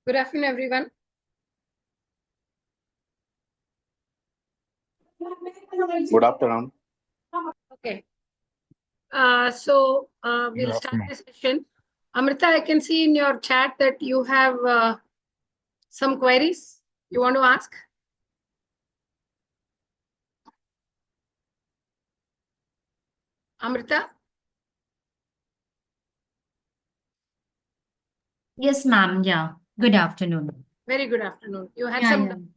Good afternoon, everyone. Good afternoon. Okay. We'll Good start afternoon. the session. Amrita, I can see in your chat that you have some queries you want to ask. Amrita? Yes, ma'am. Yeah. Good afternoon. Very good afternoon. You had Yeah, some.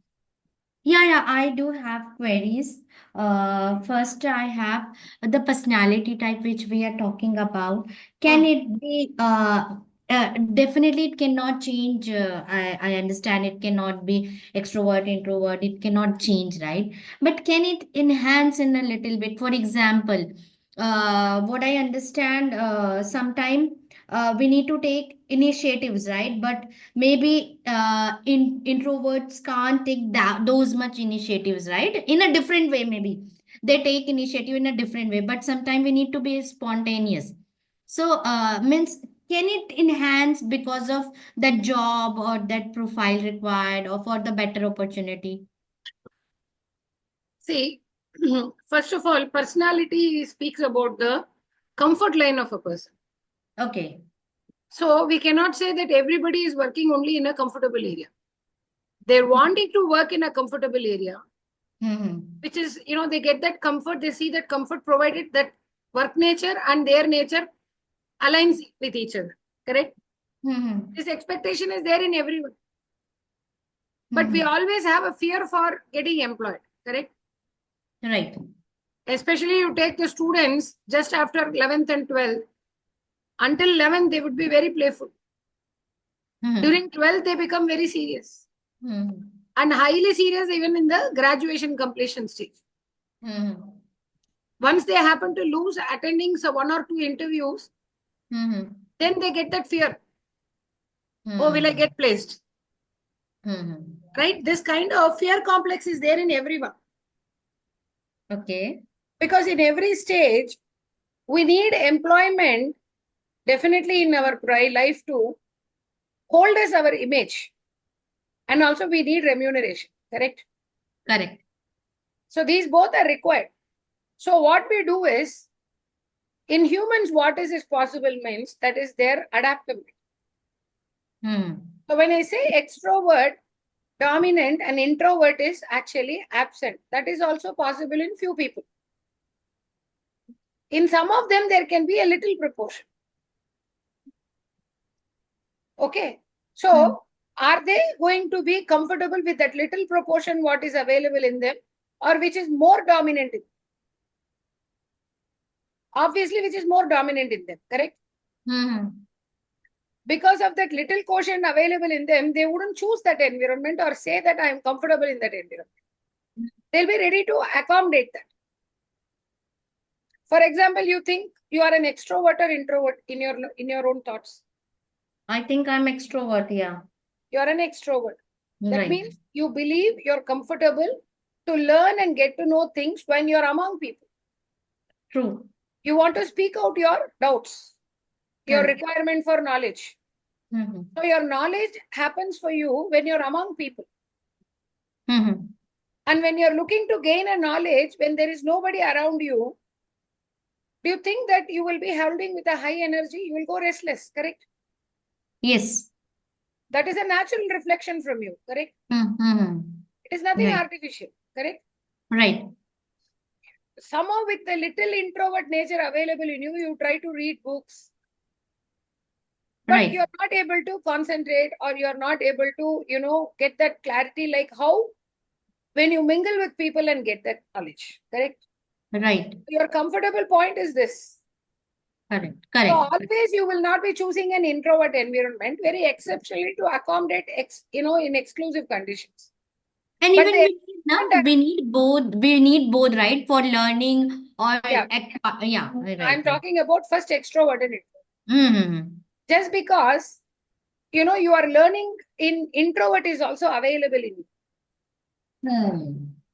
yeah. Yeah, I do have queries. First, I have the personality type which we are talking about. Can it be definitely it cannot change. I understand it cannot be extrovert, introvert, it cannot change, right? But can it enhance in a little bit? For example, what I understand, sometime we need to take initiatives, right? But maybe introverts can't take those much initiatives, right? In a different way, maybe they take initiative in a different way, but sometimes we need to be spontaneous. So means can it enhance because of that job or that profile required or for the better opportunity? See, first of all, personality speaks about the comfort line of a person. Okay. So we cannot say that everybody is working only in a comfortable area. They're wanting to work in a comfortable area, which is, they get that comfort, they see that comfort provided that work nature and their nature aligns with each other. Correct? This expectation is there in everyone. But we always have a fear for getting employed. Correct? Right. Especially you take the students just after 11th and 12th. Until 11th, they would be very playful. During 12th, they become very serious. And highly serious even in the graduation completion stage. Once they happen to lose attending one or two interviews, then they get that fear. Oh, will I get placed? Right? This kind of fear complex is there in everyone. Okay. Because in every stage, we need employment, definitely in our life to hold as our image. And also we need remuneration. Correct? Correct. So these both are required. So what we do is, in humans, what is possible means that is their adaptability. So when I say extrovert, dominant, and introvert is actually absent. That is also possible in few people. In some of them, there can be a little proportion. Okay. So are they going to be comfortable with that little proportion what is available in them, or which is more dominant in them? Obviously, which is more dominant in them, correct? Because of that little quotient available in them, they wouldn't choose that environment or say that I am comfortable in that environment. They'll be ready to accommodate that. For example, you think you are an extrovert or introvert in your own thoughts? I think I'm extrovert, yeah. You are an extrovert. That Right. means you believe you're comfortable to learn and get to know things when you're among people. True. You want to speak out your doubts, your Correct. requirement for knowledge. So your knowledge happens for you when you're among people. And when you're looking to gain a knowledge, when there is nobody around you, do you think that you will be holding with a high energy? You will go restless, correct? Yes. That is a natural reflection from you, correct? It is nothing Right. artificial, correct? Right. Somehow with the little introvert nature available in you, you try to read books. But Right. you're not able to concentrate, or you're not able to, get that clarity like how when you mingle with people and get that knowledge, correct? Right. Your comfortable point is this. Correct. So Correct. always you will not be choosing an introvert environment, very exceptionally to accommodate, in exclusive conditions. And But even we need both. We need both, right? For learning or yeah, yeah. Right. I'm talking about first extrovert and Mm-hmm. just because you are learning in introvert is also available in you.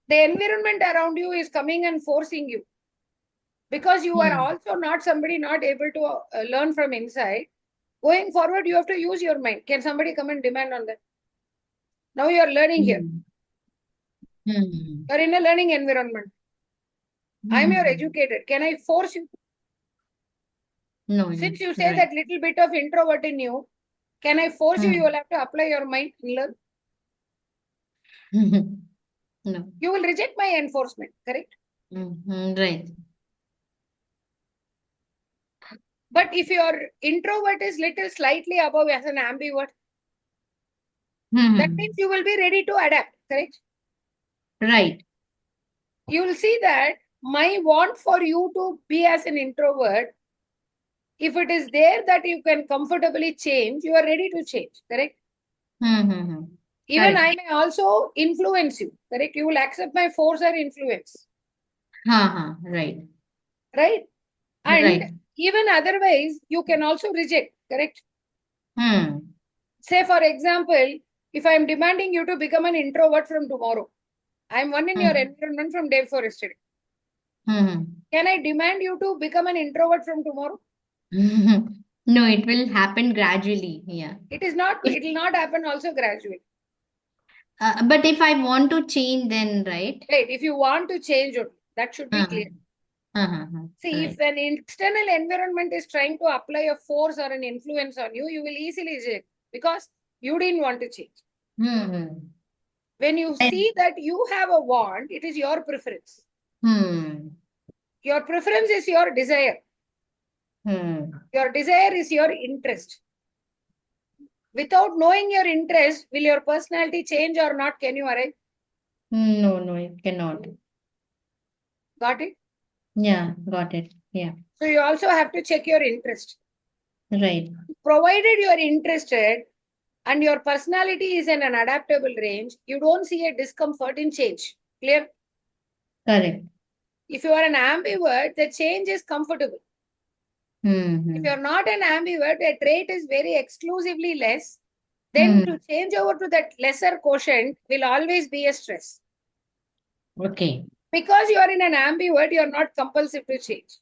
The environment around you is coming and forcing you, because you are also not somebody not able to learn from inside. Going forward, you have to use your mind. Can somebody come and demand on that? Now you are learning here. Hmm. You are in a learning environment. I am your educator. Can I force you? No, Since you say right. that little bit of introvert in you, can I force you? You will have to apply your mind and learn. No. You will reject my enforcement, correct? Right. But if your introvert is little slightly above as an ambivert, that means you will be ready to adapt, correct? Right. You will see that my want for you to be as an introvert, if it is there that you can comfortably change, you are ready to change, correct? Even Correct. I may also influence you, correct? You will accept my force or influence, Right. right? And Right. even otherwise, you can also reject, correct? Say, for example, if I am demanding you to become an introvert from tomorrow, I am one in your environment from day before yesterday. Can I demand you to become an introvert from tomorrow? No, it will happen gradually. Yeah. It is not, it will not happen also gradually. But if I want to change, then right? Right. If you want to change it, that should be clear. See, if an external environment is trying to apply a force or an influence on you, you will easily reject because you didn't want to change. When you see that you have a want, it is your preference. Your preference is your desire. Your desire is your interest. Without knowing your interest, will your personality change or not? Can you arrive? No, it cannot. Got it? Yeah, got it. Yeah. So you also have to check your interest. Right. Provided you are interested and your personality is in an adaptable range, you don't see a discomfort in change. Clear? Correct. If you are an ambivert, the change is comfortable. If you are not an ambivert, the trait is very exclusively less, then to change over to that lesser quotient will always be a stress. Okay. Because you are in an ambivert, you are not compulsive to change.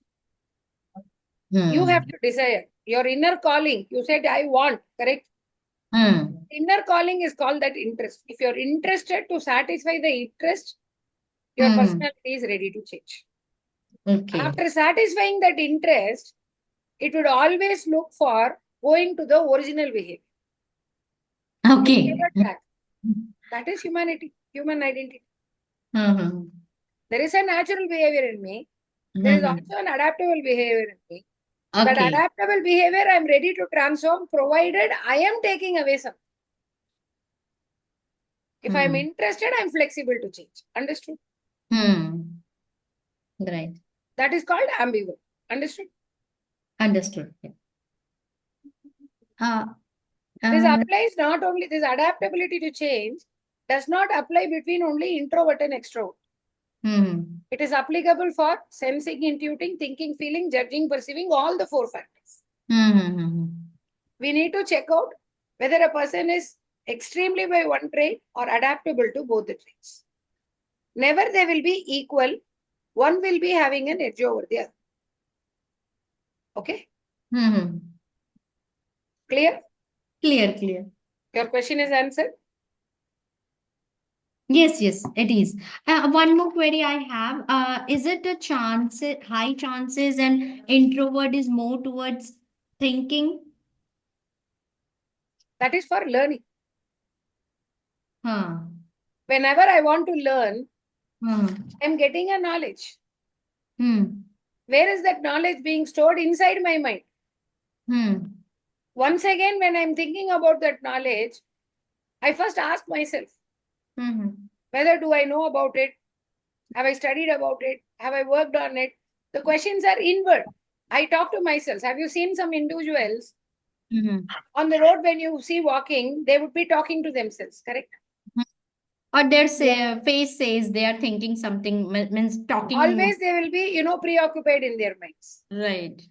You have to desire. Your inner calling, you said, I want, correct? Inner calling is called that interest. If you're interested to satisfy the interest, your personality is ready to change. Okay. After satisfying that interest, it would always look for going to the original behavior. Okay. Never back. That is humanity, human identity. There is a natural behavior in me. There is also an adaptable behavior in me. That Okay. adaptable behavior I am ready to transform provided I am taking away something. If I am interested, I am flexible to change. Understood? Right. That is called ambivert. Understood? Understood. This applies not only, this adaptability to change does not apply between only introvert and extrovert. It is applicable for sensing, intuiting, thinking, feeling, judging, perceiving, all the 4 factors. We need to check out whether a person is extremely by one trait or adaptable to both the traits. Never they will be equal. One will be having an edge over the other. Okay? Clear? Clear. Your question is answered? Yes, it is. One more query I have. Is it a chance, high chances, and introvert is more towards thinking? That is for learning. Huh. Whenever I want to learn, Hmm. I'm getting a knowledge. Hmm. Where is that knowledge being stored? Inside my mind. Once again, when I'm thinking about that knowledge, I first ask myself, whether do I know about it? Have I studied about it? Have I worked on it? The questions are inward. I talk to myself. Have you seen some individuals on the road when you see walking, they would be talking to themselves, correct? Or their face says they are thinking something, means talking. Always they will be, preoccupied in their minds. Right.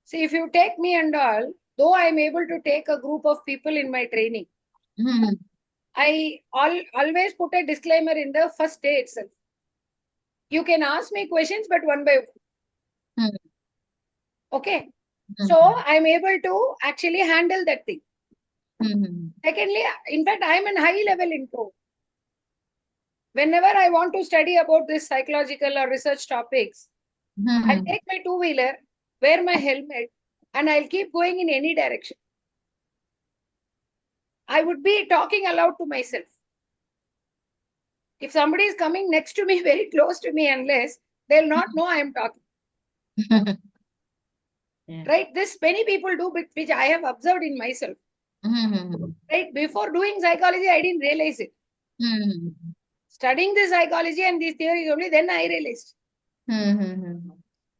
See, if you take me and all, though I am able to take a group of people in my training, I always put a disclaimer in the first day itself. You can ask me questions, but one by one. Okay. So I'm able to actually handle that thing. Secondly, in fact, I am a high level introvert. Whenever I want to study about this psychological or research topics, I'll take my two-wheeler, wear my helmet, and I'll keep going in any direction. I would be talking aloud to myself. If somebody is coming next to me, very close to me, unless they'll not know I am talking. Yeah. Right? This many people do, which I have observed in myself. Right? Before doing psychology, I didn't realize it. Studying this psychology and these theories only, then I realized.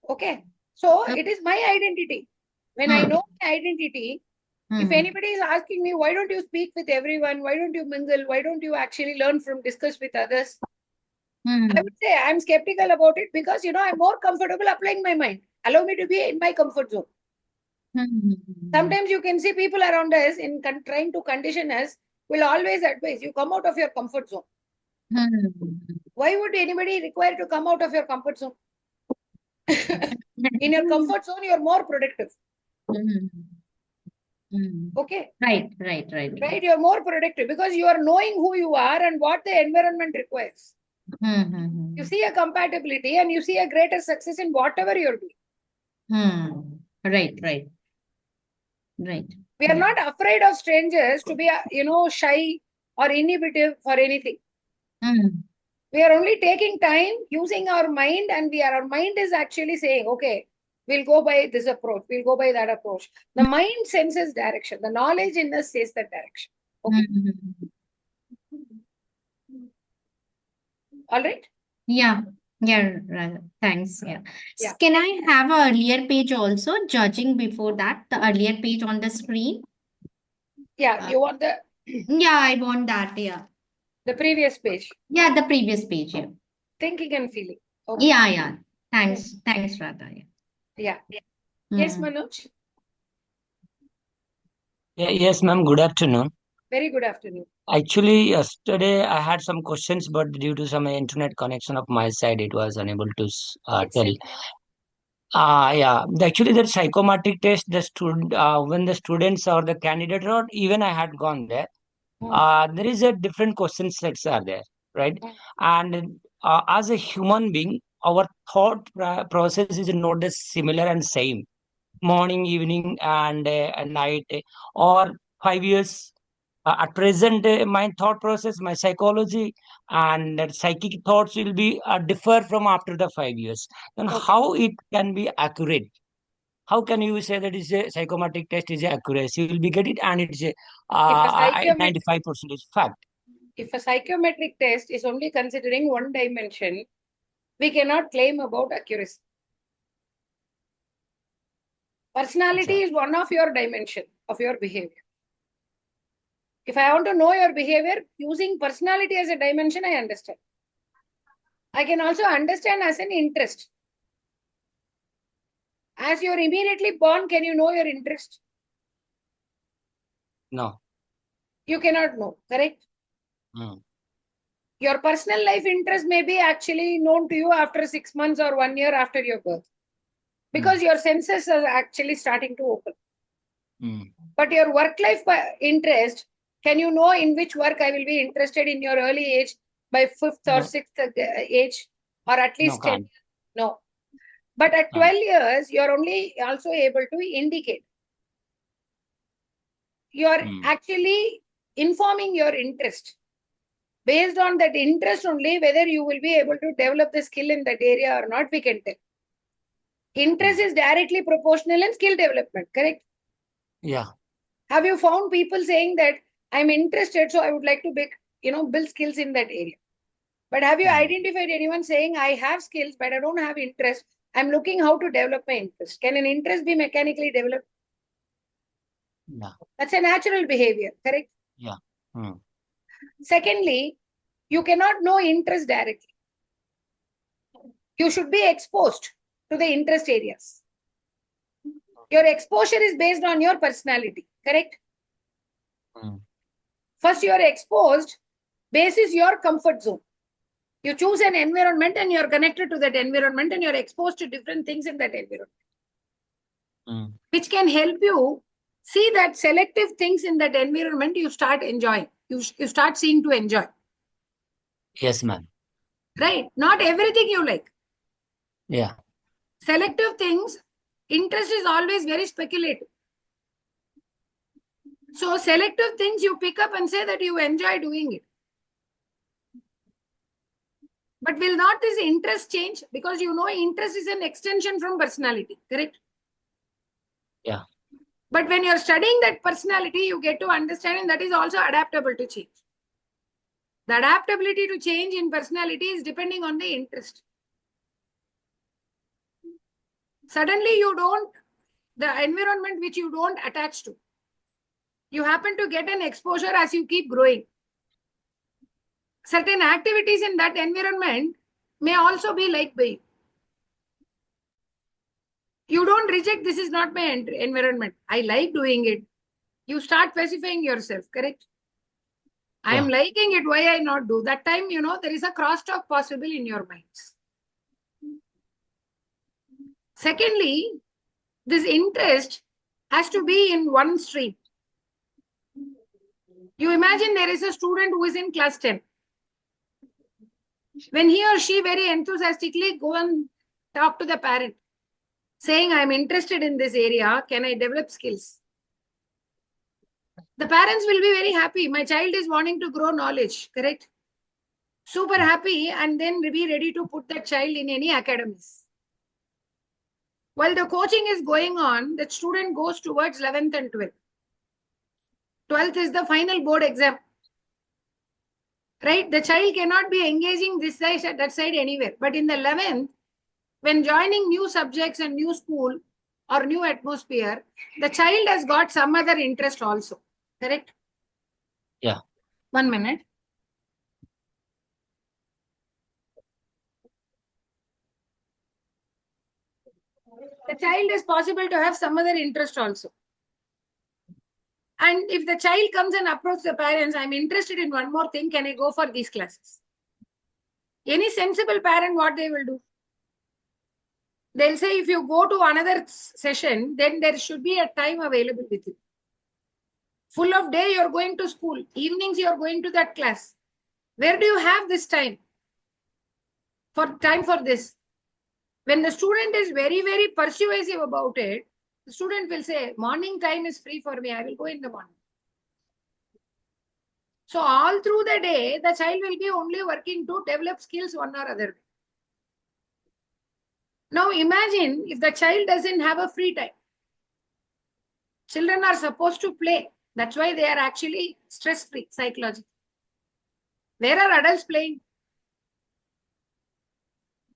Okay. So it is my identity. When I know my identity, if anybody is asking me, why don't you speak with everyone? Why don't you mingle? Why don't you actually learn from, discuss with others? I would say I'm skeptical about it because, I'm more comfortable applying my mind. Allow me to be in my comfort zone. Sometimes you can see people around us in trying to condition us will always advise you come out of your comfort zone. Why would anybody require to come out of your comfort zone? In your comfort zone, you're more productive. Okay. Right. Right. You're more productive because you are knowing who you are and what the environment requires. You see a compatibility and you see a greater success in whatever you're doing. Right. We are not afraid of strangers to be, shy or inhibitive for anything. We are only taking time, using our mind, and our mind is actually saying, okay, we'll go by this approach, we'll go by that approach. The mind senses direction. The knowledge in us says that direction. Okay. All right. Yeah, right. Thanks. Yeah. Yeah. Can I have an earlier page also, judging before that, the earlier page on the screen? Yeah, you want the Yeah, I want that. Yeah. the previous page. Yeah, the previous page. Yeah. Thinking and feeling. Okay. Yeah. Thanks, Radha. Yeah. Yes, Manoj. Yes, ma'am. Good afternoon. Very good afternoon. Actually, yesterday I had some questions, but due to some internet connection of my side, it was unable to tell. Yeah. Actually, that psychometric test, when the students or the candidate, or even I had gone there, there is a different question sets are there, right? And as a human being, our thought process is not the similar and same. Morning, evening, and night, or 5 years. At present, my thought process, my psychology, and psychic thoughts will be differ from after the 5 years. Then how it can be accurate? How can you say that is a psychometric test is accuracy? You will be get it, and it's a 95% fact. If a psychometric test is only considering one dimension, we cannot claim about accuracy. Personality is one of your dimension of your behavior. If I want to know your behavior, using personality as a dimension, I understand. I can also understand as an interest. As you're immediately born, can you know your interest? No. You cannot know, correct? Your personal life interest may be actually known to you after 6 months or 1 year after your birth. Because your senses are actually starting to open. But your work life interest, can you know in which work I will be interested in your early age by 5th or 6th age, or at least 10 years? No. But at 12 years, you're only also able to indicate. You're actually informing your interest. Based on that interest only, whether you will be able to develop the skill in that area or not, we can tell. Interest is directly proportional in skill development, correct? Yeah. Have you found people saying that I'm interested, so I would like to build skills in that area? But have you identified anyone saying I have skills, but I don't have interest? I'm looking how to develop my interest. Can an interest be mechanically developed? Yeah. That's a natural behavior, correct? Yeah. Secondly, you cannot know interest directly. You should be exposed to the interest areas. Your exposure is based on your personality, correct? First, you are exposed, basis your comfort zone. You choose an environment and you're connected to that environment and you're exposed to different things in that environment. Which can help you see that selective things in that environment, you start enjoying. You start seeing to enjoy. Yes, ma'am. Right? Not everything you like. Yeah. Selective things, interest is always very speculative. So selective things you pick up and say that you enjoy doing it. But will not this interest change? Because you know interest is an extension from personality, correct? Yeah. But when you're studying that personality, you get to understand that is also adaptable to change. The adaptability to change in personality is depending on the interest. Suddenly you don't, the environment which you don't attach to, you happen to get an exposure as you keep growing. Certain activities in that environment may also be liked by you. You don't reject, this is not my environment, I like doing it. You start specifying yourself, correct? I am liking it, why I not do? That time, you know, there is a crosstalk possible in your minds. Secondly, this interest has to be in one stream. You imagine there is a student who is in class 10. When he or she very enthusiastically go and talk to the parent, saying, I am interested in this area, can I develop skills? The parents will be very happy. My child is wanting to grow knowledge, correct? Super happy, and then be ready to put that child in any academies. While the coaching is going on, the student goes towards 11th and 12th. 12th is the final board exam. Right? The child cannot be engaging this side, that side anywhere. But in the 11th, when joining new subjects and new school or new atmosphere, the child has got some other interest also. Correct? Yeah. 1 minute. The child is possible to have some other interest also. And if the child comes and approaches the parents, I'm interested in one more thing, can I go for these classes? Any sensible parent, what they will do? They'll say, if you go to another session, then there should be a time available with you. Full of day, you're going to school. Evenings, you're going to that class. Where do you have this time? For this. When the student is very, very persuasive about it, the student will say, morning time is free for me. I will go in the morning. So all through the day, the child will be only working to develop skills one or other way. Now imagine if the child doesn't have a free time. Children are supposed to play. That's why they are actually stress-free psychologically. Where are adults playing?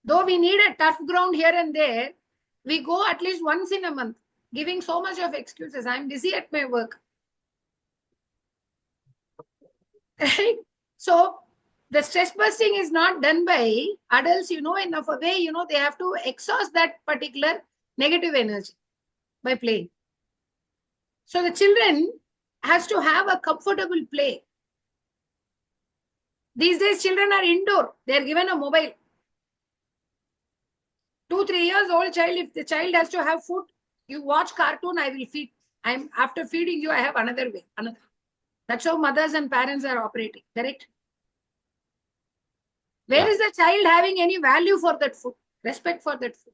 Though we need a tough ground here and there, we go at least once in a month, giving so much of excuses. I'm busy at my work. Right? So the stress busting is not done by adults, in a way, they have to exhaust that particular negative energy by playing. So the children has to have a comfortable play. These days, children are indoor. They are given a mobile. 2-3 years old child, if the child has to have food, you watch cartoon, I will feed. After feeding you, I have another way. That's how mothers and parents are operating, correct? Where is the child having any value for that food? Respect for that food?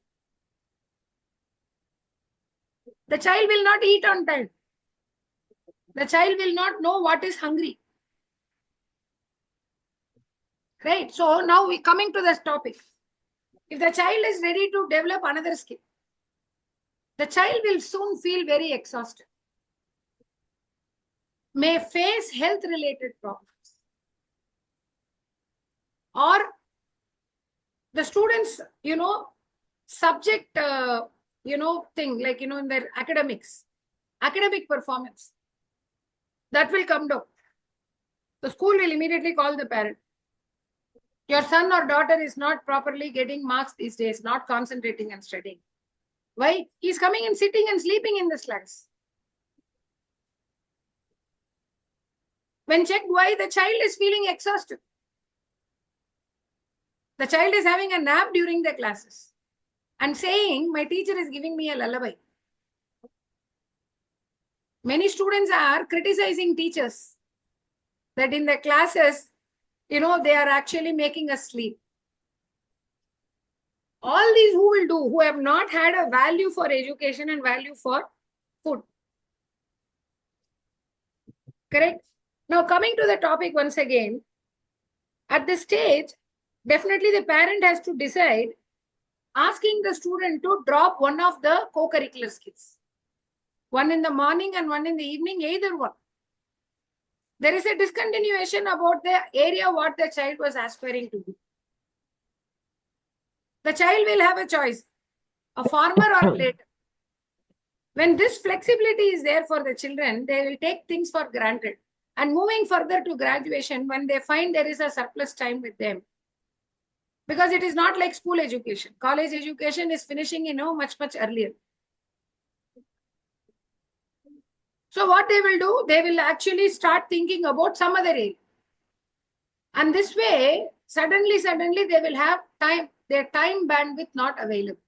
The child will not eat on time. The child will not know what is hungry. Right? So now we coming to this topic. If the child is ready to develop another skill, the child will soon feel very exhausted. May face health-related problems. Or the students, subject, thing, like, in their academic performance, that will come down. The school will immediately call the parent. Your son or daughter is not properly getting marks these days, not concentrating and studying. Why? He's coming and sitting and sleeping in this class. When checked why, the child is feeling exhausted. The child is having a nap during the classes and saying, my teacher is giving me a lullaby. Many students are criticizing teachers that in the classes, they are actually making us sleep. All these who will do, who have not had a value for education and value for food. Correct? Now, coming to the topic once again, at this stage, definitely the parent has to decide, asking the student to drop one of the co-curricular skills. One in the morning and one in the evening, either one. There is a discontinuation about the area what the child was aspiring to do. The child will have a choice, a farmer or a later. When this flexibility is there for the children, they will take things for granted. And moving further to graduation, when they find there is a surplus time with them, because it is not like school education. College education is finishing, much, much earlier. So what they will do, they will actually start thinking about some other area. And this way, suddenly they will have time, their time bandwidth not available.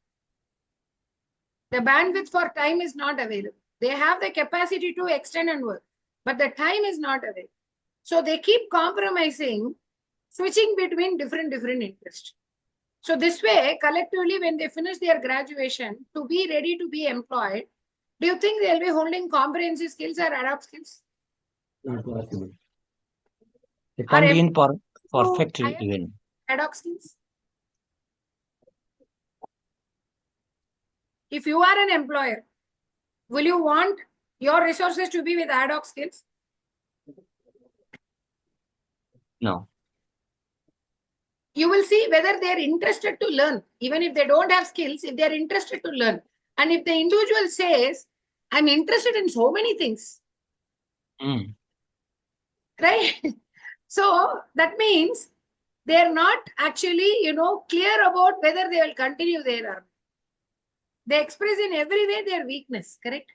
The bandwidth for time is not available. They have the capacity to extend and work, but the time is not available. So they keep compromising, switching between different interests. So this way, collectively, when they finish their graduation, to be ready to be employed, do you think they'll be holding comprehensive skills or ad hoc skills? They can't be in perfect even. Ad hoc skills? If you are an employer, will you want your resources to be with ad hoc skills? No. You will see whether they are interested to learn. Even if they don't have skills, if they are interested to learn. And if the individual says, I'm interested in so many things. Right? So that means they are not actually, clear about whether they will continue there or not. They express in every way their weakness, correct?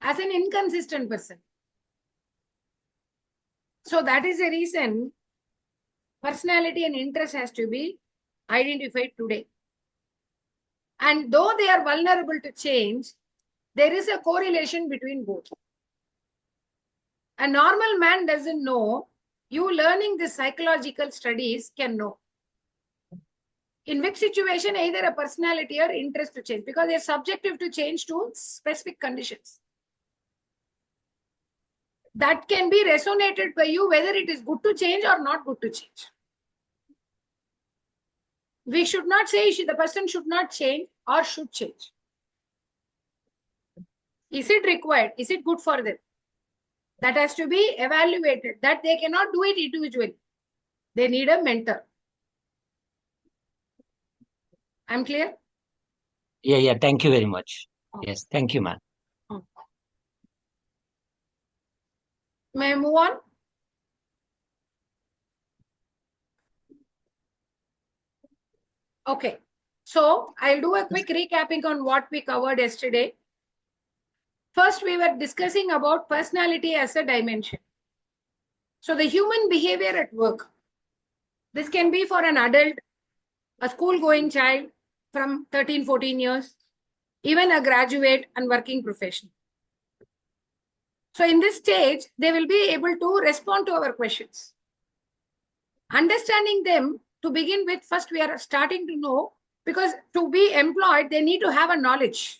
As an inconsistent person. So that is the reason personality and interest has to be identified today. And though they are vulnerable to change, there is a correlation between both. A normal man doesn't know. You learning the psychological studies can know. In which situation either a personality or interest to change, because they are subjective to change to specific conditions. That can be resonated by you whether it is good to change or not good to change. We should not say the person should not change or should change. Is it required? Is it good for them? That has to be evaluated. That they cannot do it individually. They need a mentor. I'm clear? Yeah. Thank you very much. Yes, thank you, ma'am. May I move on? Okay. So I'll do a quick recapping on what we covered yesterday. First, we were discussing about personality as a dimension. So the human behavior at work. This can be for an adult, a school-going child from 13, 14 years, even a graduate and working professional. So in this stage, they will be able to respond to our questions. Understanding them, to begin with, first we are starting to know, because to be employed, they need to have a knowledge.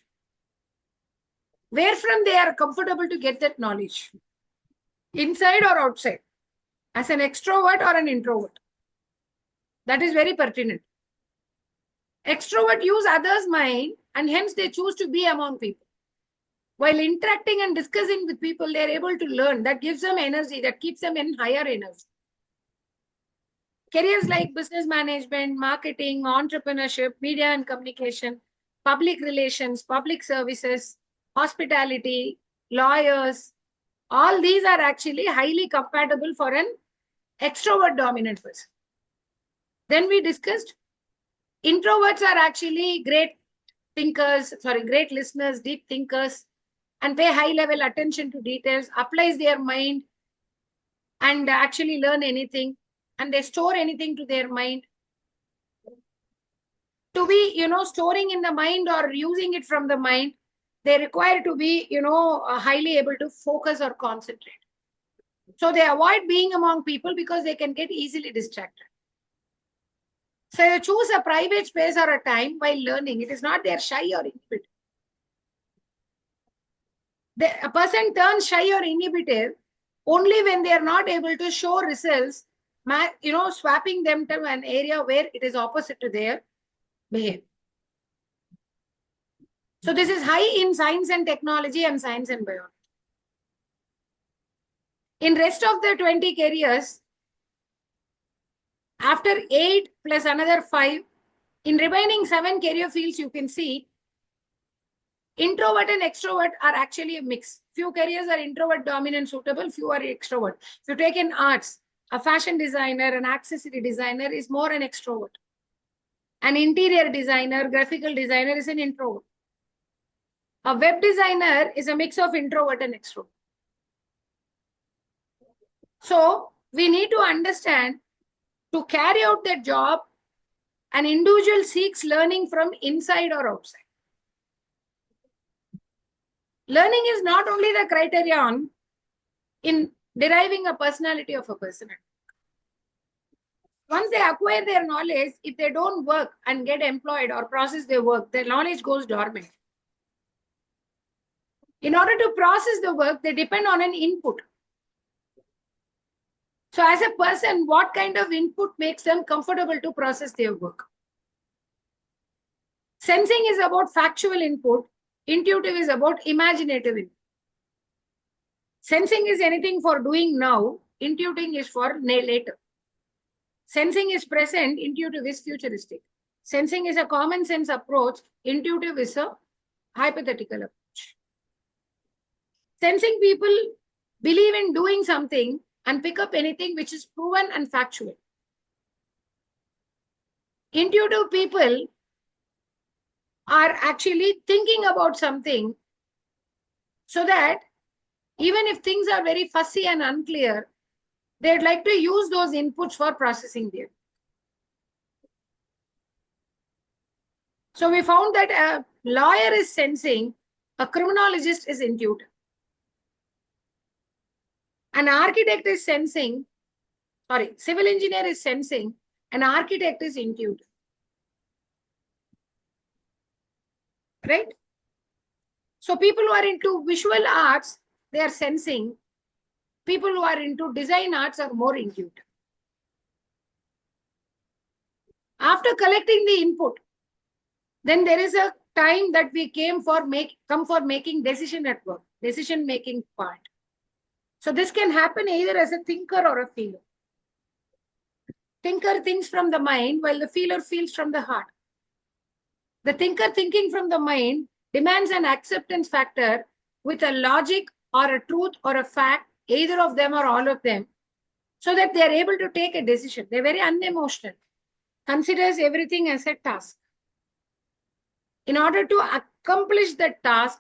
Where from they are comfortable to get that knowledge? Inside or outside? As an extrovert or an introvert? That is very pertinent. Extrovert use others' mind and hence they choose to be among people. While interacting and discussing with people, they are able to learn. That gives them energy, that keeps them in higher energy. Careers like business management, marketing, entrepreneurship, media and communication, public relations, public services, hospitality, lawyers, all these are actually highly compatible for an extrovert dominant person. Then we discussed introverts are actually great thinkers, great listeners, deep thinkers, and pay high level attention to details, applies their mind and actually learn anything, and they store anything to their mind. To be, storing in the mind or using it from the mind, they require to be, highly able to focus or concentrate. So they avoid being among people because they can get easily distracted. So you choose a private space or a time while learning. It is not they are shy or inhibited. A person turns shy or inhibited only when they are not able to show results, swapping them to an area where it is opposite to their behavior. So this is high in science and technology and science and biology. In rest of the 20 careers, after 8 plus another 5, in remaining 7 career fields, you can see introvert and extrovert are actually a mix. Few careers are introvert dominant suitable, few are extrovert. If you take in arts, a fashion designer, an accessory designer is more an extrovert. An interior designer, graphical designer is an introvert. A web designer is a mix of introvert and extrovert. So we need to understand, to carry out that job, an individual seeks learning from inside or outside. Learning is not only the criterion in deriving a personality of a person. Once they acquire their knowledge, if they don't work and get employed or process their work, their knowledge goes dormant. In order to process the work, they depend on an input. So as a person, what kind of input makes them comfortable to process their work? Sensing is about factual input. Intuitive is about imaginative input. Sensing is anything for doing now. Intuiting is for later. Sensing is present. Intuitive is futuristic. Sensing is a common sense approach. Intuitive is a hypothetical approach. Sensing people believe in doing something and pick up anything which is proven and factual. Intuitive people are actually thinking about something so that even if things are very fussy and unclear, they'd like to use those inputs for processing them. So we found that a lawyer is sensing, a criminologist is intuitive. An architect is sensing, civil engineer is sensing, an architect is intuitive. Right? So people who are into visual arts, they are sensing. People who are into design arts are more intuitive. After collecting the input, then there is a time that we come for making decision at work, decision making part. So this can happen either as a thinker or a feeler. Thinker thinks from the mind while the feeler feels from the heart. The thinker thinking from the mind demands an acceptance factor with a logic or a truth or a fact, either of them or all of them, so that they are able to take a decision. They're very unemotional, considers everything as a task. In order to accomplish that task,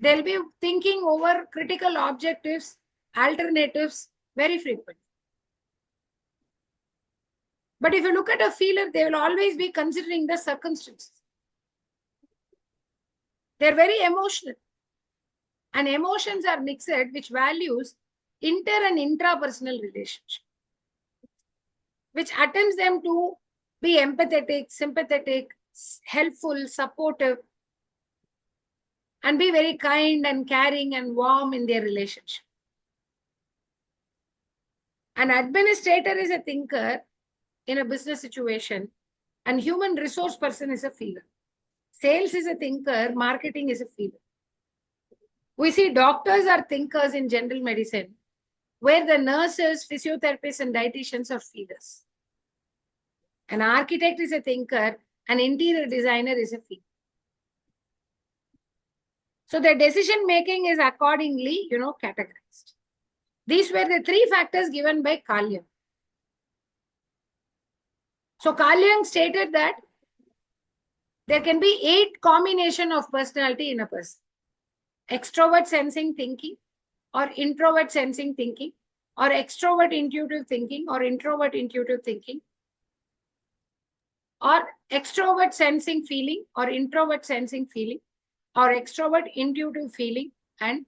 they'll be thinking over critical objectives, alternatives very frequently. But if you look at a feeler, they will always be considering the circumstances. They're very emotional. And emotions are mixed, which values inter and intrapersonal relationship, which attempts them to be empathetic, sympathetic, helpful, supportive, and be very kind and caring and warm in their relationship. An administrator is a thinker in a business situation, and human resource person is a feeler. Sales is a thinker, marketing is a feeler. We see doctors are thinkers in general medicine, where the nurses, physiotherapists, and dietitians are feelers. An architect is a thinker, an interior designer is a feeler. So the decision making is accordingly, categorized. These were the 3 factors given by Carl Jung. So Carl Jung stated that there can be 8 combinations of personality in a person. Extrovert sensing thinking, or introvert sensing thinking, or extrovert intuitive thinking, or introvert intuitive thinking, or extrovert sensing feeling, or introvert sensing feeling, or extrovert intuitive feeling and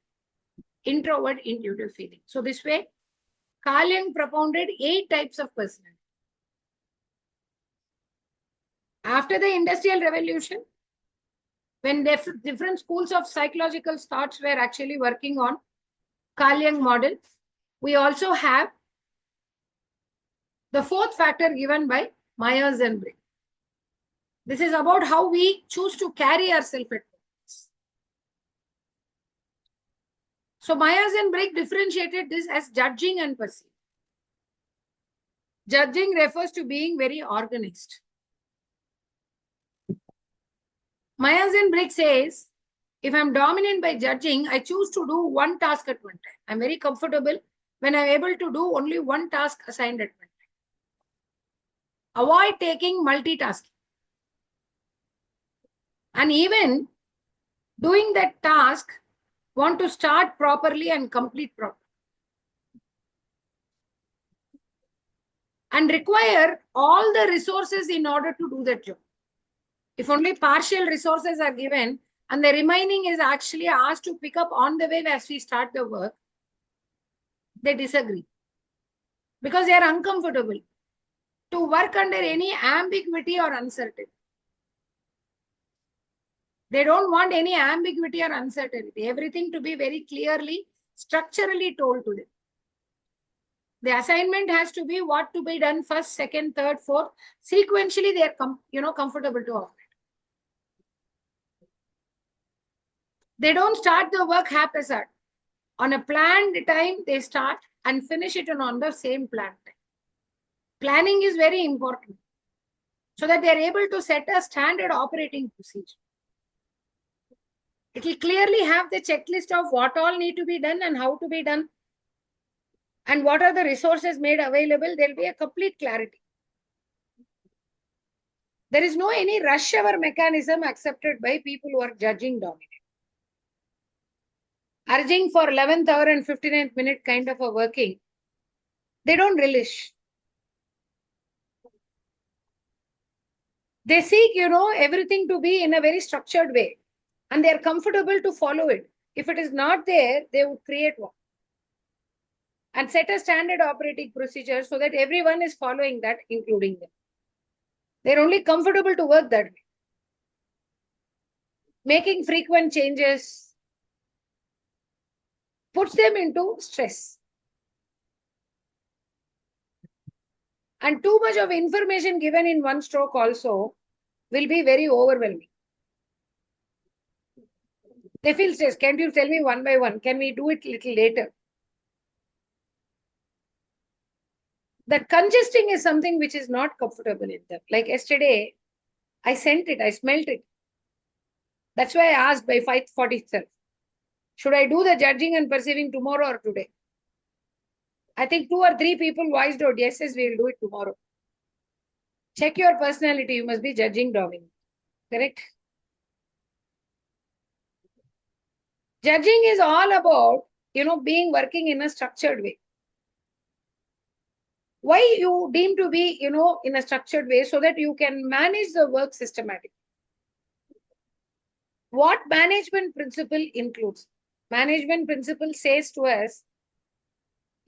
introvert intuitive feeling. So this way, Carl Jung propounded 8 types of personality. After the Industrial Revolution, when different schools of psychological thoughts were actually working on Carl Jung model, we also have the 4th factor given by Myers and Briggs. This is about how we choose to carry ourselves at times. So Myers and Briggs differentiated this as judging and perceiving. Judging refers to being very organized. Myers and Briggs says, if I'm dominant by judging, I choose to do one task at one time. I'm very comfortable when I'm able to do only one task assigned at one time. Avoid taking multitasking. And even doing that task, want to start properly and complete properly. And require all the resources in order to do that job. If only partial resources are given and the remaining is actually asked to pick up on the way as we start the work, they disagree. Because they are uncomfortable to work under any ambiguity or uncertainty. They don't want any ambiguity or uncertainty. Everything to be very clearly, structurally told to them. The assignment has to be what to be done first, second, third, fourth. Sequentially, they are comfortable to operate. They don't start the work haphazard. On a planned time, they start and finish it on the same planned time. Planning is very important so that they are able to set a standard operating procedure. It will clearly have the checklist of what all need to be done and how to be done and what are the resources made available. There will be a complete clarity. There is no any rush hour mechanism accepted by people who are judging dominant. Urging for 11th hour and 59th minute kind of a working, they don't relish. They seek, everything to be in a very structured way. And they are comfortable to follow it. If it is not there, they would create one. And set a standard operating procedure so that everyone is following that, including them. They're only comfortable to work that way. Making frequent changes puts them into stress. And too much of information given in one stroke also will be very overwhelming. They feel stressed. Can't you tell me one by one? Can we do it a little later? That congesting is something which is not comfortable in them. Like yesterday, I sent it, I smelt it. That's why I asked by 5:40 itself. Should I do the judging and perceiving tomorrow or today? I think 2 or 3 people voiced out, yes, we will do it tomorrow. Check your personality. You must be judging dominant. Correct? Judging is all about, being working in a structured way. Why you deem to be, in a structured way so that you can manage the work systematically. What management principle includes? Management principle says to us,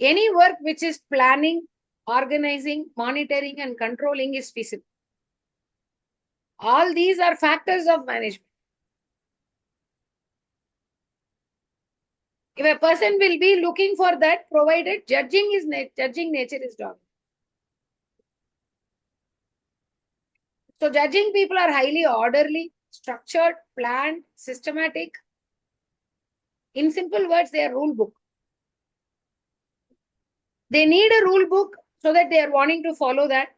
any work which is planning, organizing, monitoring, and controlling is feasible. All these are factors of management. If a person will be looking for that, provided judging nature is dominant. So judging people are highly orderly, structured, planned, systematic. In simple words, they are rule book. They need a rule book so that they are wanting to follow that.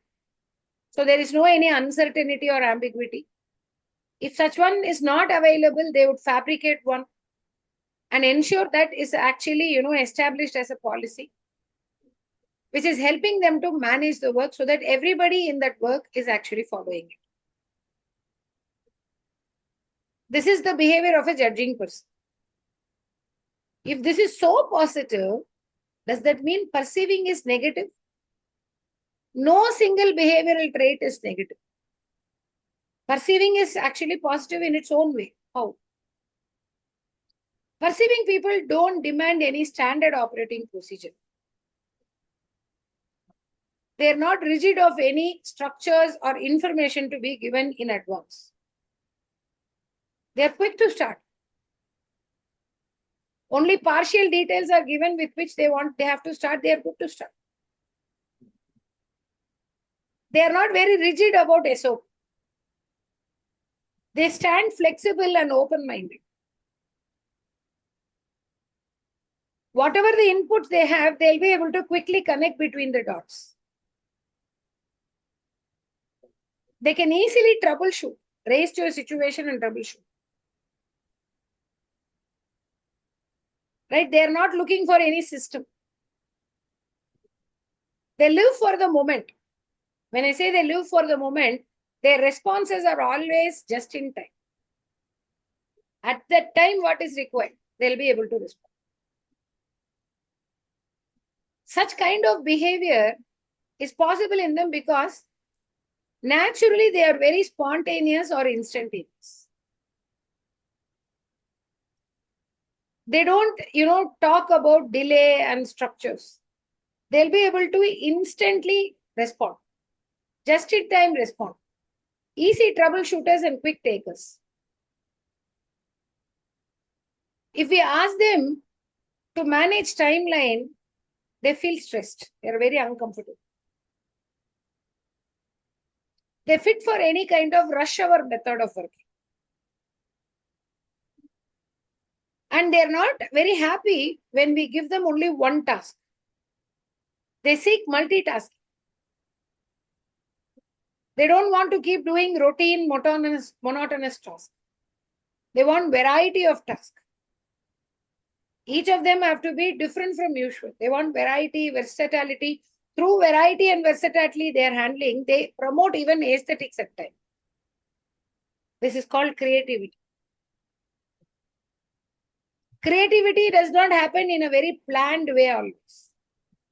So there is no any uncertainty or ambiguity. If such one is not available, they would fabricate one and ensure that is actually, established as a policy, which is helping them to manage the work so that everybody in that work is actually following it. This is the behavior of a judging person. If this is so positive, does that mean perceiving is negative? No single behavioral trait is negative. Perceiving is actually positive in its own way. How? Perceiving people don't demand any standard operating procedure. They are not rigid of any structures or information to be given in advance. They are quick to start. Only partial details are given with which they have to start. They are good to start. They are not very rigid about SOP. They stand flexible and open-minded. Whatever the inputs they have, they'll be able to quickly connect between the dots. They can easily troubleshoot, raise to a situation and troubleshoot. Right? They are not looking for any system. They live for the moment. When I say they live for the moment, their responses are always just in time. At that time, what is required, they'll be able to respond. Such kind of behavior is possible in them because naturally they are very spontaneous or instantaneous. They don't, talk about delay and structures. They'll be able to instantly respond. Just in time respond. Easy troubleshooters and quick takers. If we ask them to manage timeline, they feel stressed. They're very uncomfortable. They fit for any kind of rush hour method of working. And they're not very happy when we give them only one task. They seek multitasking. They don't want to keep doing routine, monotonous tasks. They want variety of tasks. Each of them have to be different from usual. They want variety, versatility. Through variety and versatility they are handling, they promote even aesthetics at times. This is called creativity. Creativity does not happen in a very planned way always.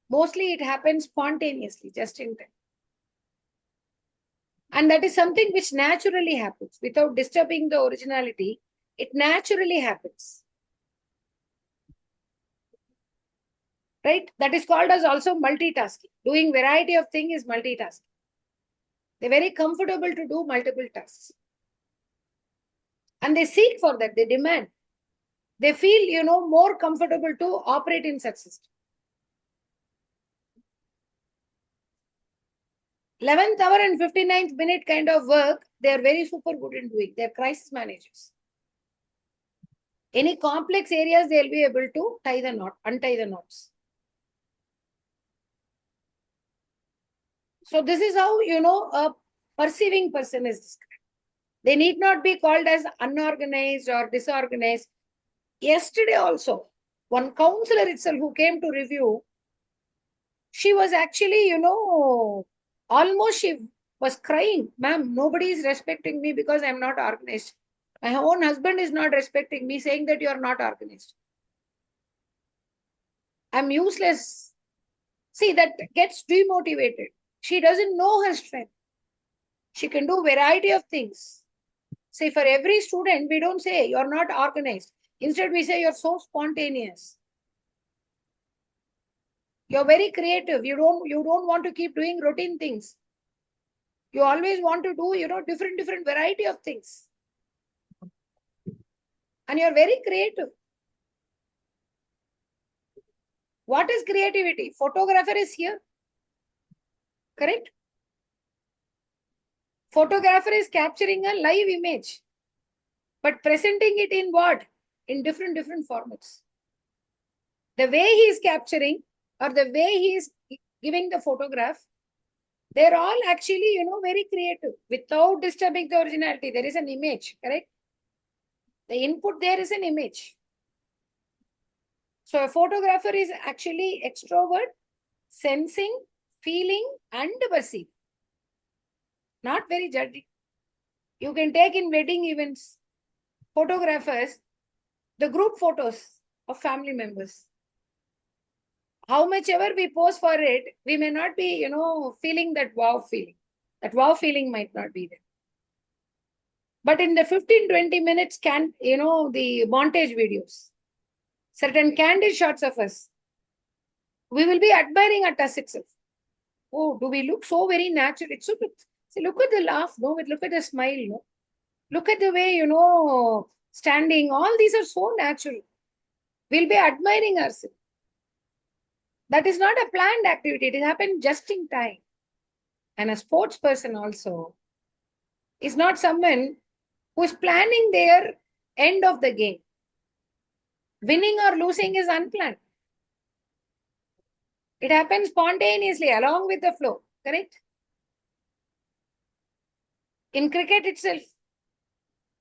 Mostly it happens spontaneously, just in time. And that is something which naturally happens. Without disturbing the originality, it naturally happens. Right? That is called as also multitasking. Doing variety of things is multitasking. They're very comfortable to do multiple tasks. And they seek for that, they demand. They feel, more comfortable to operate in such system. 11th hour and 59th minute kind of work, they are very super good in doing. They are crisis managers. Any complex areas, they'll be able to untie the knots. So this is how, a perceiving person is described. They need not be called as unorganized or disorganized. Yesterday also, one counselor itself who came to review, she was actually, almost she was crying. Ma'am, nobody is respecting me because I'm not organized. My own husband is not respecting me, saying that you are not organized. I'm useless. See, that gets demotivated. She doesn't know her strength. She can do variety of things. See, for every student, we don't say you're not organized. Instead, we say you're so spontaneous. You're very creative. You don't want to keep doing routine things. You always want to do, different variety of things. And you're very creative. What is creativity? Photographer is here. Correct? Photographer is capturing a live image, but presenting it in what? In different formats. The way he is capturing or the way he is giving the photograph, they're all actually, very creative without disturbing the originality. There is an image, correct? The input there is an image. So a photographer is actually extrovert, sensing, feeling, and perceiving. Not very judging. You can take in wedding events, photographers, the group photos of family members. How much ever we pose for it, we may not be, feeling that wow feeling. That wow feeling might not be there. But in the 15-20 minutes the montage videos, certain candid shots of us, we will be admiring at us itself. Oh, do we look so very natural? It's so good. See, look at the laugh, no? Look at the smile, no? Look at the way, standing. All these are so natural. We'll be admiring ourselves. That is not a planned activity. It happened just in time. And a sports person also is not someone who is planning their end of the game. Winning or losing is unplanned. It happens spontaneously along with the flow, correct? In cricket itself,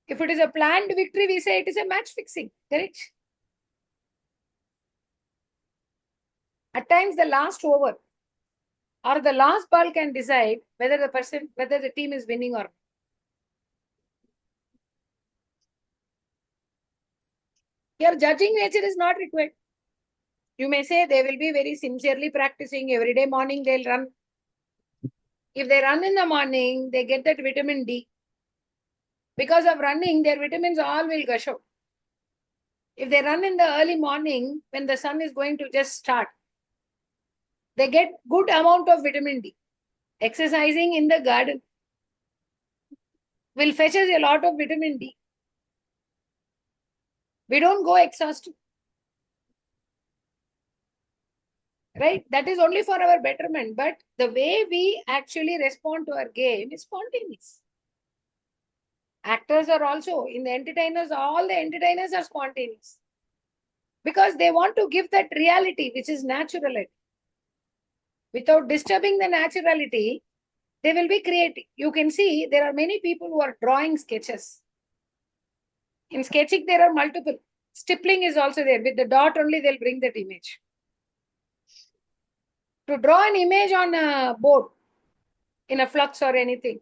if it is a planned victory, we say it is a match fixing, correct? At times, the last over or the last ball can decide whether the team is winning or not. Your judging nature is not required. You may say they will be very sincerely practicing every day morning, they'll run. If they run in the morning, they get that vitamin D. Because of running, their vitamins all will gush out. If they run in the early morning, when the sun is going to just start, they get good amount of vitamin D. Exercising in the garden will fetch us a lot of vitamin D. We don't go exhausted. Right? That is only for our betterment. But the way we actually respond to our game is spontaneous. Actors are also, in the entertainers, all the entertainers are spontaneous. Because they want to give that reality which is natural. Without disturbing the naturality, they will be creative. You can see there are many people who are drawing sketches. In sketching, there are multiple. Stippling is also there. With the dot only, they'll bring that image. To draw an image on a board, in a flux or anything,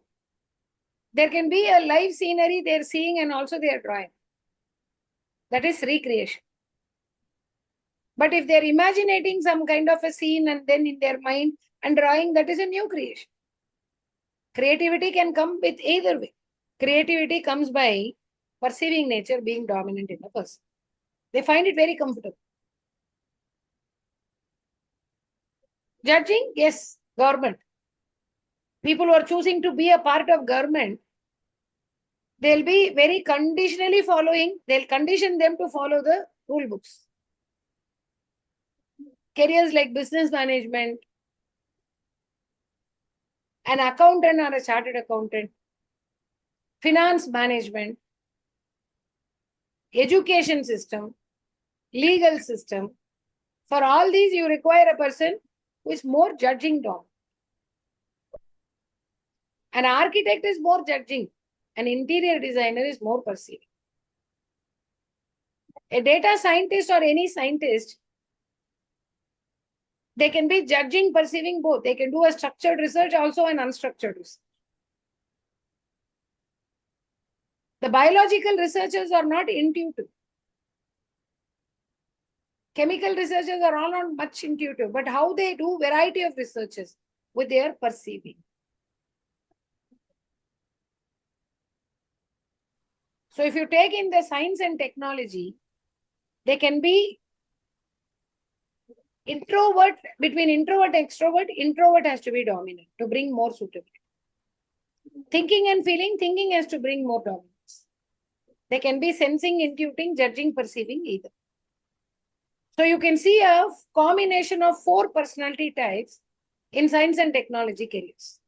there can be a live scenery they're seeing and also they are drawing. That is recreation. But if they're imagining some kind of a scene and then in their mind and drawing, that is a new creation. Creativity can come with either way. Creativity comes by perceiving nature being dominant in a person. They find it very comfortable. Judging, yes, government. People who are choosing to be a part of government, they'll be very conditionally following, they'll condition them to follow the rule books. Careers like business management, an accountant or a chartered accountant, finance management, education system, legal system. For all these, you require a person who is more judging down. An architect is more judging. An interior designer is more perceiving. A data scientist or any scientist, they can be judging, perceiving both. They can do a structured research also and unstructured research. The biological researchers are not intuitive. Chemical researchers are all not much intuitive, but how they do variety of researches with their perceiving. So if you take in the science and technology, they can be introvert, between introvert and extrovert, introvert has to be dominant to bring more suitability. Thinking and feeling, thinking has to bring more dominance. They can be sensing, intuiting, judging, perceiving either. So you can see a combination of 4 personality types in science and technology careers.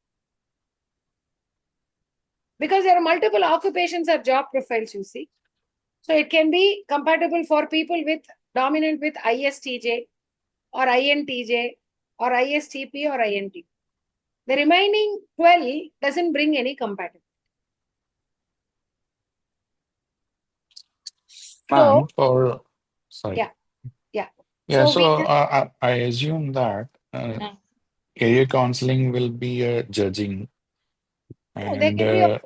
Because there are multiple occupations or job profiles, you see. So it can be compatible for people with dominant with ISTJ or INTJ or ISTP or INTP. The remaining 12 doesn't bring any compatibility. Ma'am, So, sorry. yeah. Yeah, So so I assume that career counseling will be a judging, there and can be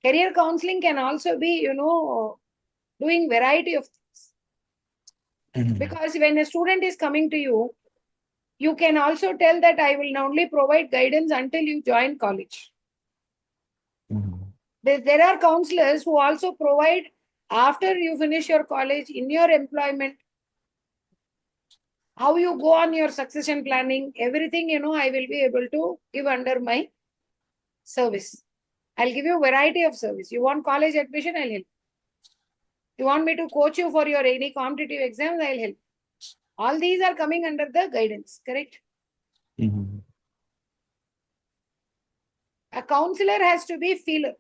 career counseling can also be, doing variety of things. Because when a student is coming to you, you can also tell that I will only provide guidance until you join college. There are counselors who also provide after you finish your college, in your employment, how you go on your succession planning, everything, I will be able to give under my service. I'll give you a variety of service. You want college admission, I'll help. You want me to coach you for your any competitive exams, I'll help. All these are coming under the guidance, correct? Mm-hmm. A counselor has to be feeler.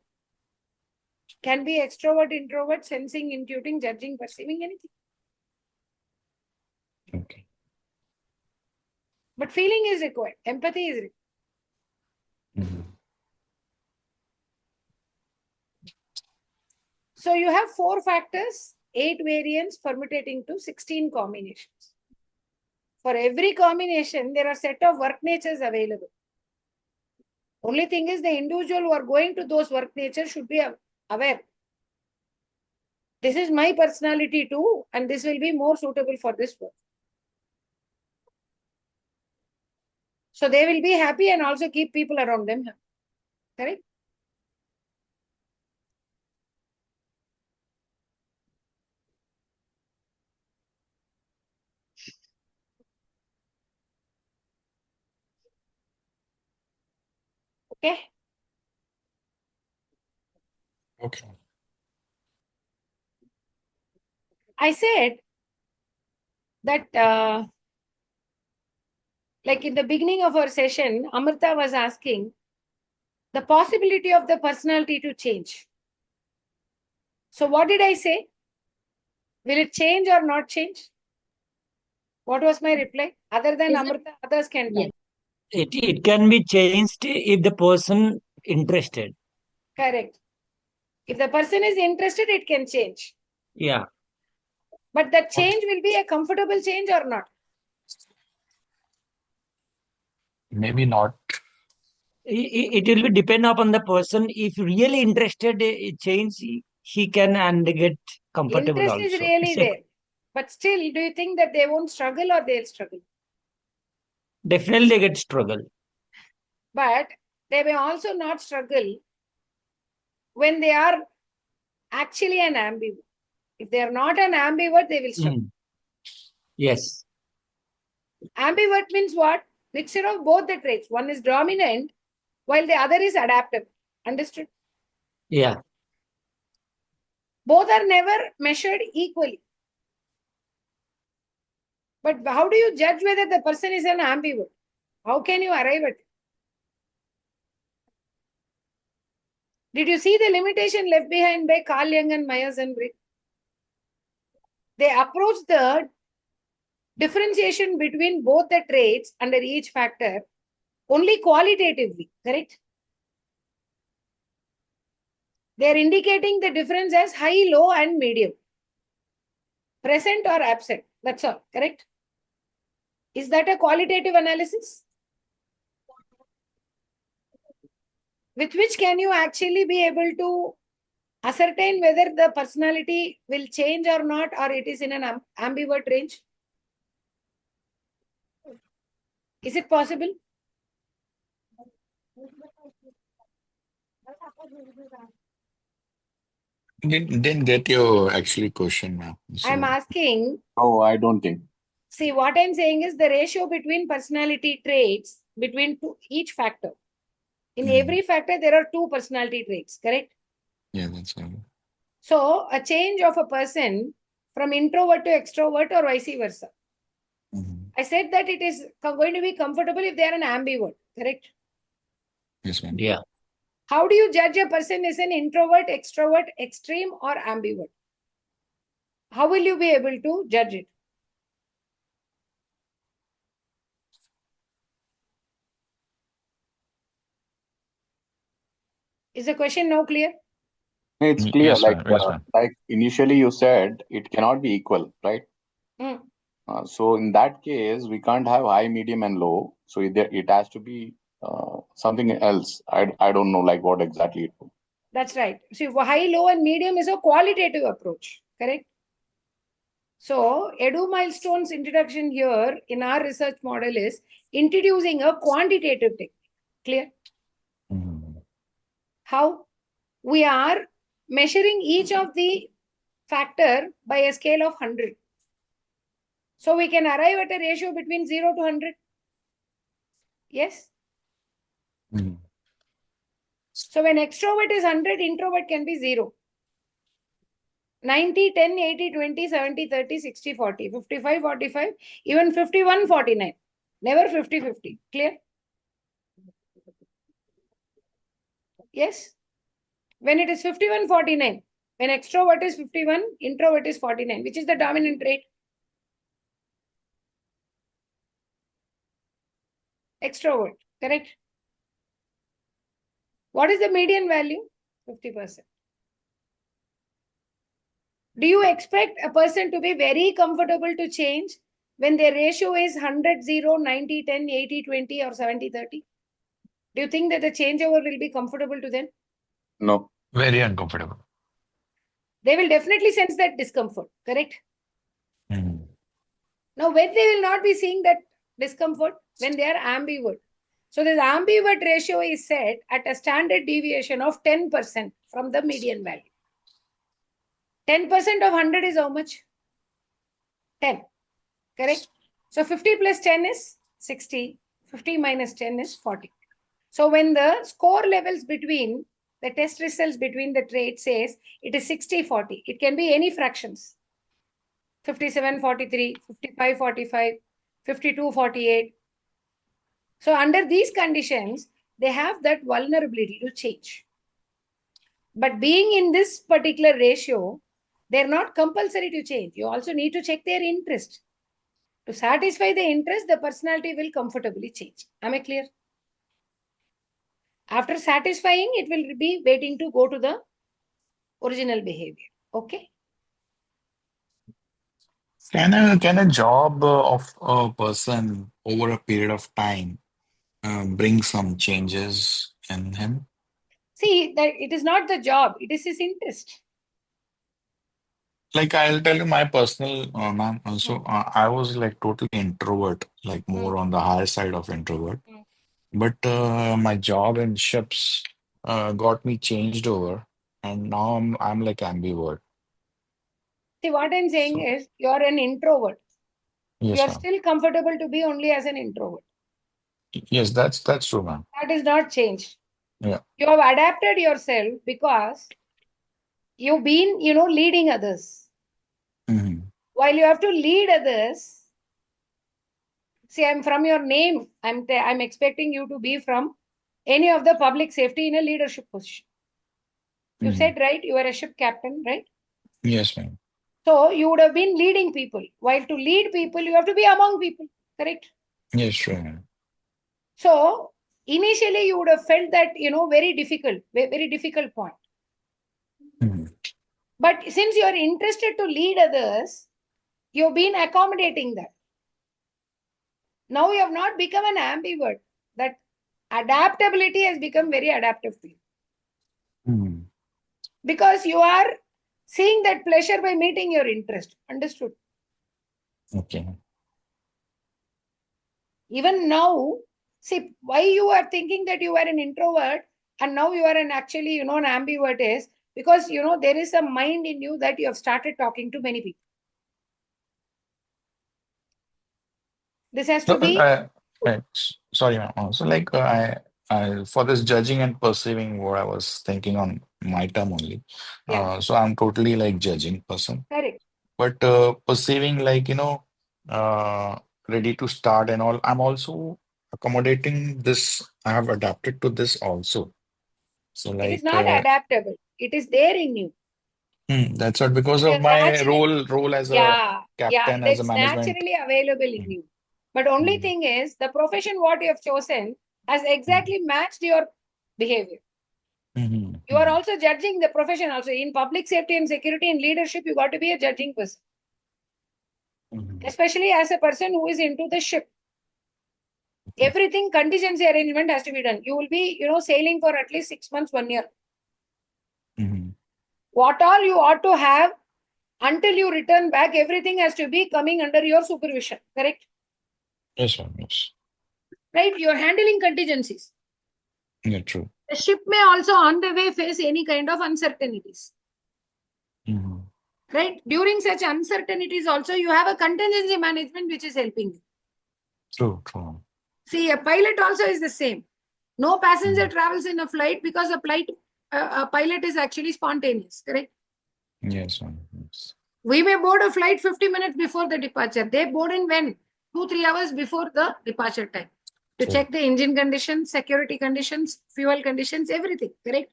Can be extrovert, introvert, sensing, intuiting, judging, perceiving, anything. Okay. But feeling is required. Empathy is required. Mm-hmm. So you have 4 factors, 8 variants permutating to 16 combinations. For every combination, there are set of work natures available. Only thing is the individual who are going to those work natures should be aware. This is my personality too, and this will be more suitable for this work. So they will be happy and also keep people around them happy. Correct? Okay. Okay. I said that like in the beginning of our session, Amrita was asking the possibility of the personality to change. So what did I say? Will it change or not change? What was my reply? Other than Amrita, others can talk. It can be changed if the person interested. Correct. If the person is interested, it can change. Yeah. But that change will be a comfortable change or not? Maybe not. It will be depend upon the person. If really interested, change he can and get comfortable Interest also. is really there. But still, do you think that they won't struggle or they'll struggle? Definitely they get struggle. But they may also not struggle when they are actually an ambivert. If they are not an ambivert, they will struggle. Yes. Ambivert means what? Mixture of both the traits. One is dominant while the other is adaptive. Understood? Yeah. Both are never measured equally. But how do you judge whether the person is an ambivert? How can you arrive at it? Did you see the limitation left behind by Carl Jung and Myers-Briggs? They approach the differentiation between both the traits under each factor only qualitatively, correct? They are indicating the difference as high, low, and medium. Present or absent. That's all, correct? Is that a qualitative analysis? With which can you actually be able to ascertain whether the personality will change or not, or it is in an ambivert range? Is it possible? Didn't get your actually question now. So, I'm asking. No, I don't think. See, what I'm saying is the ratio between personality traits between each factor. In every factor, there are 2 personality traits, correct? yeah, that's right. So, a change of a person from introvert to extrovert or vice versa. I said that it is going to be comfortable if they are an ambivert, correct? Yes, ma'am. Yeah. How do you judge a person is an introvert, extrovert, extreme, or ambivert? How will you be able to judge it? Is the question now clear? It's clear. Yes, ma'am. Yes, ma'am. Like initially you said, it cannot be equal, right? So in that case, we can't have high, medium, and low. So it has to be something else. I don't know like what exactly it is. That's right. See, high, low, and medium is a qualitative approach, correct? So, Edu Milestone's introduction here in our research model is introducing a quantitative technique. Clear? How? We are measuring each of the factor by a scale of 100. So we can arrive at a ratio between 0 to 100. Yes? Mm. So when extrovert is 100, introvert can be 0. 90, 10, 80, 20, 70, 30, 60, 40, 55, 45, even 51, 49. Never 50, 50. Clear? Yes? When it is 51, 49, when extrovert is 51, introvert is 49, which is the dominant trait? Extrovert, correct? What is the median value? 50%. Do you expect a person to be very comfortable to change when their ratio is 100, 0, 90, 10, 80, 20 or 70, 30? Do you think that the changeover will be comfortable to them? No. Very uncomfortable. They will definitely sense that discomfort, correct? Mm. Now, when they will not be seeing that discomfort, when they are ambivert. So this ambivert ratio is set at a standard deviation of 10% from the median value. 10% of 100 is how much? 10, correct? So 50 plus 10 is 60. 50 minus 10 is 40. So when the score levels between the test results between the traits says it is 60-40, it can be any fractions. 57-43, 55-45, 52-48. So under these conditions, they have that vulnerability to change. But being in this particular ratio, they're not compulsory to change. You also need to check their interest. To satisfy the interest, the personality will comfortably change. Am I clear? After satisfying, it will be waiting to go to the original behavior. Okay? Can a job of a person over a period of time bring some changes in him? See, that it is not the job, it is his interest. Like I'll tell you my personal, ma'am. Also, I was like totally introvert, like more on the higher side of introvert. But my job in ships got me changed over, and now I'm like ambivert. See, what I'm saying So is you're an introvert. yes, You're ma'am. still comfortable to be only as an introvert. Yes, that's true, ma'am. That is not changed. Yeah. You have adapted yourself because you've been, leading others. Hmm. While you have to lead others, see, I'm from your name. I'm expecting you to be from any of the public safety in a leadership position. You said, right? You are a ship captain, right? Yes, ma'am. So you would have been leading people. While to lead people, you have to be among people, correct? Yes, true, ma'am. So initially you would have felt that, very difficult point. Hmm. But since you are interested to lead others, you've been accommodating that. Now you have not become an ambivert. That adaptability has become very adaptive to you. Hmm. Because you are seeing that pleasure by meeting your interest. Understood? Okay. Even now, see, why you are thinking that you are an introvert and now you are actually, an ambivert is because, there is a mind in you that you have started talking to many people. This has to So, be. sorry, ma'am. So, like, I for this judging and perceiving, what I was thinking on my term only. Yeah. So I'm totally like judging person, Correct. but perceiving, like, ready to start and all. I'm also accommodating this. I have adapted to this also. So, It is like, not adaptable. It is there in you. that's what because It of is my naturally, role as a yeah, captain, as a that's management. naturally available in you. But only Mm, thing is the profession what you have chosen has mm, exactly matched your behavior. mm, You are also judging the profession also. In public safety and security and leadership, you got to be a judging person. Especially as a person who is into the ship. Everything contingency arrangement has to be done. You will be, sailing for at least 6 months, 1 year. What all you ought to have until you return back, everything has to be coming under your supervision. Correct? Yes, ma'am. Yes. Right? You are handling contingencies. Yeah, true. The ship may also on the way face any kind of uncertainties. right? During such uncertainties also, you have a contingency management which is helping you. True, true. See, a pilot also is the same. No passenger travels in a flight because a pilot is actually spontaneous, correct? Yes, ma'am. Yes. We may board a flight 50 minutes before the departure. They board in when? 2-3 hours before the departure time. To True. check the engine conditions, security conditions, fuel conditions, everything, correct?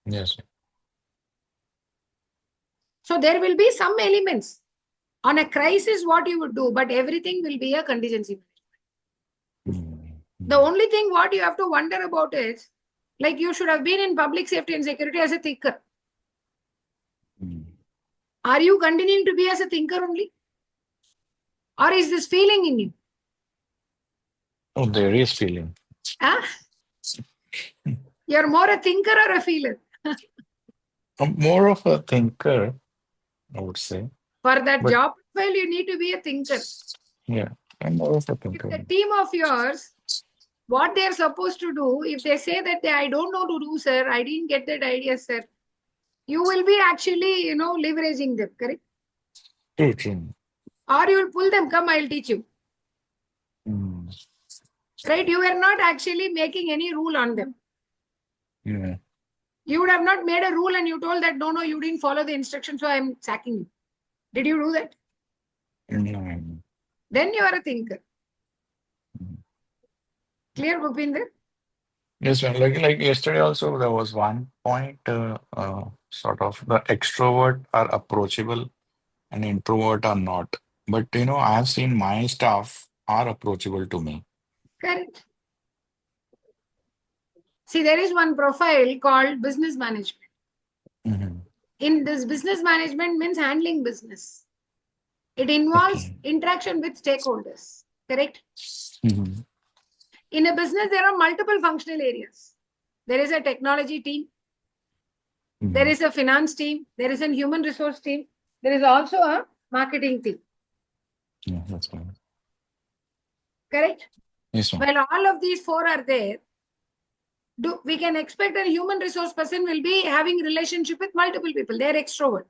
Yes. So there will be some elements. On a crisis, what you would do, but everything will be a contingency. The only thing what you have to wonder about is, like you should have been in public safety and security as a thinker. Are you continuing to be as a thinker only? Or is this feeling in you? Oh, there is feeling. Huh? You're more a thinker or a feeler? I'm more of a thinker, I would say. For that But- job profile, you need to be a thinker. Yeah, I'm more of a If thinker. the team of yours, what they're supposed to do, if they say that I don't know to do, sir, I didn't get that idea, sir, you will be actually, leveraging them, correct? True, true. Or you will pull them, come, I'll teach you. Right? You were not actually making any rule on them. Yeah. You would have not made a rule and you told that, no, you didn't follow the instructions, so I'm sacking you. Did you do that? No. Then you are a thinker. Clear, Bhupinder? Yes, ma'am. Like yesterday also, there was one point, sort of the extrovert are approachable and introvert are not. But I have seen my staff are approachable to me. Correct. See, there is one profile called business management. In this, business management means handling business. It involves interaction with stakeholders. Correct? In a business, there are multiple functional areas. There is a technology team. There is a finance team. There is a human resource team. There is also a marketing team. Yeah, that's right. Correct? Yes, ma'am. While all of these four are there, we can expect a human resource person will be having relationship with multiple people. They are extrovert.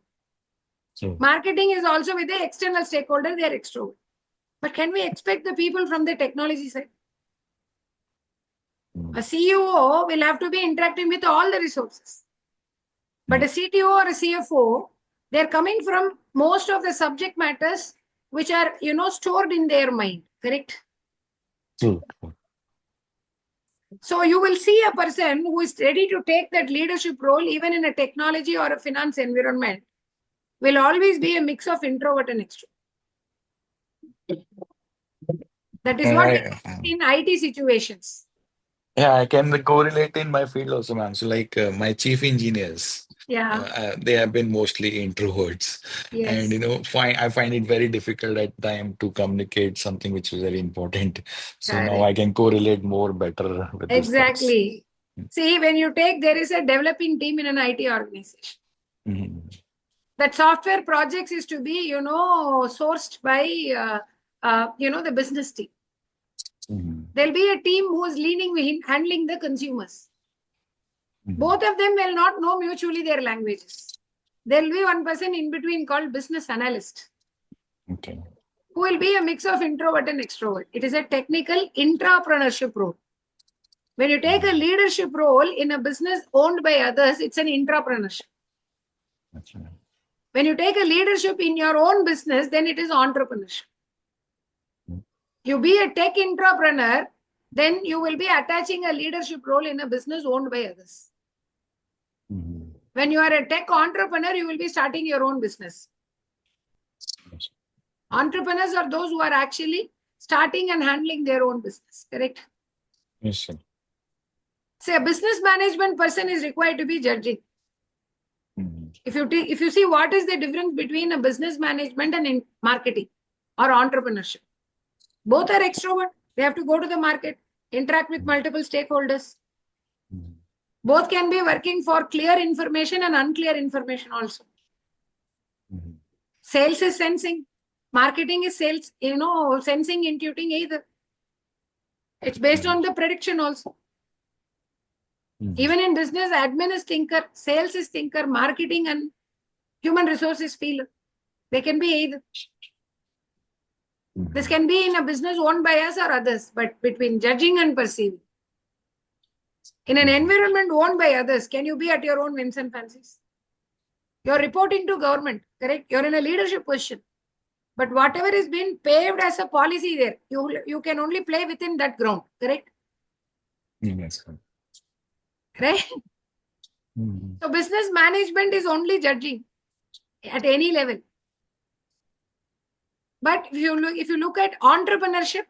True. Marketing is also with the external stakeholder. They are extrovert. But can we expect the people from the technology side? A CEO will have to be interacting with all the resources. But a CTO or a CFO, they're coming from most of the subject matters which are, stored in their mind. Correct? True. So you will see a person who is ready to take that leadership role even in a technology or a finance environment will always be a mix of introvert and extrovert. That is what we see in IT situations. Yeah, I can correlate in my field also, ma'am. So like my chief engineers, they have been mostly introverts. Yes. And I find it very difficult at time to communicate something which is very important. So now I can correlate more better with these thoughts. Exactly. See, when you there is a developing team in an IT organization. That software projects is to be, sourced by, the business team. There'll be a team who is handling the consumers. Both of them will not know mutually their languages. There'll be one person in between called business analyst. Okay. Who will be a mix of introvert and extrovert. It is a technical intrapreneurship role. When you take a leadership role in a business owned by others, it's an intrapreneurship. Okay. When you take a leadership in your own business, then it is entrepreneurship. You be a tech entrepreneur, then you will be attaching a leadership role in a business owned by others. When you are a tech entrepreneur, you will be starting your own business. Yes. Entrepreneurs are those who are actually starting and handling their own business, correct? Yes, sir. Say a business management person is required to be judging. If you see what is the difference between a business management and in marketing or entrepreneurship. Both are extrovert. They have to go to the market, interact with multiple stakeholders. Both can be working for clear information and unclear information also. Sales is sensing. Marketing is sales, sensing, intuiting either. It's based on the prediction also. Even in business, admin is thinker, sales is thinker, marketing and human resources field. They can be either. This can be in a business owned by us or others, but between judging and perceiving. In an environment owned by others, can you be at your own whims and fancies? You're reporting to government, correct? You're in a leadership position. But whatever is being paved as a policy there, you can only play within that ground, correct? Yes. Right? So business management is only judging at any level. But if you look at entrepreneurship,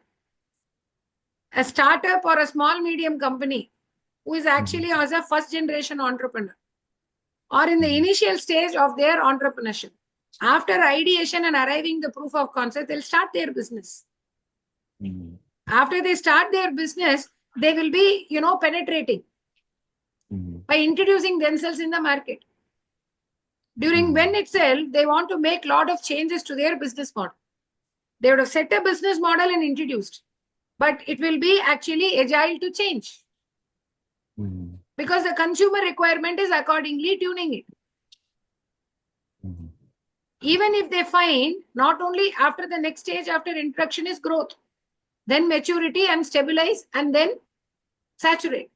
a startup or a small medium company who is actually as a first generation entrepreneur or in the initial stage of their entrepreneurship, after ideation and arriving the proof of concept, they'll start their business. After they start their business, they will be, penetrating by introducing themselves in the market. During when itself, they want to make a lot of changes to their business model. They would have set a business model and introduced, but it will be actually agile to change. Because the consumer requirement is accordingly tuning it. Even if they find not only after the next stage after introduction is growth, then maturity and stabilize and then saturate.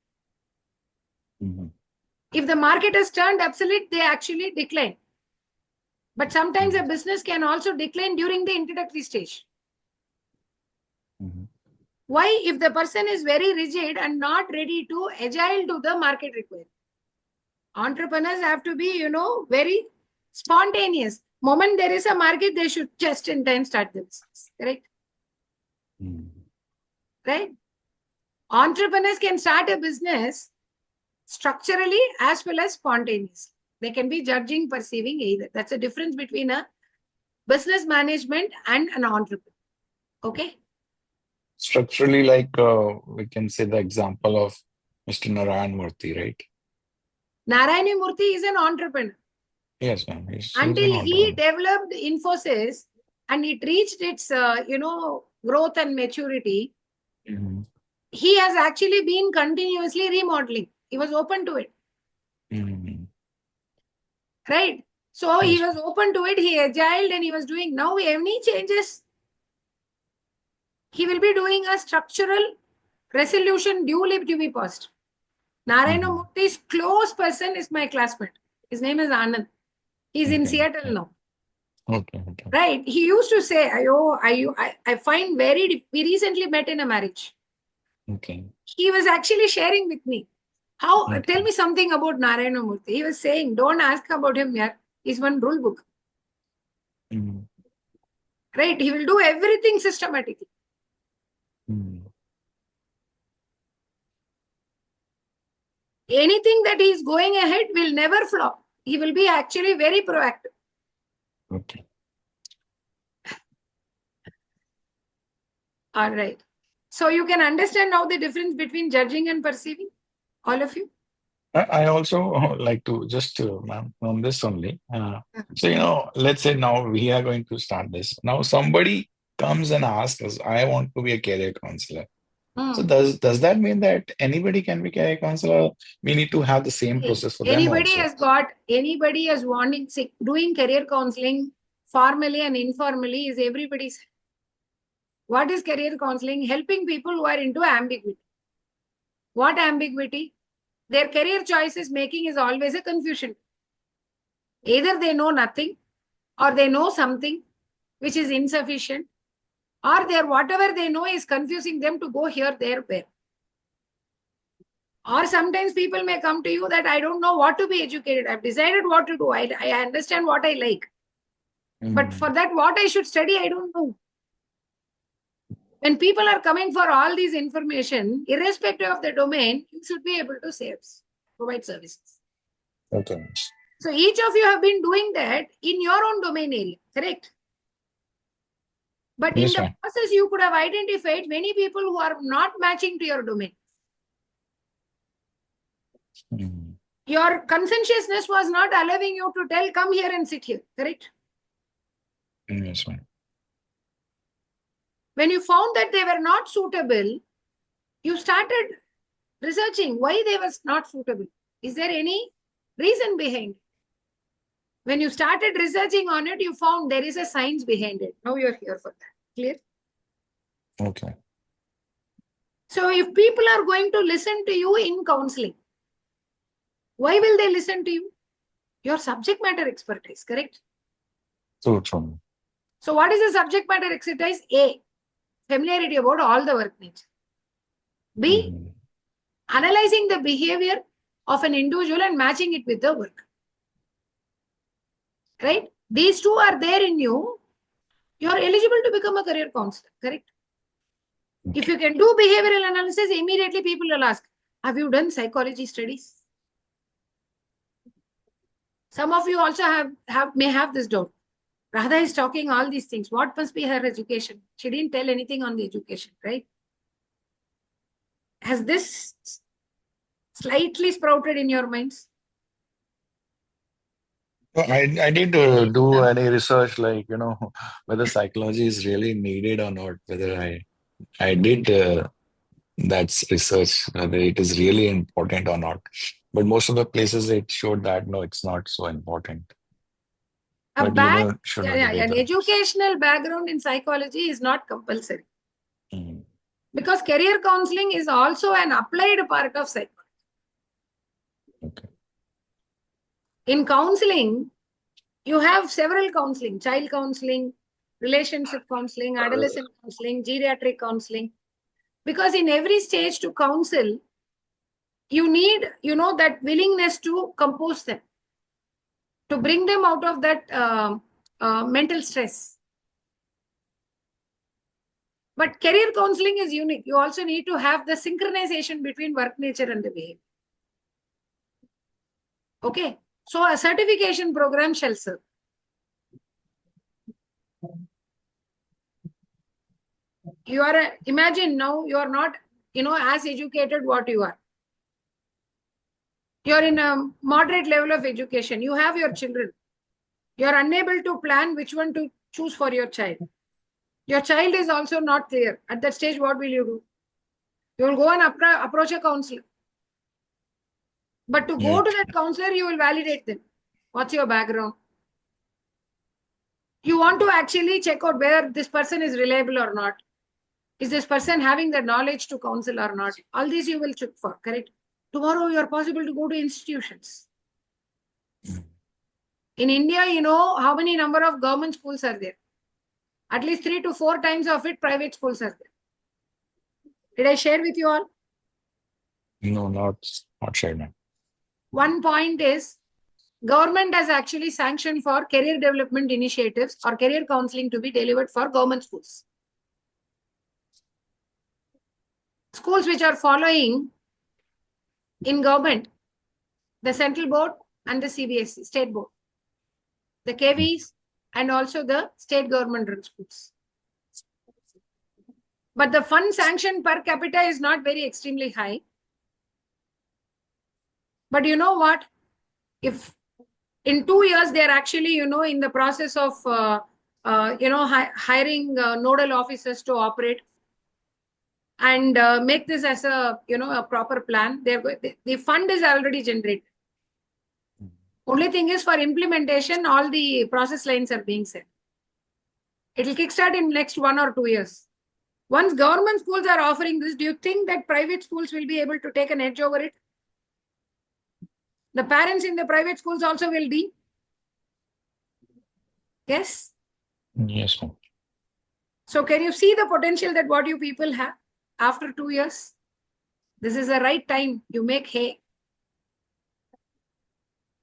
If the market has turned obsolete, they actually decline. But sometimes a business can also decline during the introductory stage. Why? If the person is very rigid and not ready to agile to the market requirement. Entrepreneurs have to be, very spontaneous. Moment there is a market, they should just in time start the business. Correct? Right? Entrepreneurs can start a business structurally as well as spontaneously. They can be judging, perceiving either. That's the difference between a business management and an entrepreneur. Okay? Structurally, like we can say the example of Mr. Narayan Murthy, right? Narayani Murthy is an entrepreneur. Yes, ma'am. Until he developed Infosys and it reached its, growth and maturity, he has actually been continuously remodeling. He was open to it. Right? So he was open to it. He agiled and he was doing. Now any changes, he will be doing a structural resolution duly to be passed. Narayana Murthy's close person is my classmate. His name is Anand. He's in Seattle now. Okay. Right. He used to say, I find we recently met in a marriage. Okay. He was actually sharing with me. Tell me something about Narayana Murthy. He was saying, don't ask about him yet. He's one rule book. Right. He will do everything systematically. Anything that is going ahead will never flop. He will be actually very proactive. Okay. All right. So you can understand now the difference between judging and perceiving, all of you. I also like to just, ma'am, on this only. So, let's say now we are going to start this. Now somebody comes and asks us, I want to be a career counselor. So does that mean that anybody can be career counselor? We need to have the same process for them also. Anybody is wanting, doing career counseling formally and informally is everybody's. What is career counseling? Helping people who are into ambiguity. What ambiguity? Their career choices making is always a confusion. Either they know nothing or they know something which is insufficient, or whatever they know is confusing them to go here, there, where. Or sometimes people may come to you that I don't know what to be educated. I've decided what to do. I understand what I like. But for that, what I should study, I don't know. When people are coming for all these information, irrespective of the domain, you should be able to provide services. Okay. So each of you have been doing that in your own domain area, correct? But in the process, you could have identified many people who are not matching to your domain. Your conscientiousness was not allowing you to tell, come here and sit here, correct? Yes, ma'am. When you found that they were not suitable, you started researching why they were not suitable. Is there any reason behind it? When you started researching on it, you found there is a science behind it. Now you're here for that. Clear? Okay. So if people are going to listen to you in counseling, why will they listen to you? Your subject matter expertise, correct? So true. So what is the subject matter expertise? A, familiarity about all the work nature. B, analyzing the behavior of an individual and matching it with the work. Right? These two are there in you. You are eligible to become a career counselor, correct? If you can do behavioral analysis, immediately people will ask, have you done psychology studies? Some of you also may have this doubt. Radha is talking all these things. What must be her education? She didn't tell anything on the education, right? Has this slightly sprouted in your minds? I did do any research, like, whether psychology is really needed or not, whether I did that's research, whether it is really important or not. But most of the places it showed that no, it's not so important. But should not debate an that. educational background in psychology is not compulsory. Because career counseling is also an applied part of psychology. Okay. In counseling, you have several counseling: child counseling, relationship counseling, adolescent counseling, geriatric counseling. Because in every stage to counsel, you need, that willingness to compose them, to bring them out of that mental stress. But career counseling is unique. You also need to have the synchronization between work nature and the behavior. Okay. So a certification program shall serve. Imagine now you are not, as educated what you are. You are in a moderate level of education. You have your children. You are unable to plan which one to choose for your child. Your child is also not clear. At that stage, what will you do? You will go and approach a counselor. But to go to that counselor, you will validate them. What's your background? You want to actually check out whether this person is reliable or not. Is this person having the knowledge to counsel or not? All these you will check for, correct? Tomorrow you are possible to go to institutions. In India, how many number of government schools are there? At least 3 to 4 times of it, private schools are there. Did I share with you all? No, not shared. No. One point is, government has actually sanctioned for career development initiatives or career counseling to be delivered for government schools. Schools which are following in government, the central board and the CBSE, state board, the KVs and also the state government run schools. But the fund sanction per capita is not very extremely high. But you know what? If in 2 years they are actually, in the process of, hiring nodal officers to operate and make this as a, a proper plan, the fund is already generated. Only thing is, for implementation, all the process lines are being set. It will kickstart in next 1 or 2 years. Once government schools are offering this, do you think that private schools will be able to take an edge over it? The parents in the private schools also will be? Yes? Yes, ma'am. So can you see the potential that what you people have after 2 years? This is the right time. You make hay.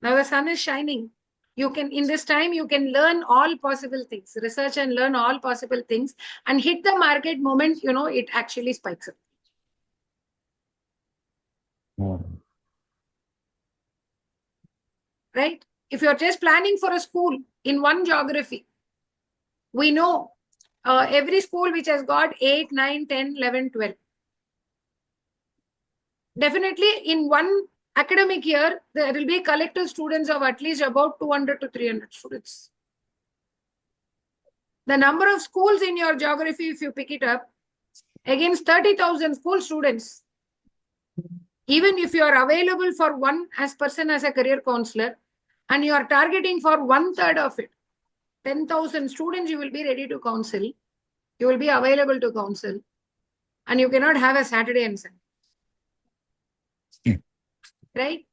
Now the sun is shining. In this time, you can learn all possible things, research and learn all possible things, and hit the market moment, it actually spikes up. Right? If you're just planning for a school in one geography, we know every school which has got 8, 9, 10, 11, 12. Definitely in one academic year, there will be collective students of at least about 200 to 300 students. The number of schools in your geography, if you pick it up, against 30,000 school students, even if you are available for one person as a career counselor, and you are targeting for 1/3 of it, 10,000 students you will be ready to counsel, you will be available to counsel, and you cannot have a Saturday and Sunday. Right?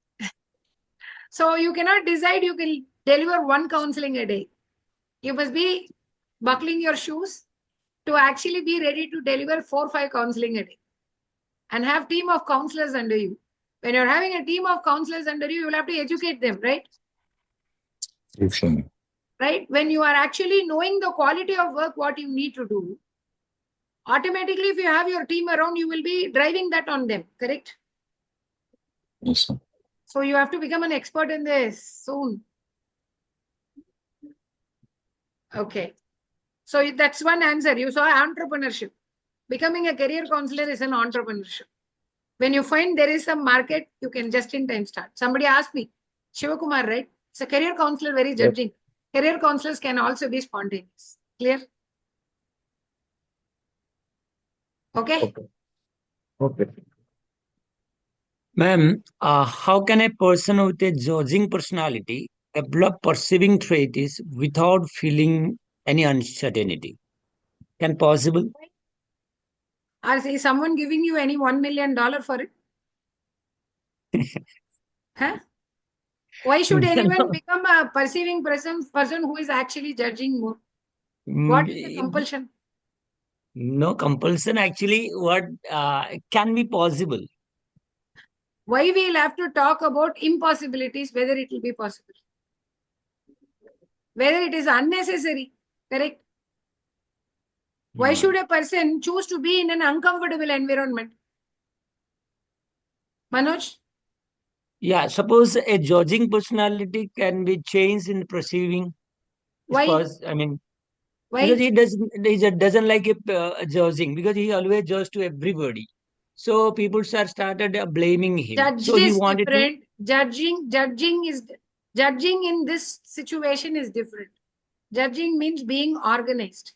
So you cannot decide you can deliver one counseling a day. You must be buckling your shoes to actually be ready to deliver 4 or 5 counseling a day and have team of counselors under you. When you're having a team of counselors under you, you will have to educate them, right? Excellent. Right? When you are actually knowing the quality of work, what you need to do, automatically, if you have your team around, you will be driving that on them, correct? Yes, sir. So you have to become an expert in this soon. Okay. So that's one answer. You saw entrepreneurship. Becoming a career counselor is an entrepreneurship. When you find there is some market, you can just in time start. Somebody asked me, Shivakumar, right? It's a career counselor, very judging. Career counselors can also be spontaneous. Clear? Okay? Okay. Ma'am, how can a person with a judging personality develop perceiving traits without feeling any uncertainty? Can possible? Or is someone giving you any $1 million for it? Huh? Why should anyone become a perceiving person who is actually judging more? What is the compulsion? No compulsion. Actually, what can be possible? Why we'll have to talk about impossibilities, whether it will be possible, whether it is unnecessary, correct? Why should a person choose to be in an uncomfortable environment? Manoj? Yeah, suppose a judging personality can be changed in perceiving. Why? Because, I mean, Why? because he doesn't like judging, because he always judges to everybody. So people started blaming him. Judge So he is wanted different. Judging in this situation is different. Judging means being organized.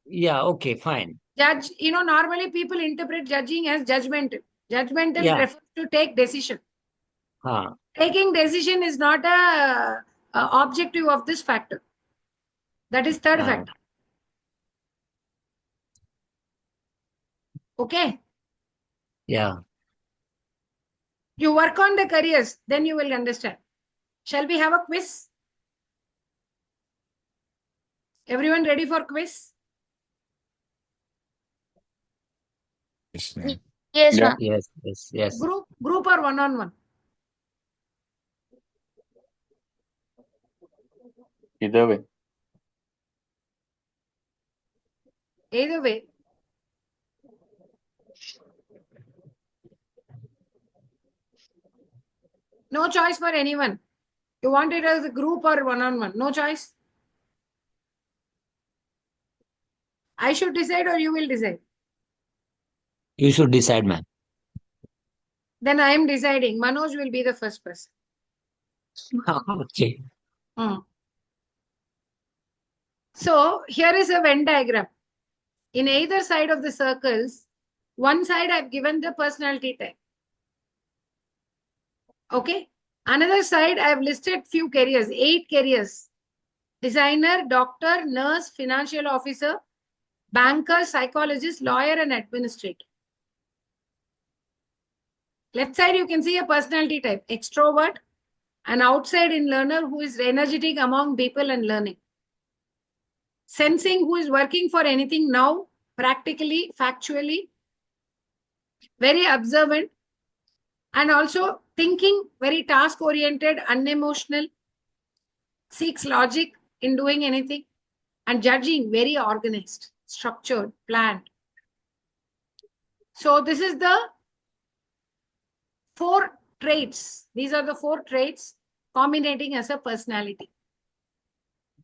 Yeah, okay, fine. Judge, normally people interpret judging as judgmental. Judgmental Yeah. refers to take decision. Huh. Taking decision is not a objective of this factor. That is third factor. Okay. Yeah. You work on the careers, then you will understand. Shall we have a quiz? Everyone ready for quiz? Yes, ma'am. Yes, Yeah. ma'am. Yes. Group or one-on-one? Either way. Either way. No choice for anyone. You want it as a group or one-on-one? No choice. I should decide or you will decide? You should decide, man. Then I am deciding. Manoj will be the first person. Okay. So here is a Venn diagram. In either side of the circles, one side I've given the personality type. Okay. Another side I've listed few careers, 8 careers. Designer, doctor, nurse, financial officer, banker, psychologist, lawyer, and administrator. Left side, you can see a personality type, extrovert, an outside-in learner who is energetic among people and learning. Sensing, who is working for anything now, practically, factually, very observant, and also thinking, very task-oriented, unemotional, seeks logic in doing anything, and judging, very organized, structured, planned. So this is the 4 traits. These are the 4 traits combinating as a personality.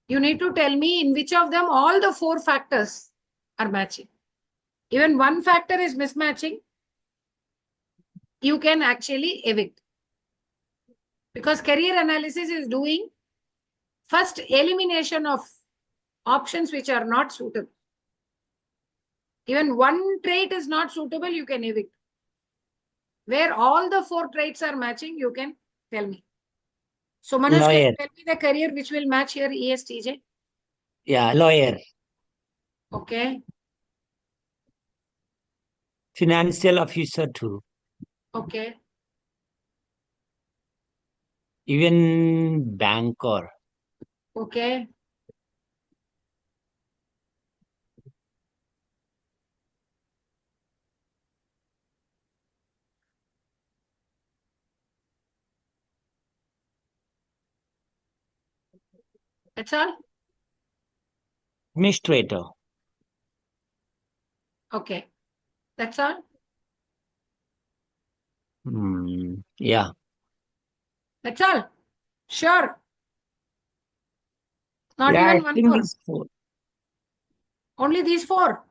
You need to tell me in which of them all the 4 factors are matching. Even one factor is mismatching, you can actually evict. Because career analysis is doing first elimination of options which are not suitable. Even one trait is not suitable, you can evict. Where all the 4 traits are matching, you can tell me. So Manoj, can Lawyer. you tell me the career which will match your ESTJ? Yeah, lawyer. Okay. Financial officer too. Okay. Even banker. Okay. That's all? Administrator. Okay. That's all? Yeah. That's all? Sure. Not Yeah, I even one think more. it's 4. Only these 4.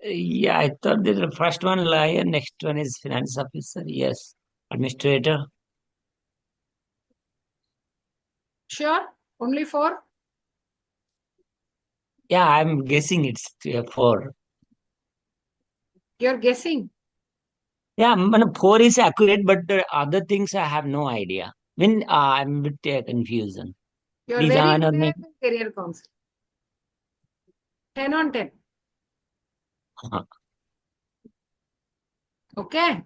Yeah, I thought that the first one lawyer, next one is finance officer. Yes. Administrator. Sure? Only 4? Yeah, I'm guessing it's 4. You're guessing. Yeah, 4 is accurate, but the other things I have no idea. I'm a bit confusion. You're These very are not good at career counseling. 10 on 10. Okay.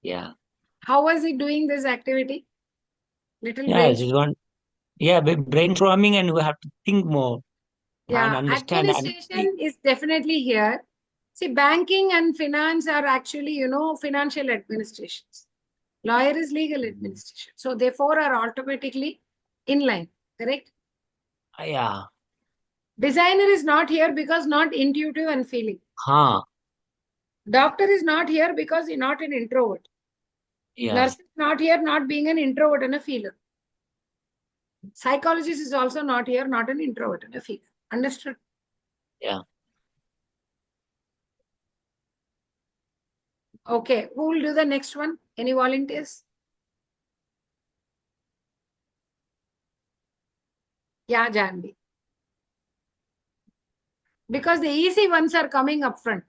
Yeah. How was he doing this activity? Little Yeah, brain. this is one. Yeah, brainstorming, and we have to think more and Yeah, understand. administration is definitely here. See, banking and finance are actually, financial administrations. Lawyer is legal administration. So they 4 are automatically in line, correct? Yeah. Designer is not here because not intuitive and feeling. Doctor is not here because he's not an introvert. Yeah. Nurse is not here not being an introvert and a feeler. Psychologist is also not here, not an introvert and a feeler. Understood? Yeah. Okay, who will do the next one? Any volunteers? Yeah, Janvi. Because the easy ones are coming up front.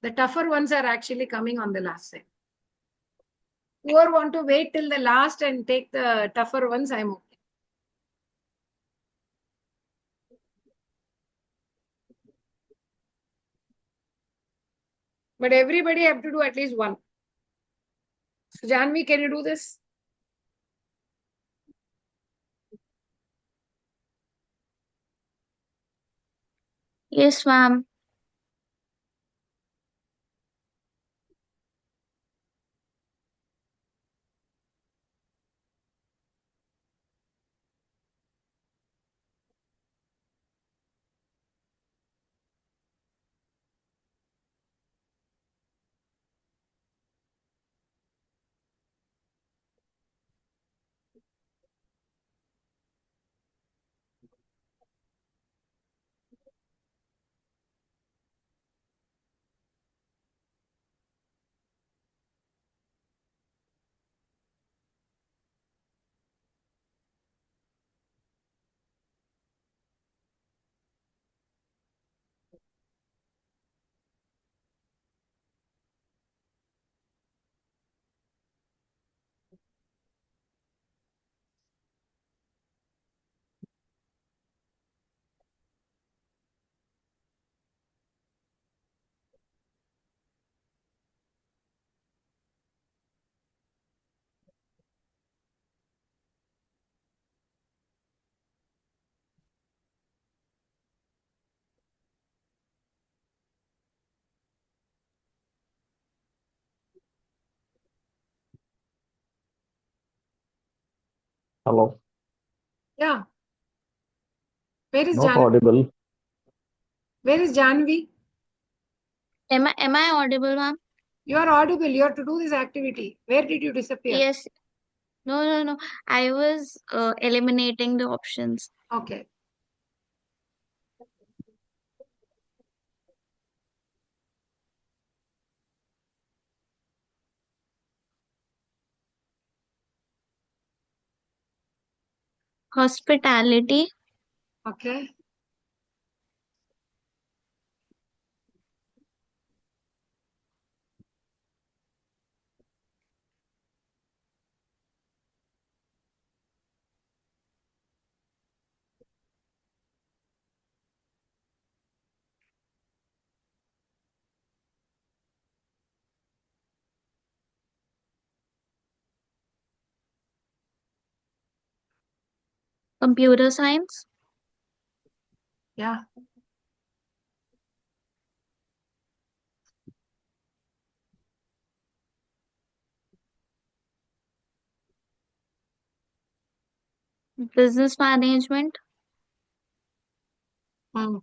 The tougher ones are actually coming on the last side. Whoever want to wait till the last and take the tougher ones, I'm okay. But everybody have to do at least one. So Janvi, can you do this? Yes, ma'am. Hello. Yeah. Where is Not Janvi? audible. Where is Janvi? Am I audible, ma'am? You are audible. You have to do this activity. Where did you disappear? Yes. No. I was eliminating the options. Okay. Hospitality, Okay. Computer science. Yeah. Business management. Hmm.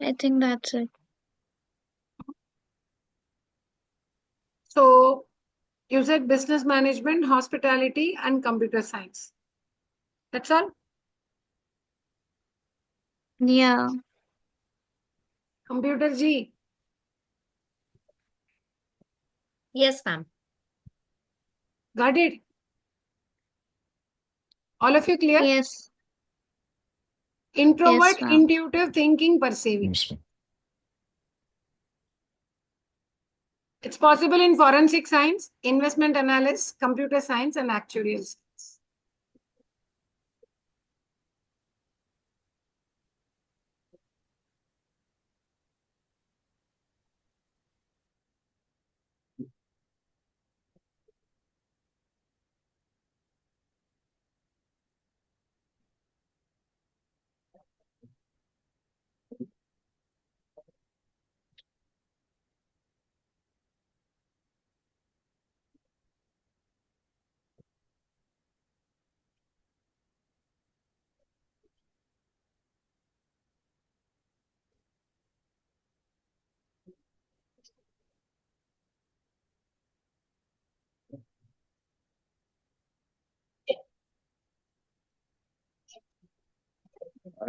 I think that's it. So you said business management, hospitality, and computer science. That's all? Yeah. Computer G. Yes, ma'am. Got it? All of you clear? Yes. Introvert, Yes, ma'am. intuitive, thinking, perceiving. Yes, ma'am. It's possible in forensic science, investment analysis, computer science, and actuarial science.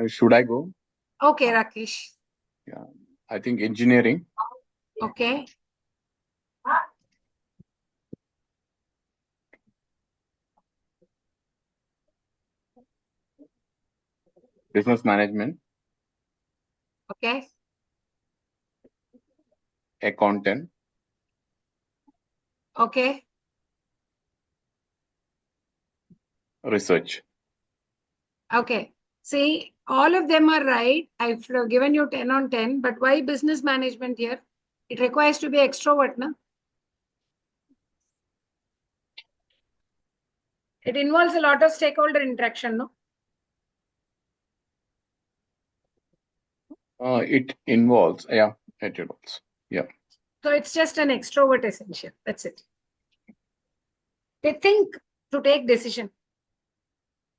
Should I go? Okay, Rakesh. Yeah, I think engineering, Okay. business management, Okay. accountant, Okay. research. Okay. See, all of them are right. I've given you 10 on 10, but why business management here? It requires to be extrovert, no? It involves a lot of stakeholder interaction, no? It involves, yeah, it involves. Yeah. So it's just an extrovert essential. That's it. They think to take decision,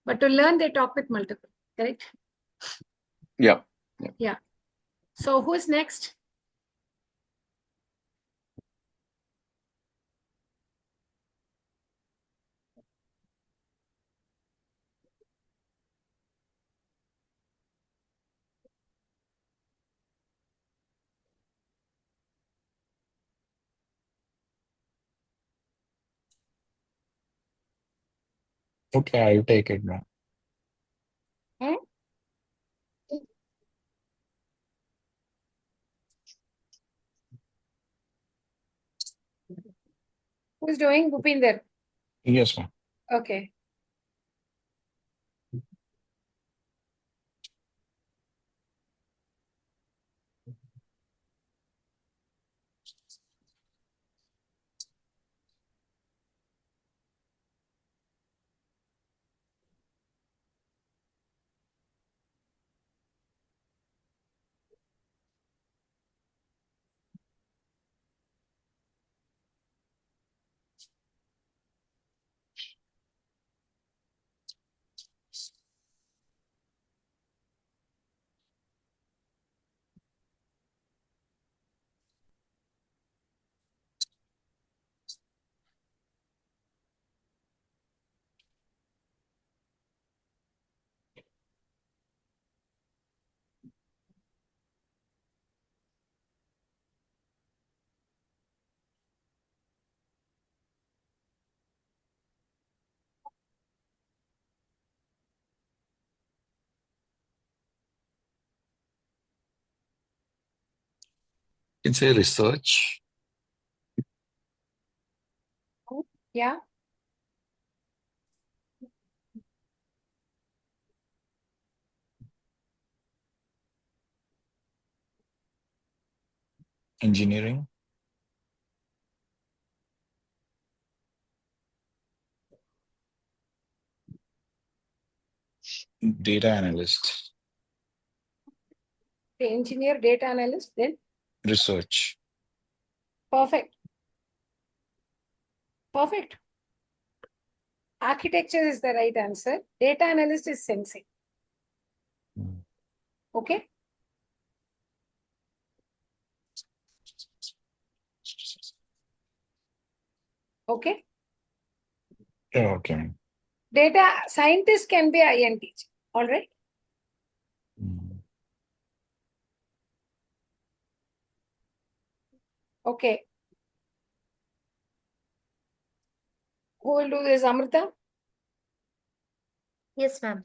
but to learn, they talk with multiple. Correct? Yeah. Yeah. So who's next? Okay, I'll take it now. Hmm? Who's doing? Bhupinder. Yes, ma'am. Okay. You can say research, Yeah. engineering, data analyst, The engineer, data analyst, then research. perfect. Perfect. Architecture is the right answer. Data analyst is sensing. Mm. Okay. Okay. Yeah, okay. Data scientist can be INTJ. All right. Mm. Okay. Who will do this, Amrita? Yes, ma'am.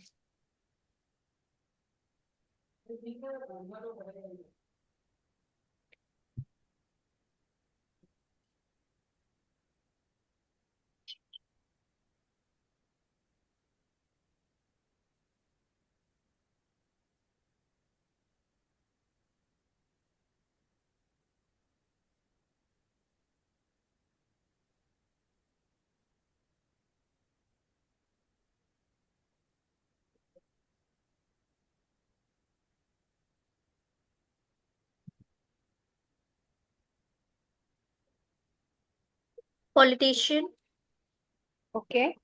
Politician. Okay.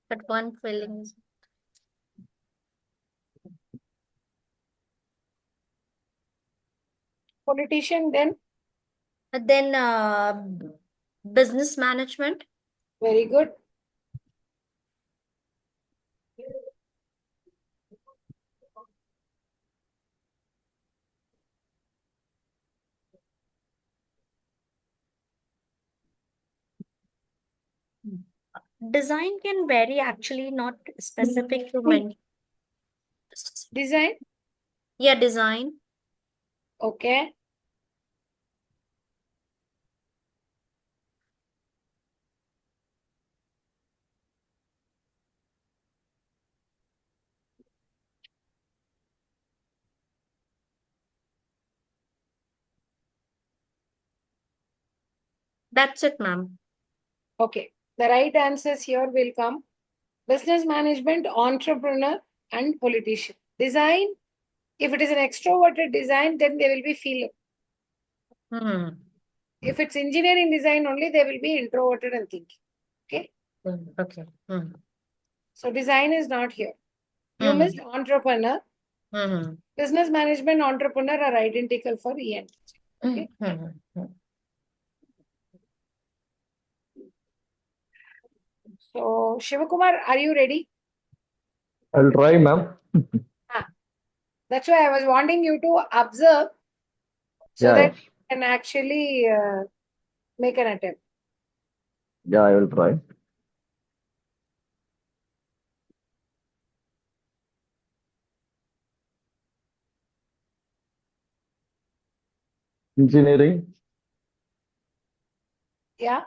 But one feeling is Politician, then then business management. very good. Design can vary, actually, not specific to many. Design. Yeah, design. Okay. That's it, ma'am. Okay. The right answers here will come. Business management, entrepreneur, and politician. Design. If it is an extroverted design, then they will be feeler. If it's engineering design only, they will be introverted and thinking. Okay. Okay. So design is not here. You missed entrepreneur. Business management, entrepreneur are identical for ENTJ. Okay. So Shivakumar, are you ready? I'll try, ma'am. That's why I was wanting you to observe so Yeah, that you can actually make an attempt. yeah, I will try. Engineering, Yeah.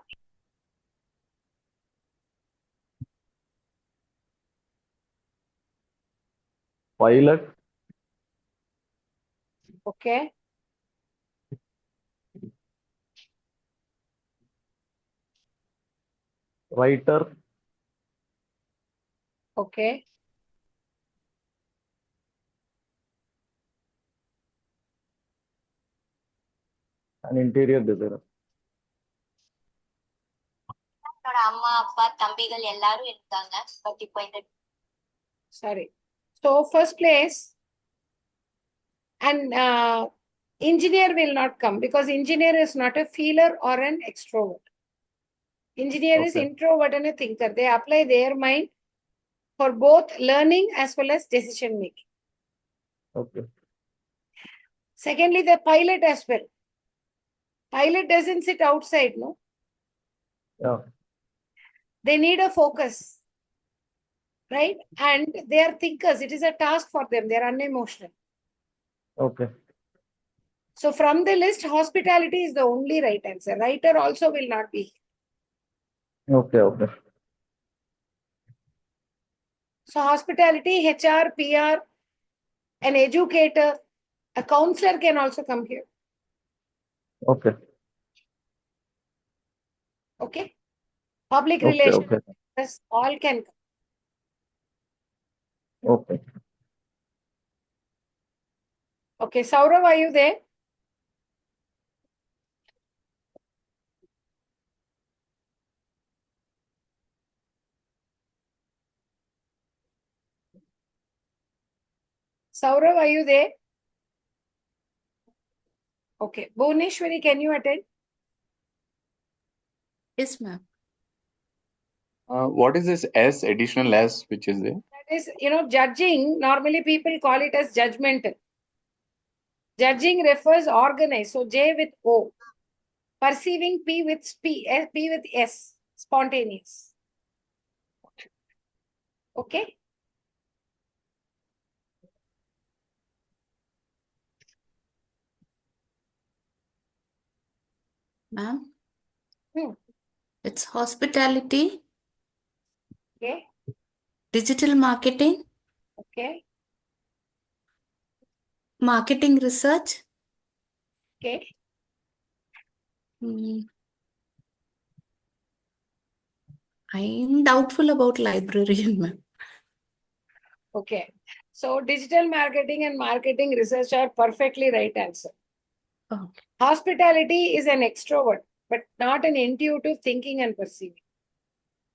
pilot, Okay. writer, Okay. and interior designer. அம்மா அப்பா தம்பிகள் எல்லாரும் இருக்காங்க but இப்போ இந்த Sorry. So first place and engineer will not come because engineer is not a feeler or an extrovert. Engineer is introvert and a thinker. They apply their mind for both learning as well as decision making. Okay. Secondly, the pilot as well. Pilot doesn't sit outside, no? Yeah. They need a focus. right? And they are thinkers. It is a task for them. They are unemotional. Okay. So from the list, hospitality is the only right answer. Writer also will not be. Okay. Okay. So hospitality, HR, PR, an educator, a counselor can also come here. Okay. Okay. Public Okay. relations, Okay. yes, all can come. Okay. Okay, Saurav, are you there? Saurav, are you there? Okay. Bhuvneshwari, can you attend? Yes, ma'am. What is this S, additional S, which is there? That is, judging, normally people call it as judgmental. Judging refers organized. So J with O. Perceiving P with P with S. Spontaneous. Okay. Ma'am, Hmm. it's hospitality, Okay. digital marketing, Okay. marketing research. Okay. Hmm, I'm doubtful about librarian, ma'am. Okay. So digital marketing and marketing research are perfectly right answer. Okay. Hospitality is an extrovert, but not an intuitive thinking and perceiving.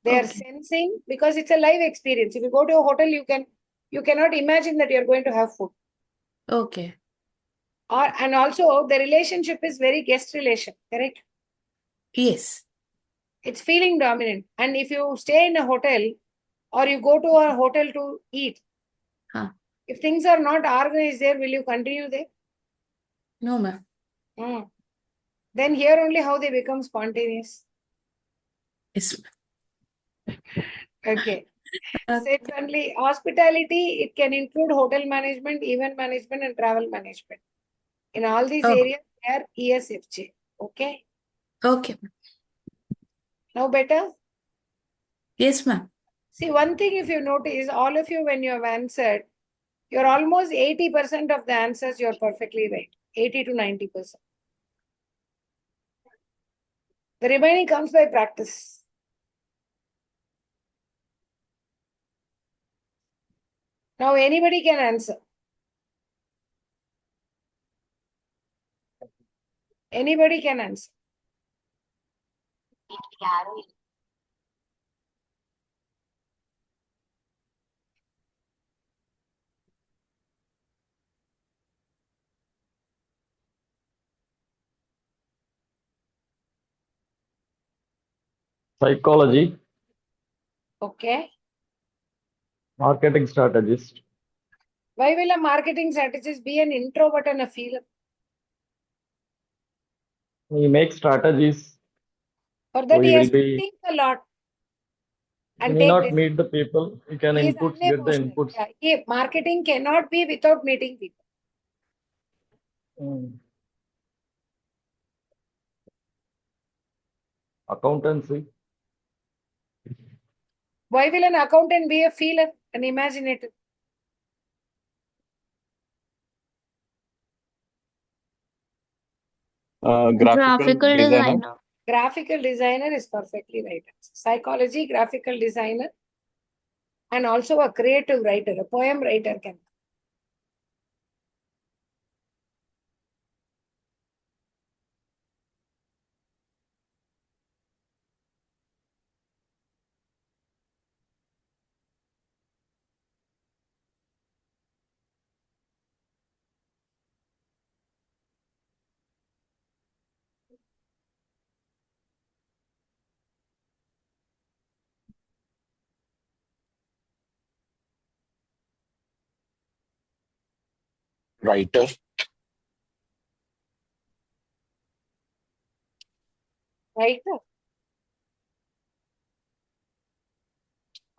They are Okay. sensing because it's a live experience. If you go to a hotel, you cannot imagine that you're going to have food. Okay. And also the relationship is very guest relation, correct? Yes. It's feeling dominant. And if you stay in a hotel or you go to a hotel to eat, Huh. if things are not organized there, will you continue there? No, ma'am. Then here only how they become spontaneous. Yes, ma'am. Okay. So it's only hospitality, it can include hotel management, event management, and travel management. In all these Oh, areas, they are ESFJ. Okay. okay. Now better? Yes, ma'am. See, one thing if you notice, all of you, when you have answered, you're almost 80% of the answers, you're perfectly right. 80 to 90%. The remaining comes by practice. Now anybody can answer. Anybody can answer. Psychology, Okay. marketing strategist. Why will a marketing strategist be an introvert and a feeler? He makes strategies, For so that, he he will has to be. think a lot He and may take not decisions. meet the people. He can He is get the unemotional. inputs. Yeah. Marketing cannot be without meeting people. Mm. Accountancy, Why will an accountant be a feeler, an imaginative? Graphical Graphical designer. designer. Graphical designer is perfectly right. Psychology, graphical designer, and also a creative writer, a poem writer can. Writer. Writer.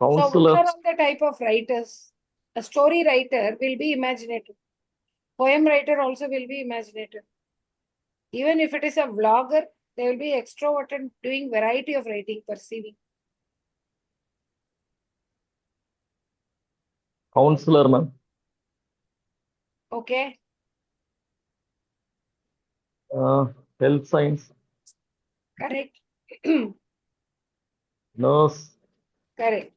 So what Counselor. are all the type of writers? A story writer will be imaginative. Poem writer also will be imaginative. Even if it is a vlogger, they will be extrovert doing variety of writing, perceiving. Counselor, ma'am. Okay. Health science. Correct. Nurse. Correct.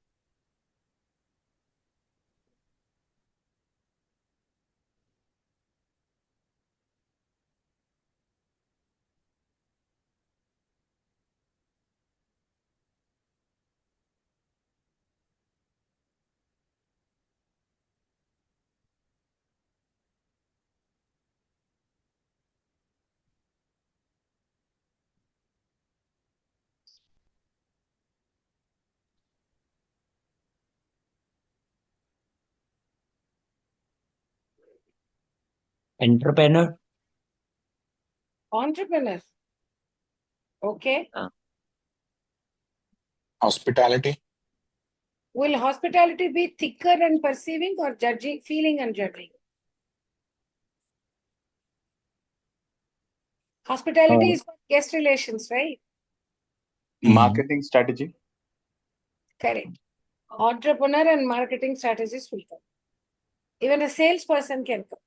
Entrepreneur. Entrepreneur. Okay. Hospitality. Will hospitality be thicker and perceiving or judging, feeling and judging? Hospitality is for guest relations, right? Marketing strategy. Correct. Entrepreneur and marketing strategies will come. Even a salesperson can come.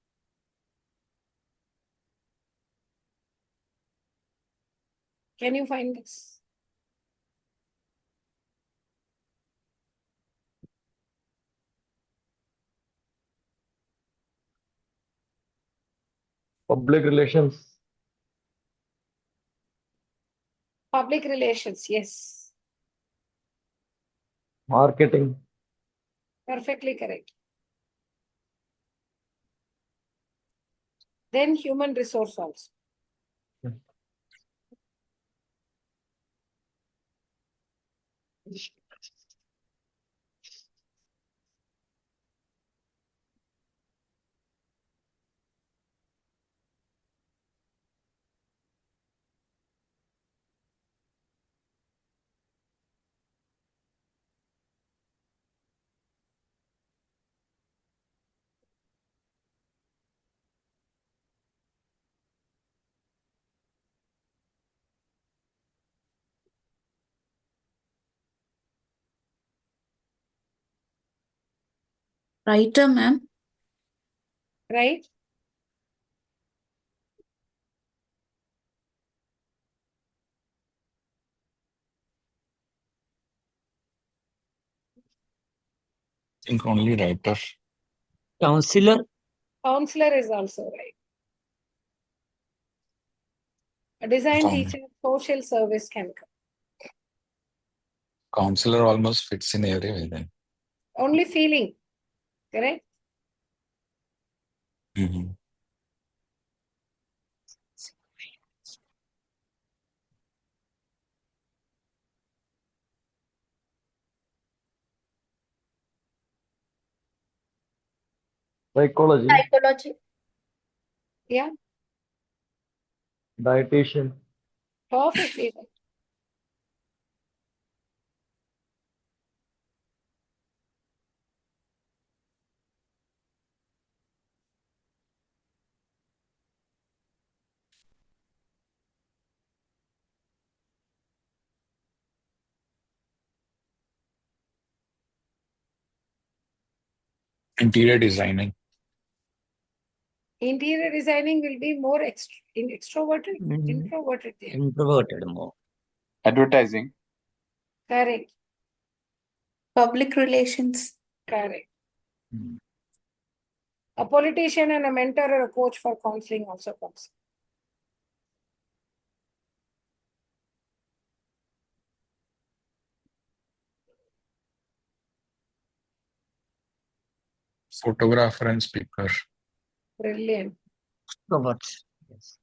Can you find this? Public relations. Public relations, yes. Marketing. Perfectly correct. Then human resource also. Writer, ma'am. Right? I think only writer. Counselor. Counselor is also right. A design Coun- teacher, social service can come. Counselor almost fits in every way then. Only feeling, correct? Mhm. Psychology. Psychology. Yeah, Dietitian. perfectly right. Interior designing. Interior designing will be more extroverted, introverted there. Introverted more. Advertising. Correct, Public relations. correct. Mm. A politician and a mentor or a coach for counseling also comes. Photographer and speaker. Brilliant. Extroverts. Yes.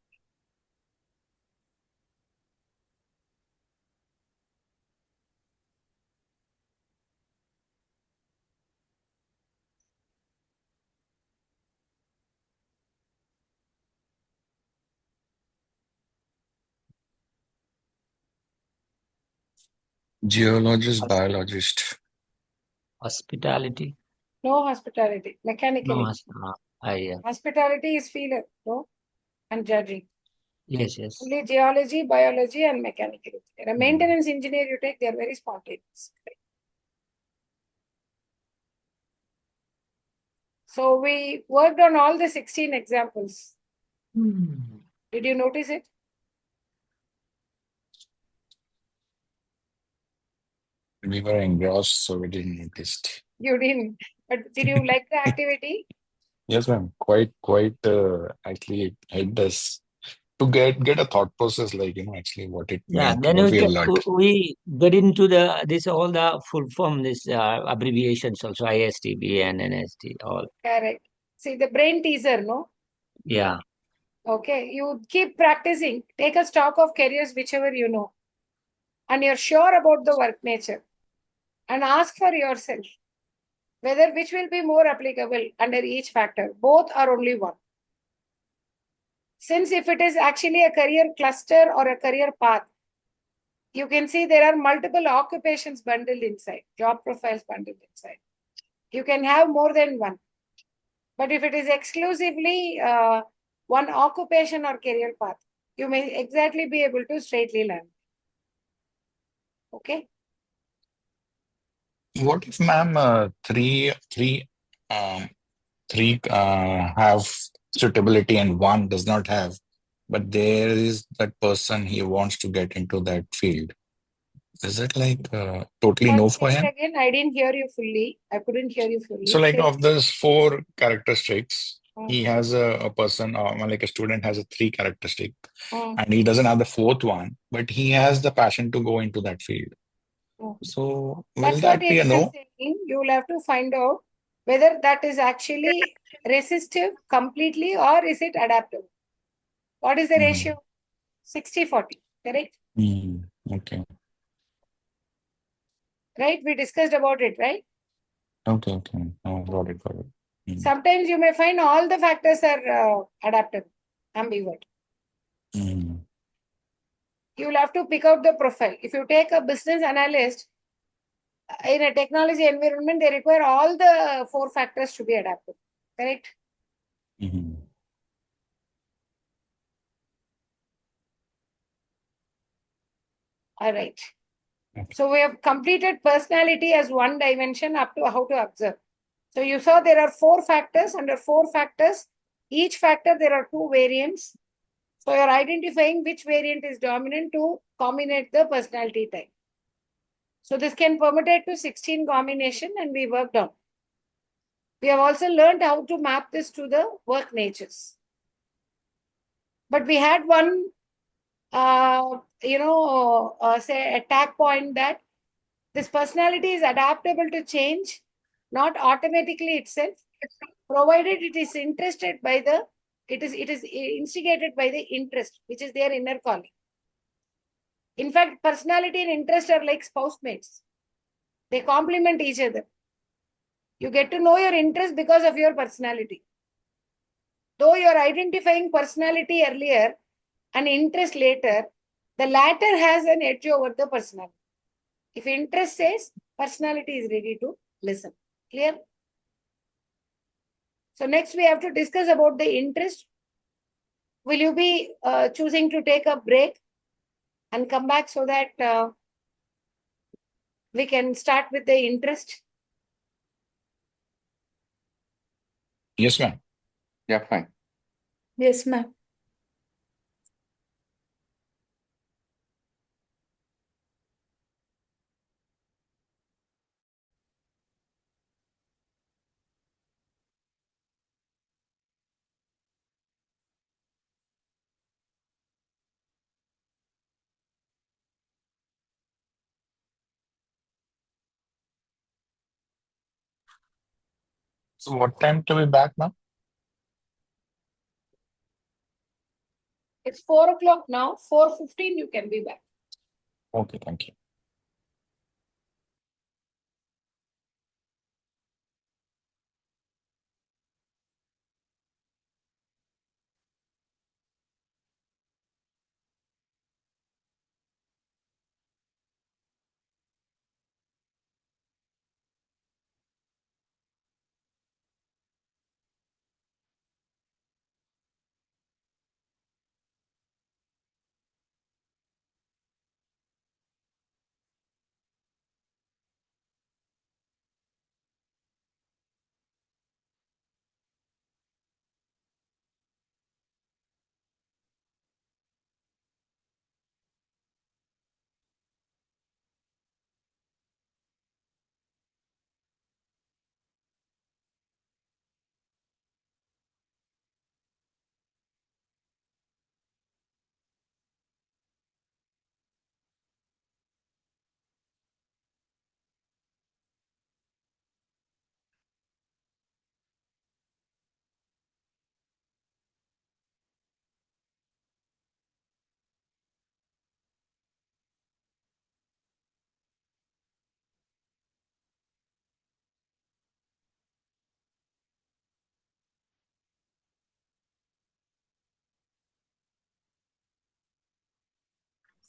Geologist, biologist. Hospitality. No hospitality. No, Mechanically. yeah. Hospitality is feeler, no? And judging. Yes, yes. Only geology, biology, and mechanical. A maintenance engineer you take, they are very spontaneous. So we worked on all the 16 examples. Did you notice it? We were engrossed, so we didn't notice. You didn't. But did you like the activity? Yes, ma'am. Quite, actually, it helped us to get a thought process, like, actually what it Yeah, meant, then what we have learned. we get into this all the full form, this abbreviations also, ISTB and NST, all. Correct. See, the brain teaser, no? Yeah. Okay. You keep practicing. Take a stock of careers, whichever you know. And you're sure about the work nature. And ask for yourself whether which will be more applicable under each factor. Both are only one. Since if it is actually a career cluster or a career path, you can see there are multiple occupations bundled inside, job profiles bundled inside. You can have more than one. But if it is exclusively one occupation or career path, you may exactly be able to straightly learn. Okay? What if, ma'am, three have suitability and one does not have, but there is that person he wants to get into that field? Is it like totally no for him? Again, I didn't hear you fully. I couldn't hear you fully. So, like, of those four characteristics, he has a person, like a student has a three characteristic, and he doesn't have the fourth one, but he has the passion to go into that field. So, will That's that what be a it is no? saying. You will have to find out whether that is actually resistive completely or is it adaptive. What is the ratio? 60-40, correct? Okay. Right? We discussed about it, right? Okay. Oh, got it. Sometimes you may find all the factors are adaptive, ambivert. You will have to pick out the profile. If you take a business analyst, in a technology environment, they require all the four factors to be adaptive, correct? All right. So we have completed personality as one dimension up to how to observe. So you saw there are four factors. Under four factors, each factor there are two variants. So you're identifying which variant is dominant to combine the personality type. So this can permutate to 16 combination and we worked on. We have also learned how to map this to the work natures. But we had one, say attack point that this personality is adaptable to change, not automatically itself, provided it is interested by the, it is instigated by the interest, which is their inner calling. In fact, personality and interest are like spouse mates. They complement each other. You get to know your interest because of your personality. Though you are identifying personality earlier and interest later, the latter has an edge over the personality. If interest says, personality is ready to listen. Clear? So next we have to discuss about the interest. Will you be choosing to take a break and come back so that we can start with the interest? Yes, ma'am. Yeah, fine. Yes, ma'am. So, what time to be back, ma'am? It's 4 o'clock now. 4:15 you can be back. Okay, thank you.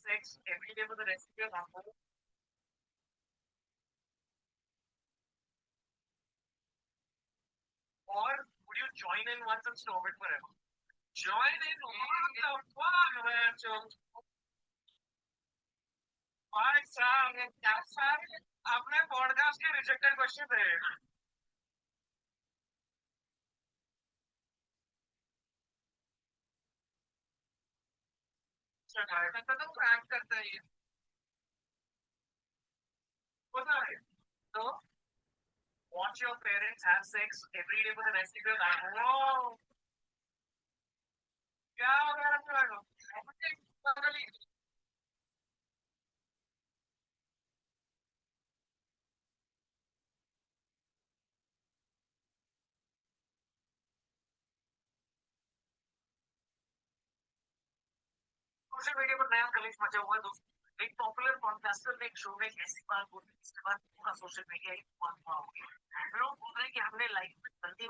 sex every day for the rest of your life? Or would you join in once and stop it forever? Join in, what the fuck, man? भाई साहब क्या सारे अपने podcast के rejected question थे तो prank करता है ये पता है तो watch your parents have sex every day for the rest of your life. Wow, क्या हो रहा है सोशल मीडिया पर नया कलेश मचा हुआ है दोस्तों एक पॉपुलर पॉडकास्टर ने एक शो में ऐसी बात बोली जिसके बाद पूरा सोशल मीडिया ही बहुत हुआ हो गया लोग बोल रहे हैं कि हमने लाइफ में गलती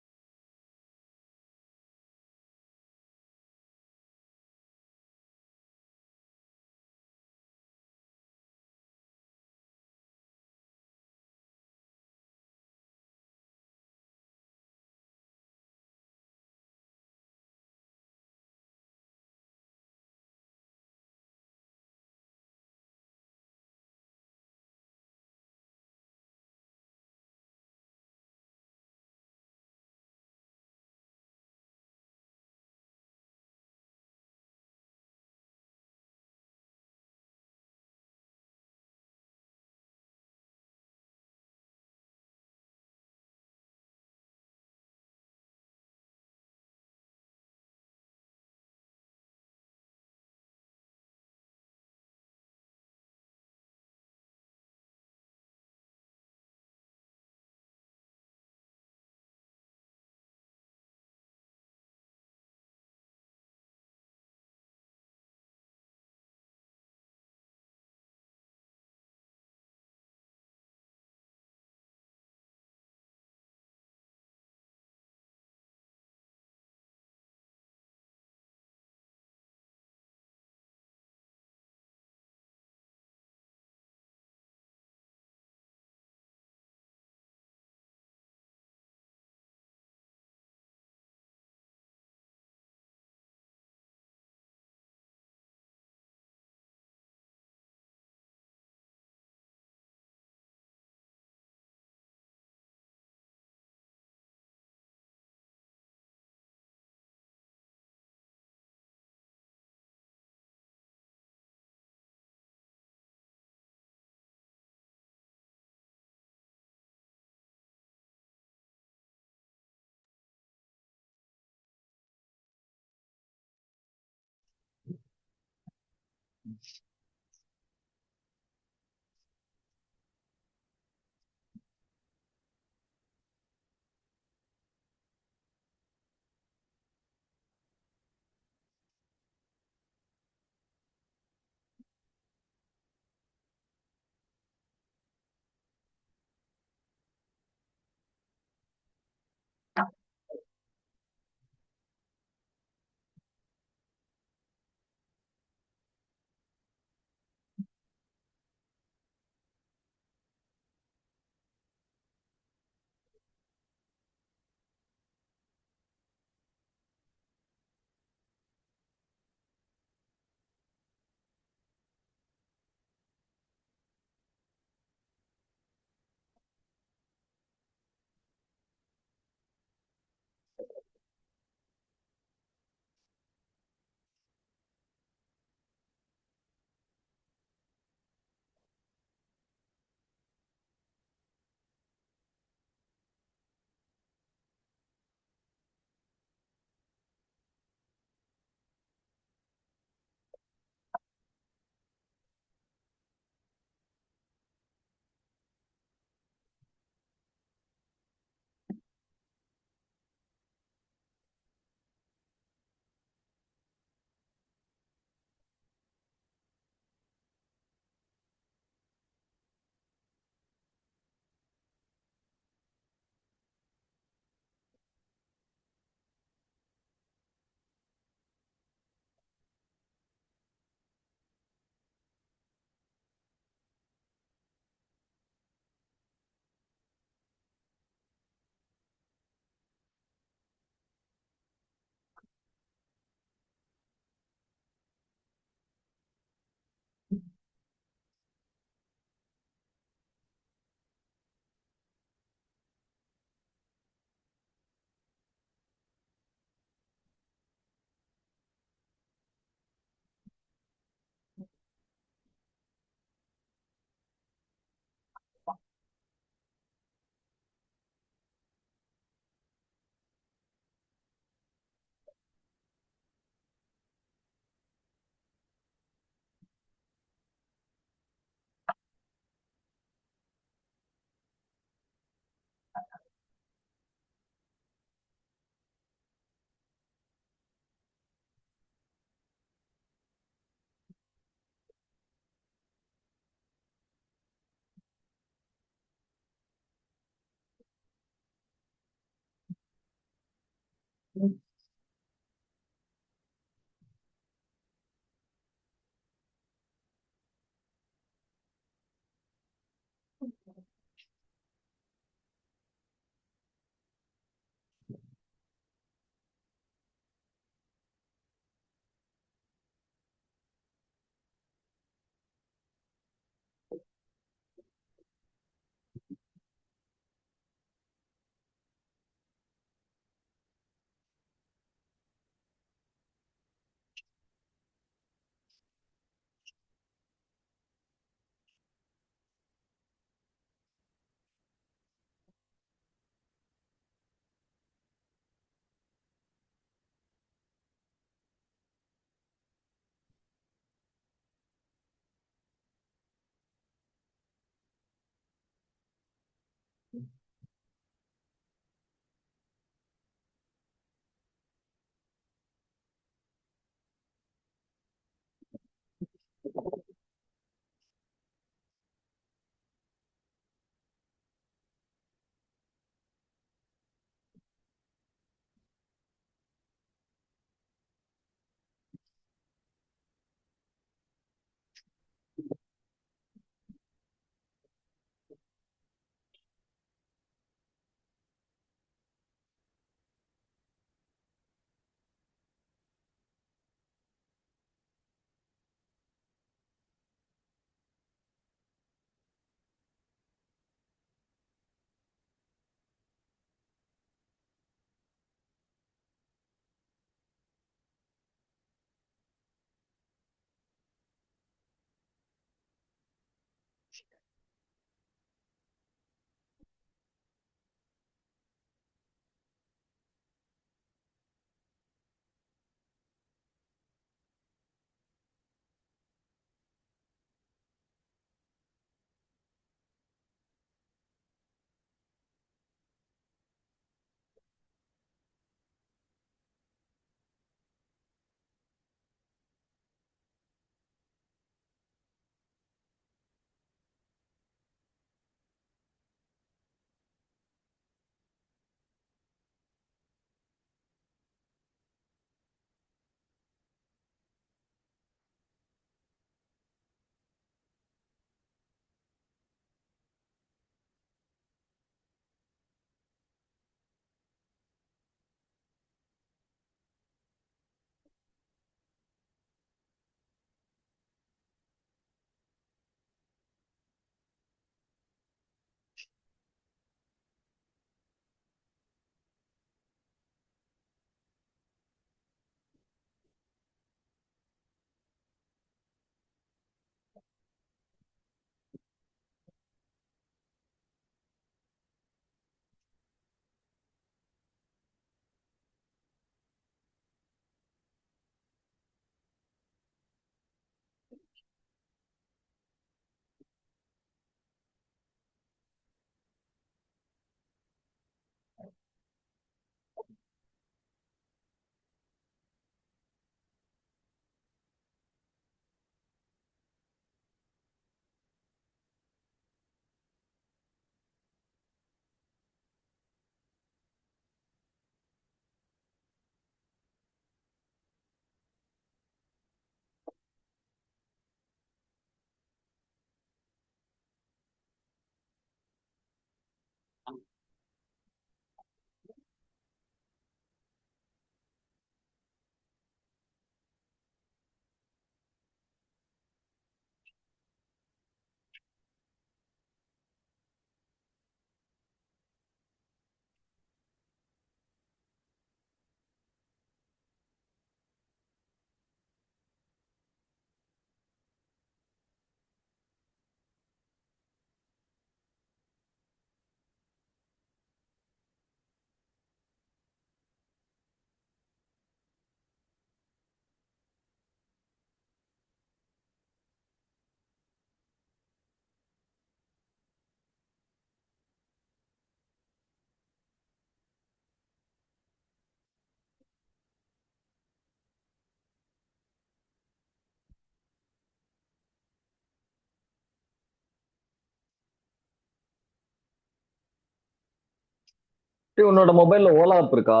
டேய், உன்னோட மொபைல்ல ஓலா ஆப் இருக்கா?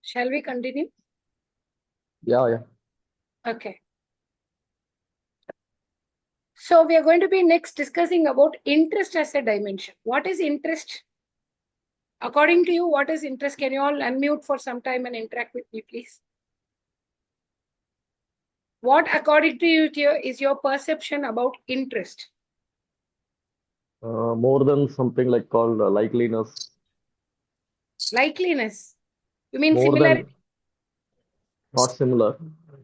Shall we continue? Yeah. Okay. So we are going to be next discussing about interest as a dimension. What is interest? According to you, what is interest? Can you all unmute for some time and interact with me, please? What, according to you, is your perception about interest? More than something like called likeliness. Likeliness? You mean More similarity? than, not similar.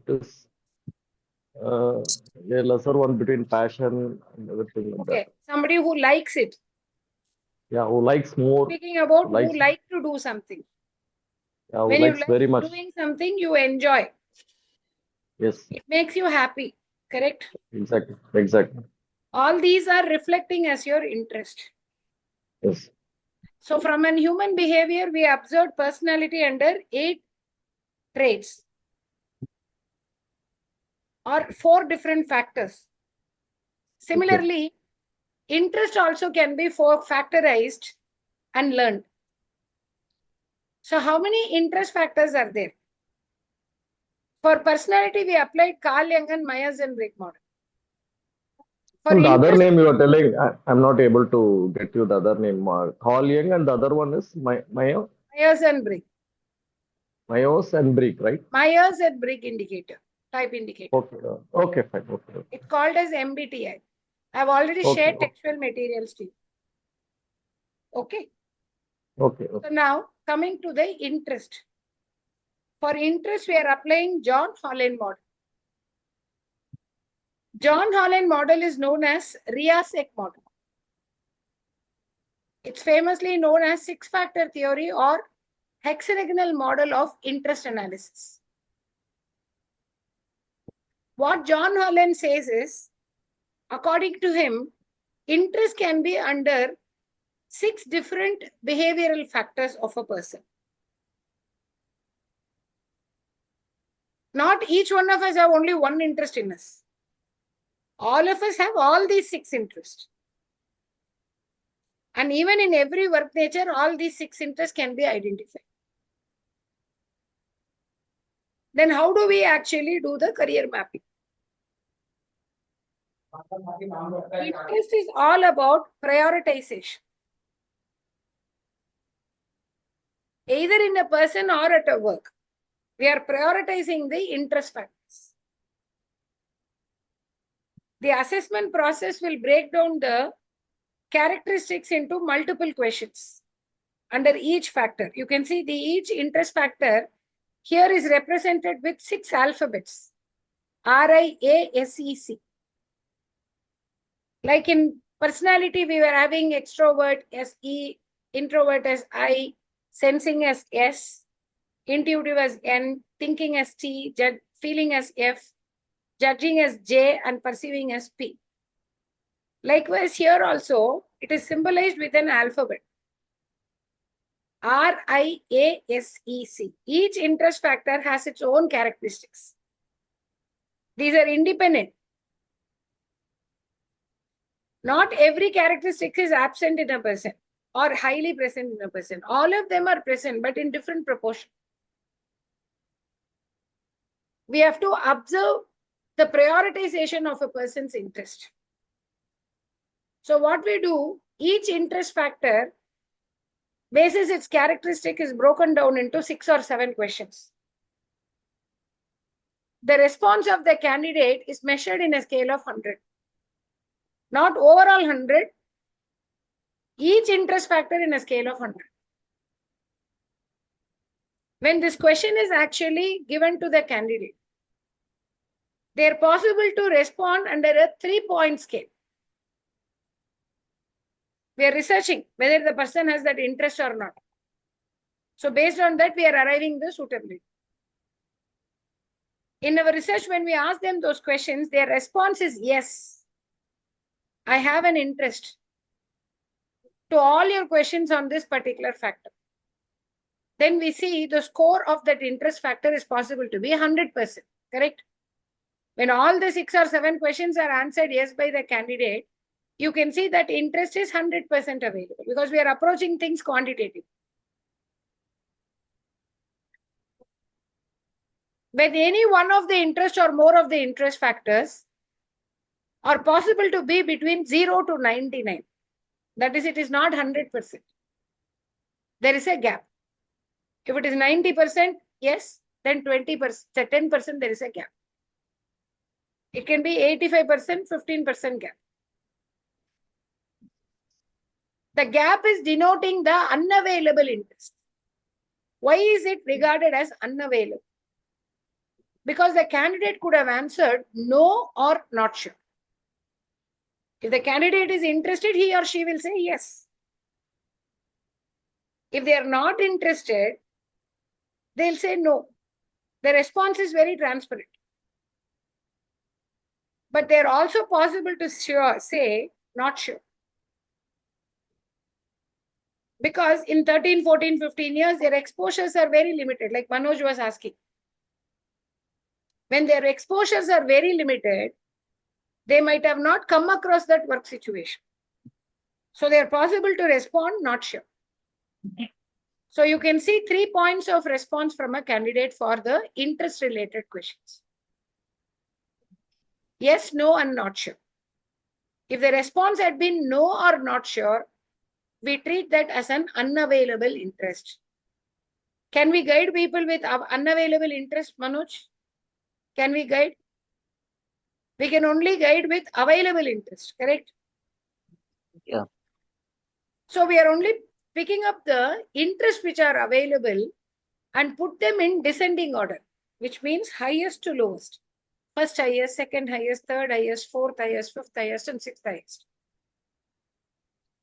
It is a lesser one between passion and everything like Okay. that. Somebody who likes it. Yeah, who likes more. Speaking about Who likes, who like to do something. yeah, who When you likes like very much. doing something, you enjoy. Yes, It makes you happy. Correct? exactly. All these are reflecting as your interest. Yes. So from an human behavior, we observed personality under 8 traits or 4 different factors. Similarly, interest also can be factorized and learned. So how many interest factors are there? For personality, we applied Carl Jung and Myers-Briggs model. For And the other interest, name you are telling, I'm not able to get you the other name. Carl Jung, and the other one is Myers-Briggs. Myers and Briggs, right? Myers-Briggs indicator, type indicator. Okay, fine. Okay. It's called as MBTI. I've already shared textual materials to you. Okay. So now coming to the interest. For interest, we are applying John Holland model. John Holland model is known as RIASEC model. It's famously known as 6-factor theory or hexagonal model of interest analysis. What John Holland says is, according to him, interest can be under 6 different behavioral factors of a person. Not each one of us have only one interest in us. All of us have all these 6 interests. And even in every work nature, all these 6 interests can be identified. Then how do we actually do the career mapping? Interest is all about prioritization. Either in a person or at a work. We are prioritizing the interest factors. The assessment process will break down the characteristics into multiple questions under each factor. You can see each interest factor here is represented with 6 alphabets. RIASEC. Like in personality, we were having extrovert as E, introvert as I, sensing as S, intuitive as N, thinking as T, feeling as F, judging as J, and perceiving as P. Likewise, here also, it is symbolized with an alphabet. RIASEC. Each interest factor has its own characteristics. These are independent. Not every characteristic is absent in a person or highly present in a person. All of them are present, but in different proportion. We have to observe the prioritization of a person's interest. So what we do, each interest factor, basis its characteristic, is broken down into 6 or 7 questions. The response of the candidate is measured in a scale of 100. Not overall 100, each interest factor in a scale of 100. When this question is actually given to the candidate, they are possible to respond under a 3-point scale. We are researching whether the person has that interest or not. So based on that, we are arriving the suitability. In our research, when we ask them those questions, their response is yes, I have an interest to all your questions on this particular factor. Then we see the score of that interest factor is possible to be 100%, correct? When all the 6 or 7 questions are answered yes by the candidate, you can see that interest is 100% available because we are approaching things quantitative. when any one of the interest or more of the interest factors are possible to be between 0 to 99. That is, it is not 100%. There is a gap. If it is 90%, yes, then 20%, 10% there is a gap. It can be 85%, 15% gap. The gap is denoting the unavailable interest. Why is it regarded as unavailable? Because the candidate could have answered no or not sure. If the candidate is interested, he or she will say yes. If they are not interested, they'll say no. The response is very transparent. But they're also possible to say not sure. Because in 13, 14, 15 years, their exposures are very limited, like Manoj was asking. When their exposures are very limited, they might have not come across that work situation. So they are possible to respond not sure. So you can see 3 points of response from a candidate for the interest-related questions. Yes, no, and not sure. If the response had been no or not sure, we treat that as an unavailable interest. Can we guide people with unavailable interest, Manoj? Can we guide? We can only guide with available interest, correct? Yeah. So we are only picking up the interest which are available and put them in descending order, which means highest to lowest. First highest, second highest, third highest, fourth highest, fifth highest, and sixth highest.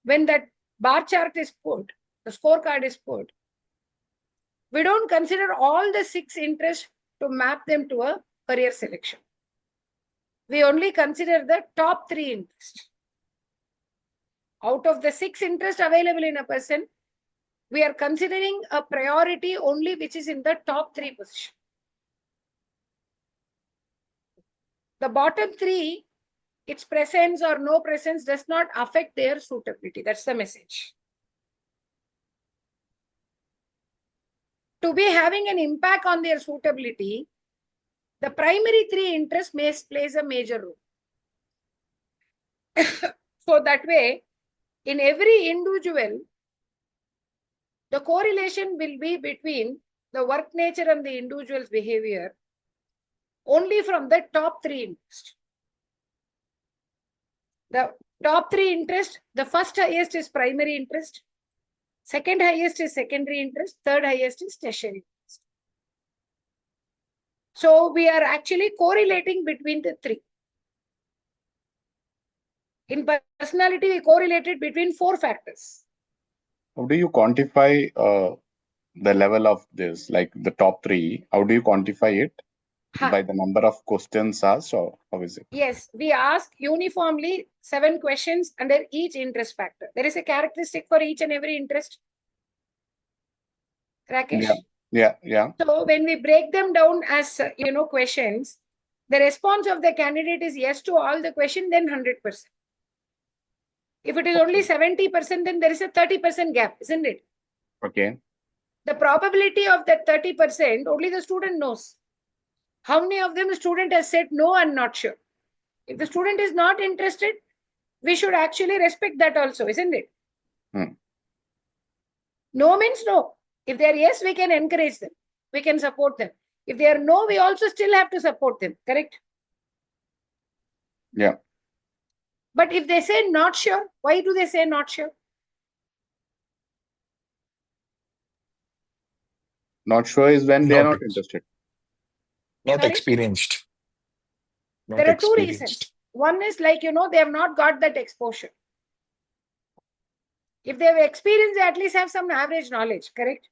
When that bar chart is put, the scorecard is put, we don't consider all the 6 interests to map them to a career selection. We only consider the top 3 interests. Out of the 6 interests available in a person, we are considering a priority only which is in the top 3 position. The bottom 3, its presence or no presence does not affect their suitability. That's the message. To be having an impact on their suitability, the primary 3 interests plays a major role. So that way, in every individual, the correlation will be between the work nature and the individual's behavior only from the top 3 interests. The top 3 interests, the first highest is primary interest, second highest is secondary interest, third highest is tertiary interest. So we are actually correlating between the 3. In personality, we correlated between 4 factors. How do you quantify the level of this, like the top 3? How do you quantify it? By the number of questions asked, or how is it? Yes, we ask uniformly 7 questions under each interest factor. There is a characteristic for each and every interest. Rakesh? Yeah. So when we break them down as, questions, the response of the candidate is yes to all the questions, then 100%. If it is only 70%, then there is a 30% gap, isn't it? Okay. The probability of that 30%, only the student knows. How many of them the student has said no and not sure? If the student is not interested, we should actually respect that also, isn't it? No means no. If they are yes, we can encourage them. We can support them. If they are no, we also still have to support them, correct? Yeah. But if they say not sure, why do they say not sure? Not sure is when they are not interested. Not experienced. There are 2 reasons. One is like, they have not got that exposure. If they have experience, they at least have some average knowledge, correct?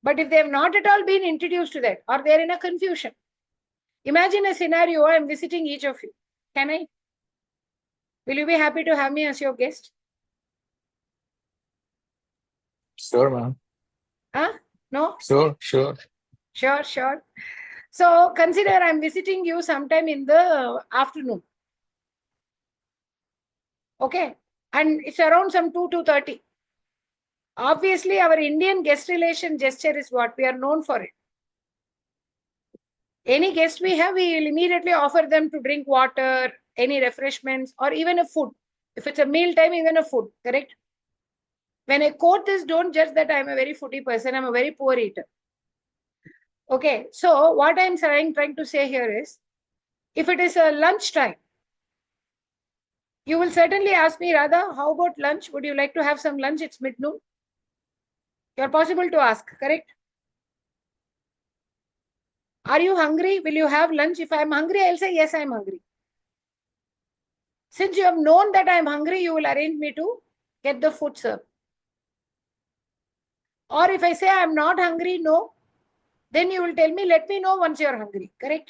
But if they have not at all been introduced to that, or they are in a confusion. Imagine a scenario, I am visiting each of you. Can I? Will you be happy to have me as your guest? Sure, ma'am. No? Sure. Sure. So consider I'm visiting you sometime in the afternoon. Okay. And it's around some 2:30. Obviously, our Indian guest relation gesture is what we are known for it. Any guest we have, we will immediately offer them to drink water, any refreshments, or even a food. If it's a meal time, even a food, correct? When I quote this, don't judge that I'm a very foodie person. I'm a very poor eater. Okay, so what I'm trying to say here is, if it is a lunch time, you will certainly ask me, Radha, how about lunch? Would you like to have some lunch? It's mid-noon. You're possible to ask, correct? Are you hungry? Will you have lunch? If I'm hungry, I'll say, yes, I'm hungry. Since you have known that I'm hungry, you will arrange me to get the food served. Or if I say I'm not hungry, no, then you will tell me, let me know once you're hungry, correct?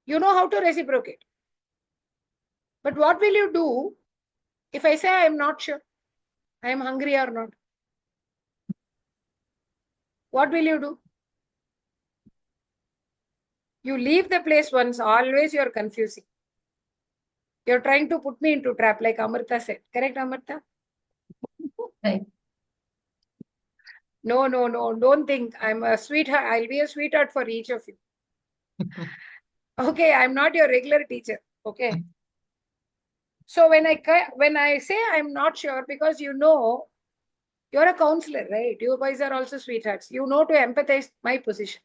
You know how to reciprocate. But what will you do if I say I'm not sure I'm hungry or not? What will you do? You leave the place once, always you're confusing. You're trying to put me into trap, like Amrita said. Correct, Amrita? Right. No, don't think. I'm a sweetheart. I'll be a sweetheart for each of you. Okay, I'm not your regular teacher. Okay. So when I say I'm not sure, because you know, you're a counselor, right? You boys are also sweethearts. You know to empathize my position.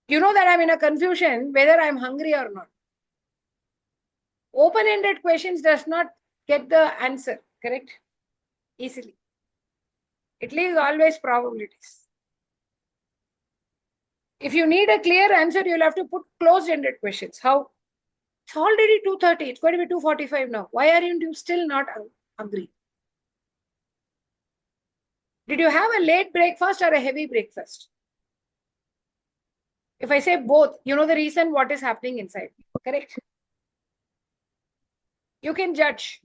You know that I'm in a confusion whether I'm hungry or not. Open-ended questions does not get the answer, correct? Easily. It leaves always probabilities. If you need a clear answer, you'll have to put closed-ended questions. How? It's already 2:30. It's going to be 2:45 now. Why aren't you still not hungry? Did you have a late breakfast or a heavy breakfast? If I say both, you know the reason what is happening inside. Correct? You can judge.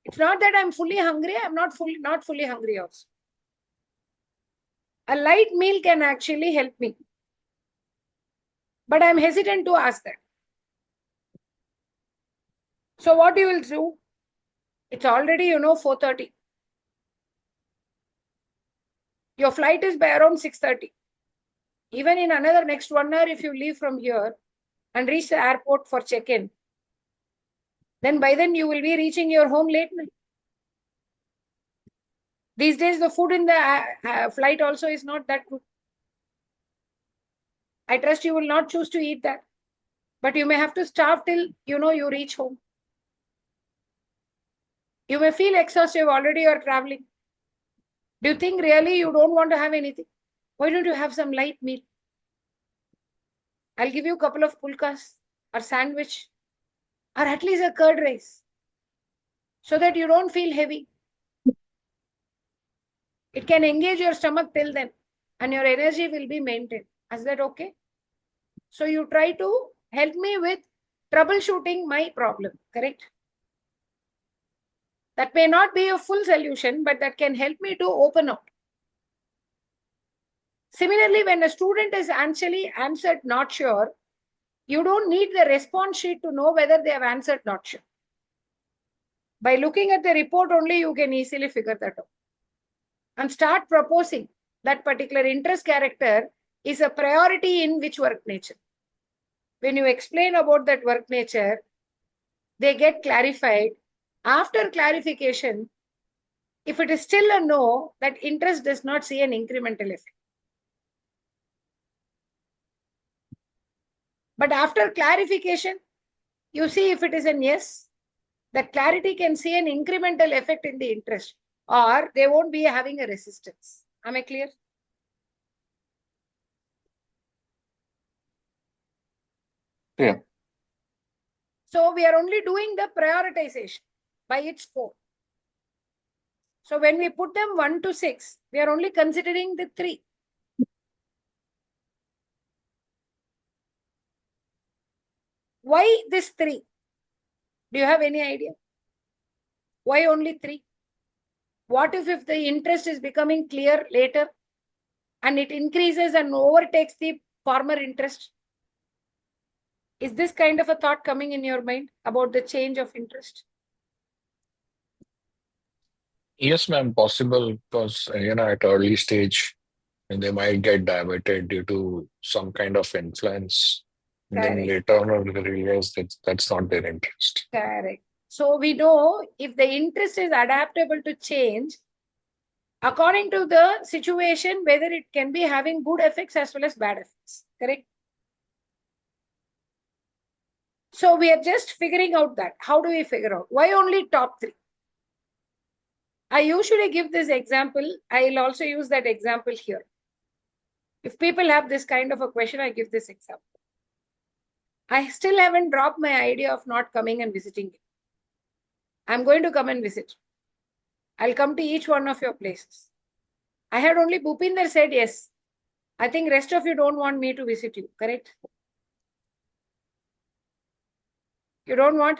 It's not that I'm fully hungry. I'm not fully hungry also. A light meal can actually help me. But I'm hesitant to ask that. So what you will do? It's already, 4:30. Your flight is by around 6:30. Even in another next 1 hour, if you leave from here and reach the airport for check-in, then by then you will be reaching your home late night. These days, the food in the flight also is not that good. I trust you will not choose to eat that. But you may have to starve till, you reach home. You may feel exhausted already you're traveling. Do you think really you don't want to have anything? Why don't you have some light meal? I'll give you a couple of pulkas or sandwich or at least a curd rice so that you don't feel heavy. It can engage your stomach till then and your energy will be maintained. Is that okay? So you try to help me with troubleshooting my problem, correct? That may not be a full solution, but that can help me to open up. Similarly, when a student is actually answered not sure, you don't need the response sheet to know whether they have answered not sure. By looking at the report only, you can easily figure that out. And start proposing that particular interest character is a priority in which work nature. When you explain about that work nature, they get clarified. After clarification, if it is still a no, that interest does not see an incremental effect. But after clarification, you see if it is an yes, that clarity can see an incremental effect in the interest, or they won't be having a resistance. Am I clear? Yeah. So we are only doing the prioritization by its score. So when we put them 1 to 6, we are only considering the 3. Why this 3? Do you have any idea? Why only 3? What if the interest is becoming clear later and it increases and overtakes the former interest? Is this kind of a thought coming in your mind about the change of interest? Yes, ma'am, possible because, at early stage, and they might get diverted due to some kind of influence. And then Correct. later on, they realize that that's not their interest. Correct. So we know if the interest is adaptable to change, according to the situation, whether it can be having good effects as well as bad effects. Correct? So we are just figuring out that. How do we figure out? Why only top 3? I usually give this example. I'll also use that example here. If people have this kind of a question, I give this example. I still haven't dropped my idea of not coming and visiting you. I'm going to come and visit. I'll come to each one of your places. I had only Bhupinder said yes. I think rest of you don't want me to visit you, correct? You don't want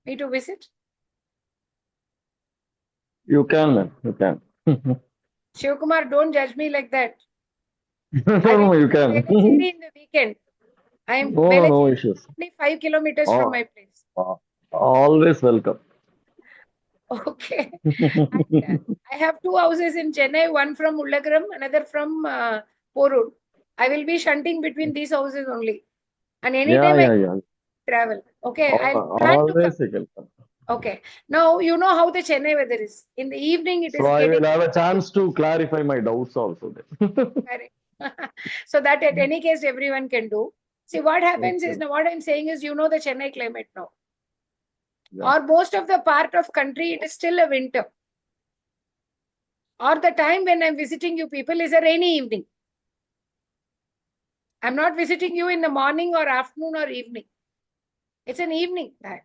me to visit? You can, ma'am. You can. Shivkumar, don't judge me like that. No, you can. In the weekend. I am No issues. only 5 kilometers from my place. Always welcome. Okay. I have 2 houses in Chennai, one from Ullagaram, another from Porur. I will be shunting between these houses only. And anytime I travel. Okay. I'll plan to come. Okay. Now, you know how the Chennai weather is. In the evening, it is So I will have a chance to clarify my doubts also. Correct. So that at any case, everyone can do. See, what happens is, now what I'm saying is, you know the Chennai climate now. Or most of the part of country, it is still a winter. Or the time when I'm visiting you people is a rainy evening. I'm not visiting you in the morning or afternoon or evening. It's an evening time.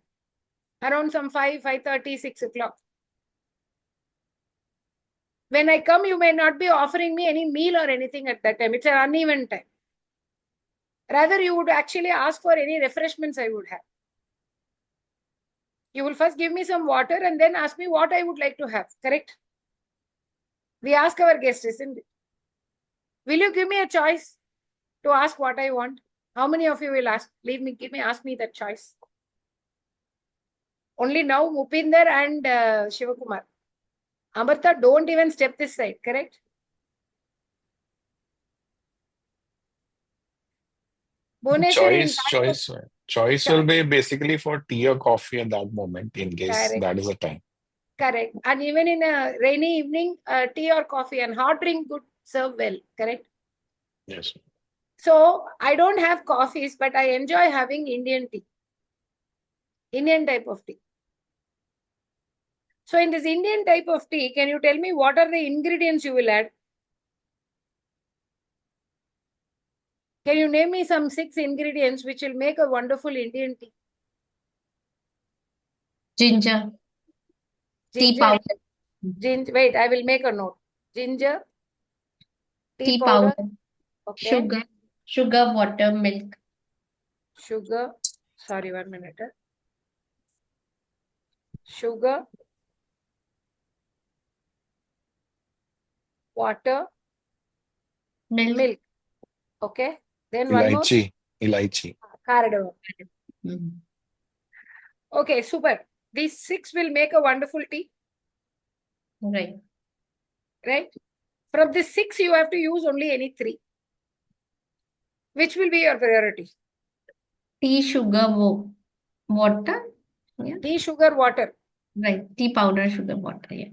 Around some 5, 5:30, 6 o'clock. When I come, you may not be offering me any meal or anything at that time. It's an uneven time. Rather, you would actually ask for any refreshments I would have. You will first give me some water and then ask me what I would like to have. Correct? We ask our guests, isn't it? Will you give me a choice to ask what I want? How many of you will ask? Ask me that choice. Only now Bhupinder and Shivakumar. Amartha, don't even step this side, correct? Choice will be basically for tea or coffee at that moment, in case that is the time. Correct. And even in a rainy evening, tea or coffee and hot drink would serve well, correct? Yes. So I don't have coffees, but I enjoy having Indian tea. Indian type of tea. So in this Indian type of tea, can you tell me what are the ingredients you will add? Can you name me some 6 ingredients which will make a wonderful Indian tea? Ginger. Tea powder. Wait, I will make a note. Ginger. Tea powder. Okay. Sugar, water, milk. Sugar. Sorry, 1 minute. Sugar. Water. Milk. Okay. Then Ilaichi. Cardamom. Okay, super. These 6 will make a wonderful tea. Right. Right? From the 6, you have to use only any 3. Which will be your priority? Tea, sugar, water. Yeah. Tea, sugar, water. Right. Tea powder, sugar, water. Yeah.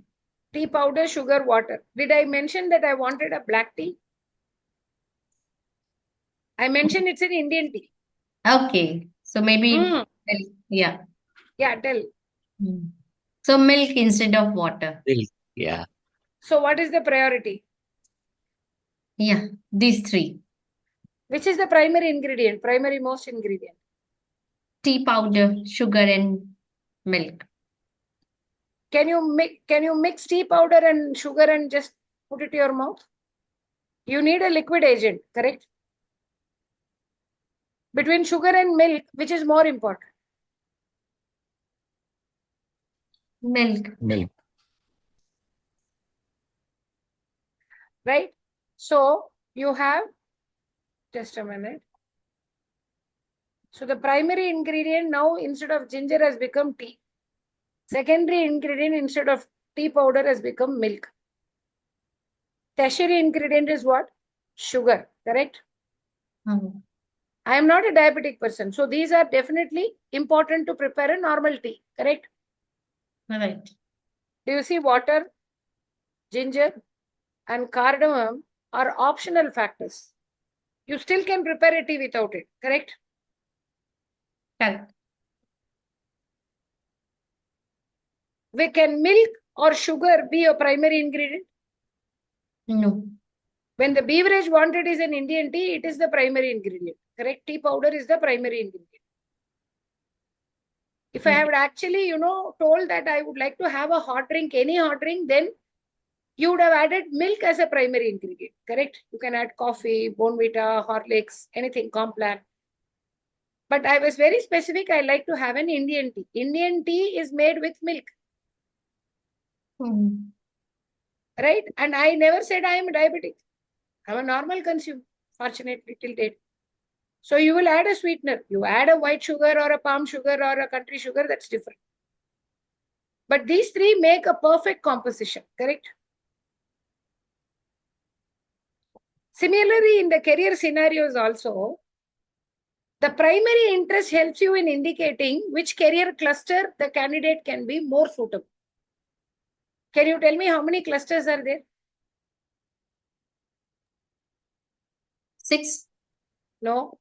Tea powder, sugar, water. Did I mention that I wanted a black tea? I mentioned it's an Indian tea. Okay. So maybe milk. Yeah. Yeah, tell. So milk instead of water. Milk. Yeah. So what is the priority? Yeah, these 3. Which is the primary ingredient, primary most ingredient? Tea powder, sugar and milk. Can you mix tea powder and sugar and just put it to your mouth? You need a liquid agent, correct? Between sugar and milk, which is more important? Milk. Right? So you have, just a minute. So the primary ingredient now instead of ginger has become tea. Secondary ingredient instead of tea powder has become milk. Tertiary ingredient is what? sugar, correct? Mhm. I am not a diabetic person. So these are definitely important to prepare a normal tea, correct? Right. Do you see water, ginger, and cardamom are optional factors? You still can prepare a tea without it, correct? Correct. Can milk or sugar be a primary ingredient? No. When the beverage wanted is an Indian tea, it is the primary ingredient, correct? Tea powder is the primary ingredient. If I had actually, told that I would like to have a hot drink, any hot drink, then you would have added milk as a primary ingredient, correct? You can add coffee, Bonvita, Horlicks, anything, Complan. But I was very specific. I like to have an Indian tea. Indian tea is made with milk, right? And I never said I am diabetic. I'm a normal consumer, fortunately, till date. So you will add a sweetener. You add a white sugar or a palm sugar or a country sugar, that's different. But these three make a perfect composition, correct? Similarly, in the career scenarios also, the primary interest helps you in indicating which career cluster the candidate can be more suitable. Can you tell me how many clusters are there? 6. No.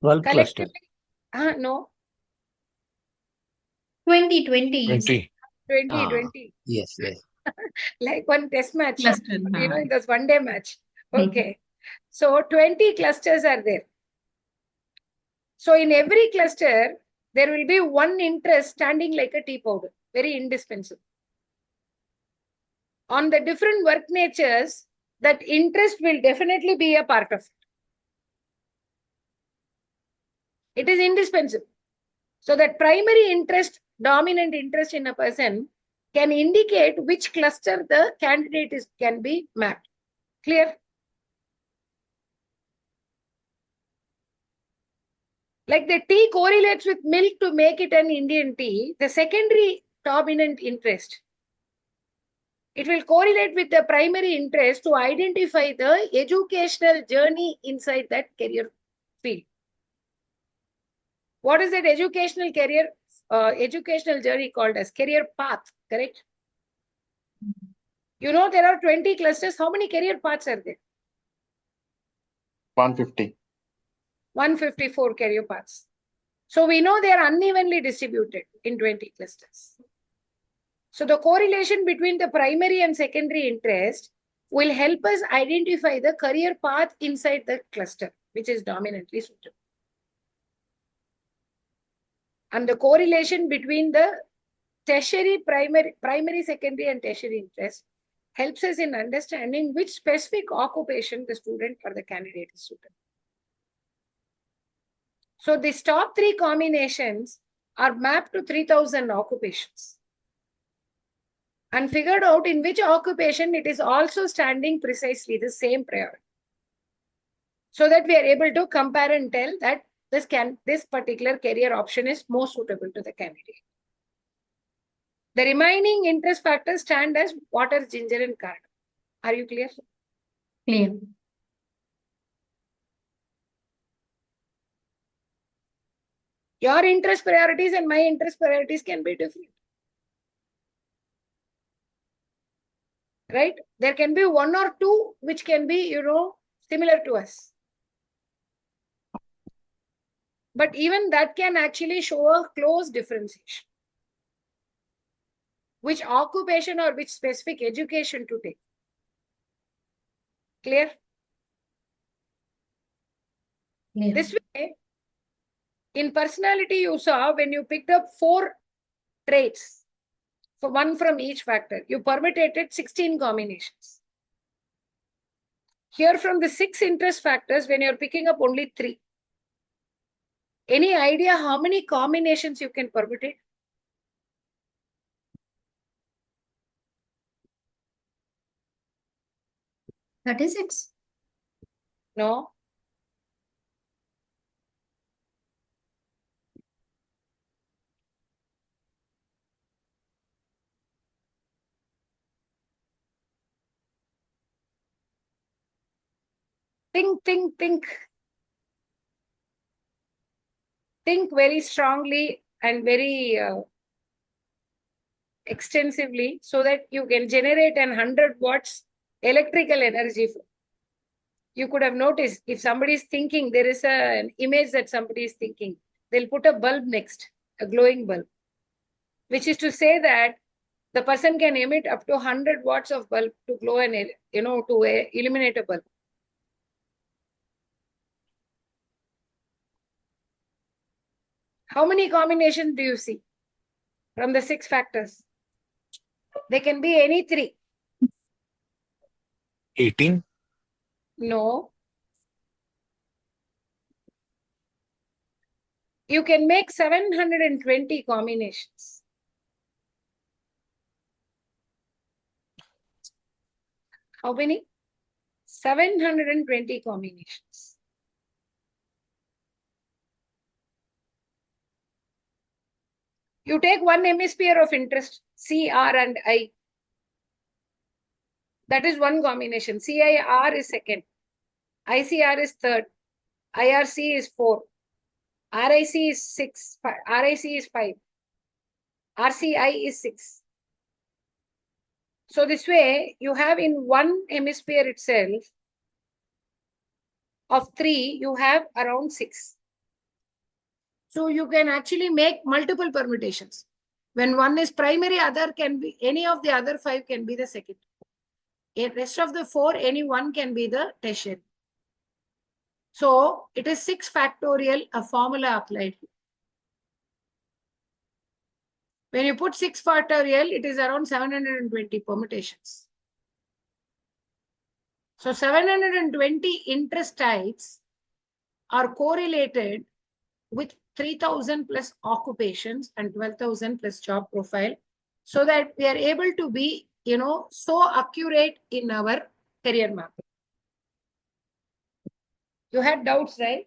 12 clusters. Collectively, no. 20. 20. 20. Yes, yes. Like one test match, Cluster. that's one day match. Okay. So 20 clusters are there. So in every cluster, there will be one interest standing like a tea powder, very indispensable. On the different work natures, that interest will definitely be a part of it. It is indispensable. So that primary interest, dominant interest in a person can indicate which cluster the candidate can be mapped. Clear? Like the tea correlates with milk to make it an Indian tea, the secondary dominant interest, it will correlate with the primary interest to identify the educational journey inside that career field. What is that educational journey called as? Career path, correct? There are 20 clusters. How many career paths are there? 150. 154 career paths. So we know they are unevenly distributed in 20 clusters. So the correlation between the primary and secondary interest will help us identify the career path inside the cluster, which is dominantly suitable. And the correlation between the tertiary, primary, secondary, and tertiary interest helps us in understanding which specific occupation the student or the candidate is suitable. So these top 3 combinations are mapped to 3,000 occupations and figured out in which occupation it is also standing precisely the same priority. So that we are able to compare and tell that this particular career option is more suitable to the candidate. The remaining interest factors stand as water, ginger, and cardamom. Are you clear? Clear. Your interest priorities and my interest priorities can be different. Right? There can be one or two which can be, similar to us. But even that can actually show a close differentiation. Which occupation or which specific education to take. Clear? Clear. This way, in personality, you saw when you picked up 4 traits, for one from each factor, you permutated 16 combinations. Here from the 6 interest factors, when you're picking up only 3, any idea how many combinations you can permutate? That is 6. No. think. Think very strongly and very extensively so that you can generate an 100 watts electrical energy. You could have noticed if somebody is thinking, there is an image that somebody is thinking, they'll put a bulb next, a glowing bulb, which is to say that the person can emit up to 100 watts of bulb to glow and, to illuminate a bulb. How many combinations do you see from the 6 factors? They can be any 3. 18? No. You can make 720 combinations. How many? 720 combinations. You take one hemisphere of interest, C, R, and I. That is one combination. CIR is second. ICR is third. IRC is 4. RIC is 6. RIC is 5. RCI is 6. So this way, you have in one hemisphere itself of 3, you have around 6. So you can actually make multiple permutations. When one is primary, other can be, any of the other 5 can be the second. The rest of the 4, any one can be the tertiary. So it is 6 factorial, a formula applied. When you put 6 factorial, it is around 720 permutations. So 720 interest types are correlated with 3,000 plus occupations and 12,000 plus job profile, so that we are able to be, so accurate in our career mapping. You had doubts, right?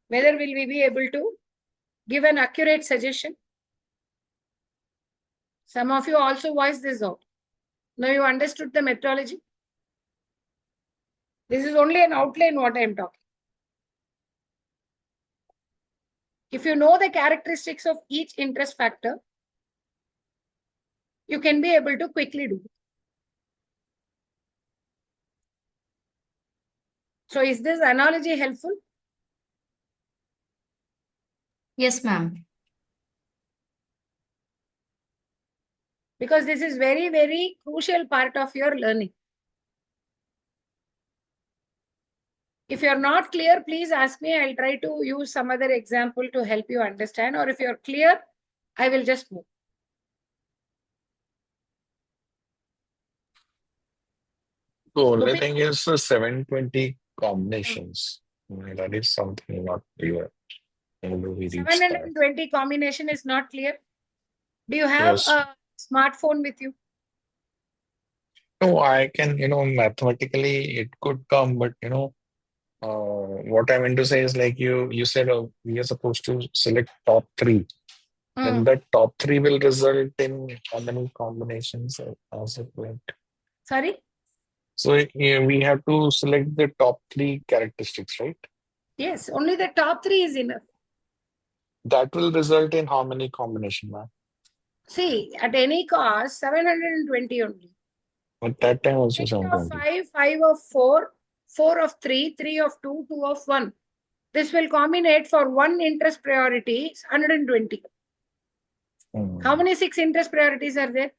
Whether will we be able to give an accurate suggestion? Some of you also voiced this out. Now you understood the methodology. This is only an outline what I am talking. If you know the characteristics of each interest factor, you can be able to quickly do it. So is this analogy helpful? Yes, ma'am. Because this is very, very crucial part of your learning. If you're not clear, please ask me. I'll try to use some other example to help you understand. Or if you're clear, I will just move. The only thing is 720 combinations. That is something not clear. 720 combination is not clear. Do you have a smartphone with you? No, I can, mathematically it could come, but what I meant to say is like you said we are supposed to select top 3. Then that top 3 will result in how many combinations as it went. Sorry? So we have to select the top 3 characteristics, right? Yes, only the top 3 is enough. That will result in how many combinations, ma'am? See, at any cost, 720 only. At that time also 3 of 720. 5, 5 of 4, 4 of 3, 3 of 2, 2 of 1. This will combinate for one interest priority, 120. How many 6 interest priorities are there?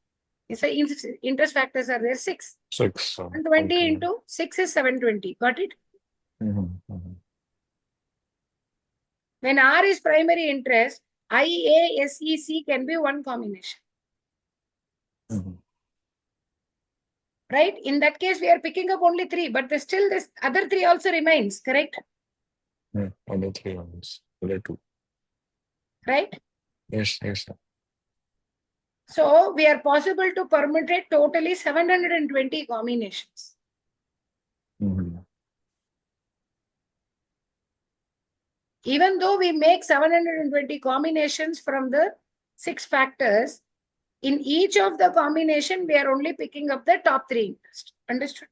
Interest factors are there? 6. 6. 120 into 6 is 720. Got it? When R is primary interest, I, A, S, E, C can be one combination. Right? In that case, we are picking up only 3, but still this other 3 also remains, correct? Other 3 ones. Other 2. Right? Yes, yes, sir. So we are possible to permutate totally 720 combinations. Even though we make 720 combinations from the 6 factors, in each of the combination, we are only picking up the top 3 interest. Understood?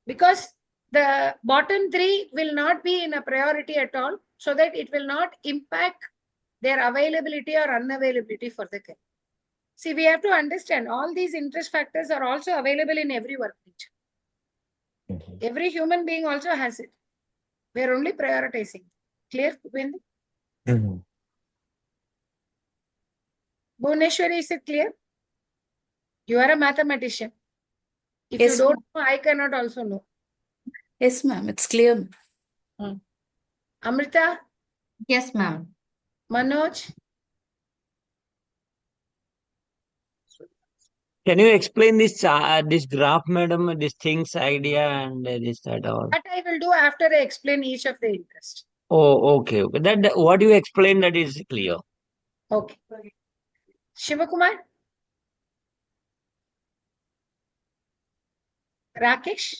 Because the bottom three will not be in a priority at all, so that it will not impact their availability or unavailability for the career. See, we have to understand all these interest factors are also available in every work nature. Every human being also has it. We are only prioritizing. Clear, Bhupendi? Bhuneshwari, is it clear? You are a mathematician. If Yes, you don't know, I cannot also know. Yes, ma'am. It's clear. Amrita, Yes, ma'am. Manoj, Can you explain this graph, madam? This things idea and this that all. that I will do after I explain each of the interest. Oh, okay, okay. That what you explained that is clear. Okay. Shivakumar? Rakesh?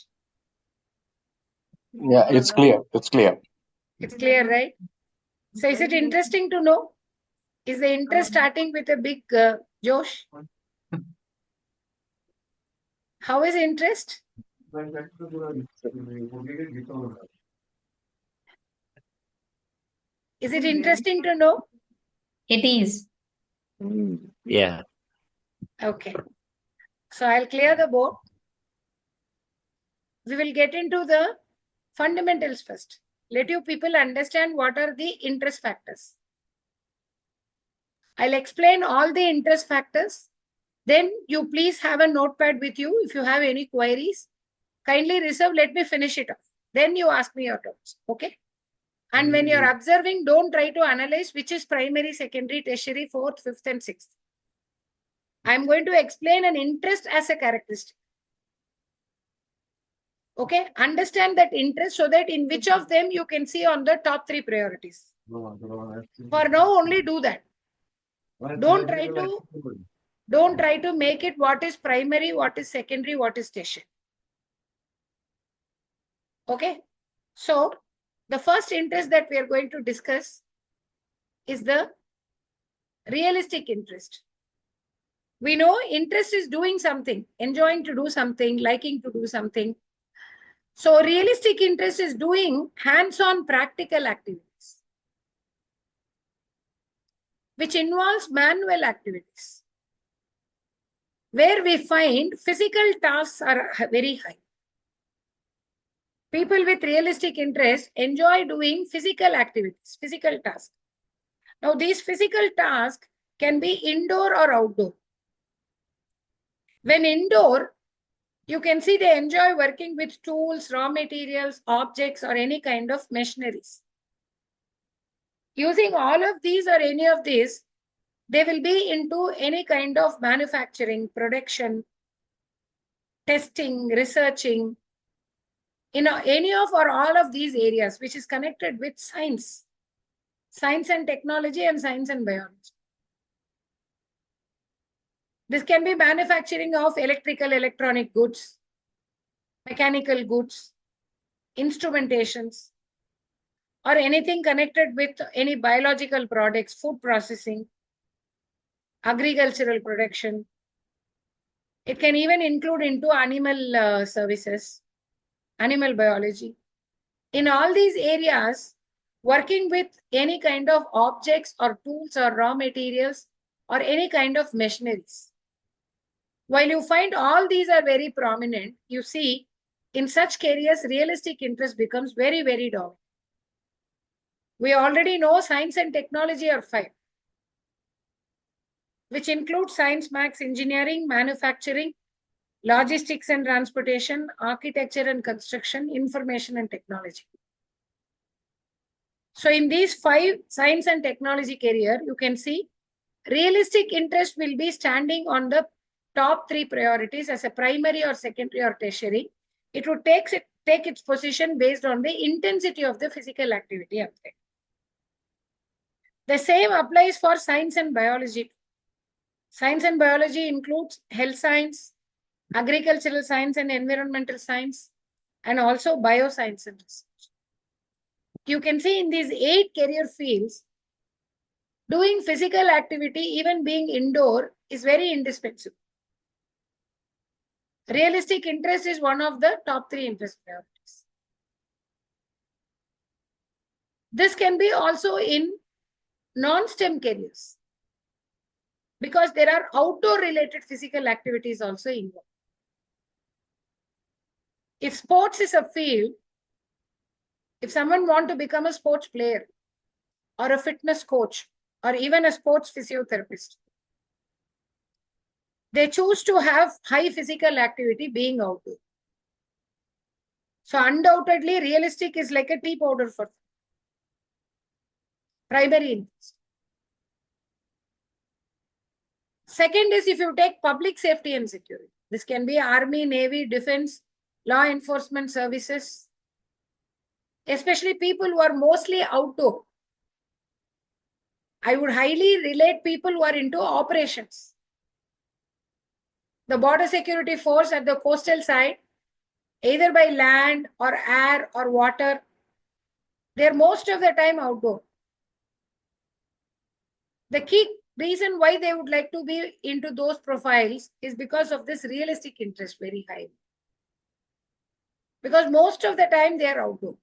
Yeah, it's clear. It's clear. It's clear, right? So is it interesting to know? Is the interest starting with a big Josh? How is interest? Is it interesting to know? It is. Yeah. Okay. So I'll clear the board. We will get into the fundamentals first. Let you people understand what are the interest factors. I'll explain all the interest factors. Then you please have a notepad with you. If you have any queries, kindly reserve. Let me finish it off. Then you ask me your doubts. Okay? And when you're observing, don't try to analyze which is primary, secondary, tertiary, fourth, fifth, and sixth. I'm going to explain an interest as a characteristic. Okay? Understand that interest so that in which of them you can see on the top three priorities. For now, only do that. Don't try to make it what is primary, what is secondary, what is tertiary. Okay? So, the first interest that we are going to discuss is the realistic interest. We know interest is doing something, enjoying to do something, liking to do something. So, realistic interest is doing hands-on practical activities, which involves manual activities, where we find physical tasks are very high. People with realistic interest enjoy doing physical activities, physical tasks. Now, these physical tasks can be indoor or outdoor. When indoor, you can see they enjoy working with tools, raw materials, objects, or any kind of machineries. Using all of these or any of these, they will be into any kind of manufacturing, production, testing, researching, any of or all of these areas which is connected with science and technology, and science and biology. This can be manufacturing of electrical, electronic goods, mechanical goods, instrumentations, or anything connected with any biological products, food processing, agricultural production. It can even include into animal services, animal biology. In all these areas, working with any kind of objects or tools or raw materials or any kind of machineries. While you find all these are very prominent, you see in such careers, realistic interest becomes very, very dominant. We already know science and technology are 5, which include science, maths, engineering, manufacturing, logistics and transportation, architecture and construction, information and technology. So in these 5 science and technology career, you can see realistic interest will be standing on the top 3 priorities as a primary or secondary or tertiary. It would take its position based on the intensity of the physical activity up there. The same applies for science and biology. Science and biology includes health science, agricultural science and environmental science, and also bioscience and research. You can see in these 8 career fields, doing physical activity, even being indoor, is very indispensable. Realistic interest is one of the top 3 interest priorities. This can be also in non-STEM careers because there are outdoor related physical activities also involved. If sports is a field, if someone wants to become a sports player or a fitness coach or even a sports physiotherapist, they choose to have high physical activity being outdoor. So undoubtedly, realistic is like a tea powder for them. Primary interest. Second is if you take public safety and security. This can be army, navy, defense, law enforcement services, especially people who are mostly outdoor. I would highly relate people who are into operations. The border security force at the coastal side, either by land or air or water, they're most of the time outdoor. The key reason why they would like to be into those profiles is because of this realistic interest very high. Because most of the time they are outdoor.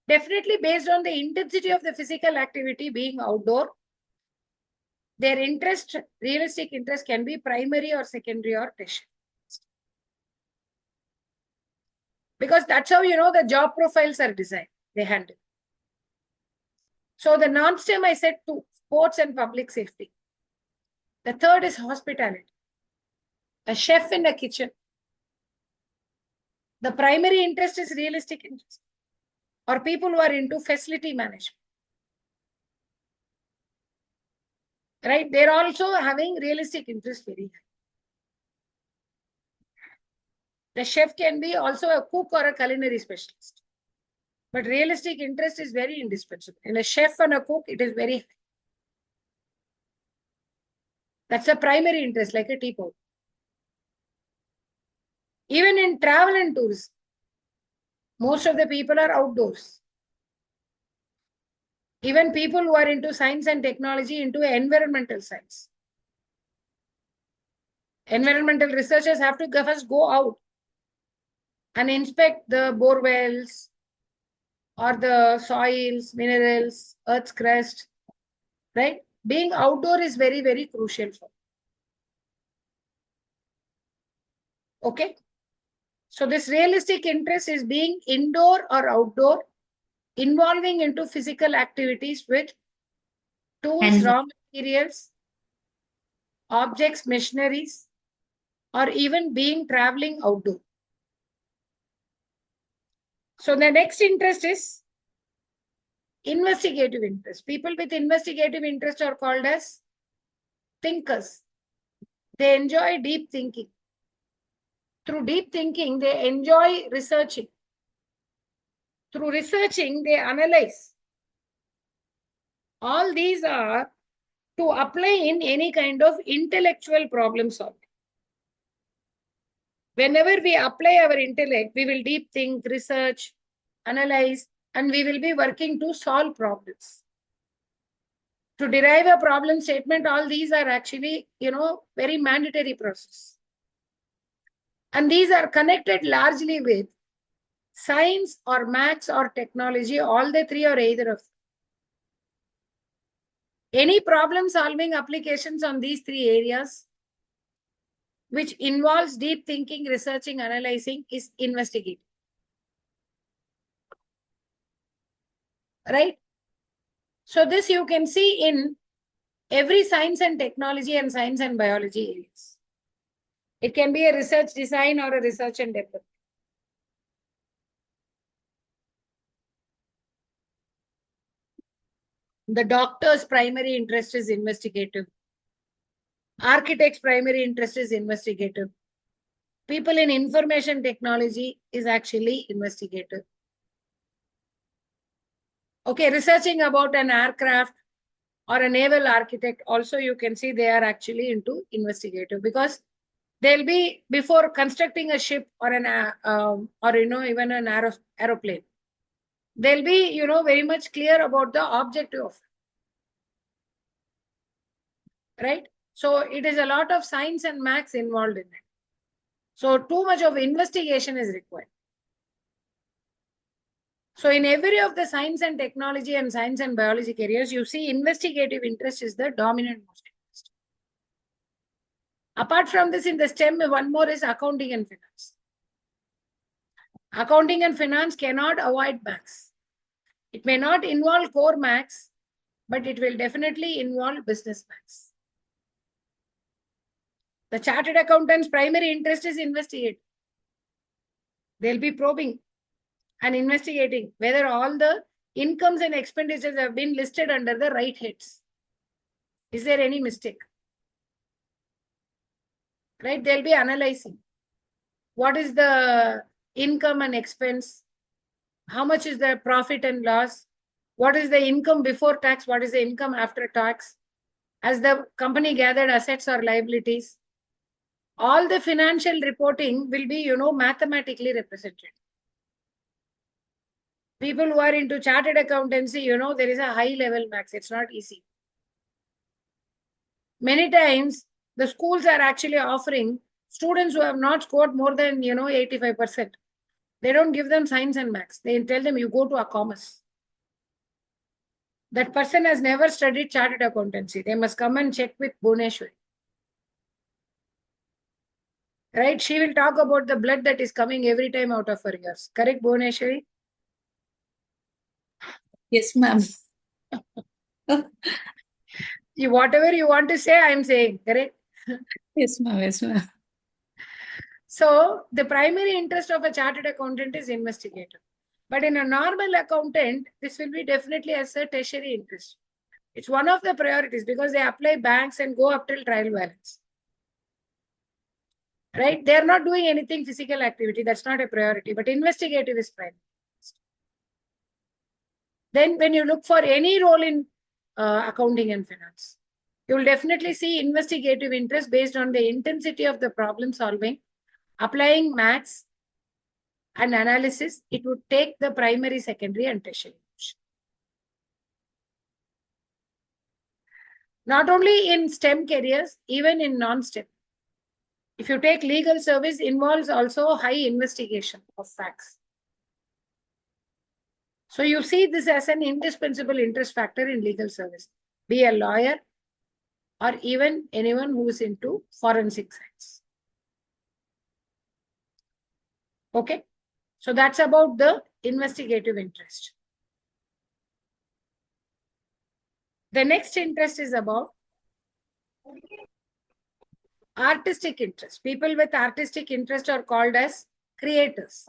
Definitely based on the intensity of the physical activity being outdoor, their interest, realistic interest can be primary or secondary or tertiary. Because that's how, the job profiles are designed, they handle. So the non-STEM I said 2, sports and public safety. The third is hospitality. A chef in a kitchen. The primary interest is realistic interest. Or people who are into facility management. Right? They're also having realistic interest very high. The chef can be also a cook or a culinary specialist. But realistic interest is very indispensable. In a chef and a cook, it is very high. That's a primary interest, like a tea powder. Even in travel and tourism, most of the people are outdoors. Even people who are into science and technology, into environmental science. Environmental researchers have to first go out and inspect the bore wells or the soils, minerals, earth's crust, right? Being outdoor is very, very crucial for them. Okay? So this realistic interest is being indoor or outdoor, involving into physical activities with tools, raw materials, objects, machineries, or even being traveling outdoor. So the next interest is investigative interest. People with investigative interest are called as thinkers. They enjoy deep thinking. Through deep thinking, they enjoy researching. Through researching, they analyze. All these are to apply in any kind of intellectual problem solving. Whenever we apply our intellect, we will deep think, research, analyze, and we will be working to solve problems. To derive a problem statement, all these are actually, very mandatory process. And these are connected largely with science or maths or technology, all the three or either of them. Any problem solving applications on these 3 areas, which involves deep thinking, researching, analyzing, is investigative. Right? So this you can see in every science and technology and science and biology areas. It can be a research design or a research and development. The doctor's primary interest is investigative. Architect's primary interest is investigative. People in information technology is actually investigative. Okay, researching about an aircraft or a naval architect, also you can see they are actually into investigative, because they'll be, before constructing a ship or an even an aeroplane, they'll be very much clear about the objective of it. Right? So it is a lot of science and maths involved in it. So too much of investigation is required. So in every of the science and technology and science and biology careers, you see investigative interest is the dominant most interest. Apart from this, in the STEM, one more is accounting and finance. Accounting and finance cannot avoid maths. It may not involve core maths, but it will definitely involve business maths. The chartered accountant's primary interest is investigating. They'll be probing and investigating whether all the incomes and expenditures have been listed under the right heads. Is there any mistake? Right? They'll be analyzing. What is the income and expense? How much is the profit and loss? What is the income before tax? What is the income after tax? Has the company gathered assets or liabilities? All the financial reporting will be, mathematically represented. People who are into chartered accountancy, there is a high level maths. It's not easy. Many times, the schools are actually offering students who have not scored more than, 85%. They don't give them science and maths. They tell them, you go to a commerce. That person has never studied chartered accountancy. They must come and check with Bhuneshwari. Right? She will talk about the blood that is coming every time out of her ears. Correct, Bhuneshwari? Yes, ma'am. Whatever you want to say, I am saying. Correct? Yes, ma'am. Yes, ma'am. So, the primary interest of a chartered accountant is investigative. But in a normal accountant, this will be definitely as a tertiary interest. It's one of the priorities because they apply banks and go up till trial balance. Right? They are not doing anything physical activity. That's not a priority. But investigative is primary. Then when you look for any role in accounting and finance, you will definitely see investigative interest based on the intensity of the problem solving, applying maths and analysis. It would take the primary, secondary and tertiary. Not only in STEM careers, even in non-STEM. If you take legal service, involves also high investigation of facts. So you see this as an indispensable interest factor in legal service. Be a lawyer or even anyone who is into forensic science. Okay. So that's about the investigative interest. The next interest is about artistic interest. People with artistic interest are called as creators.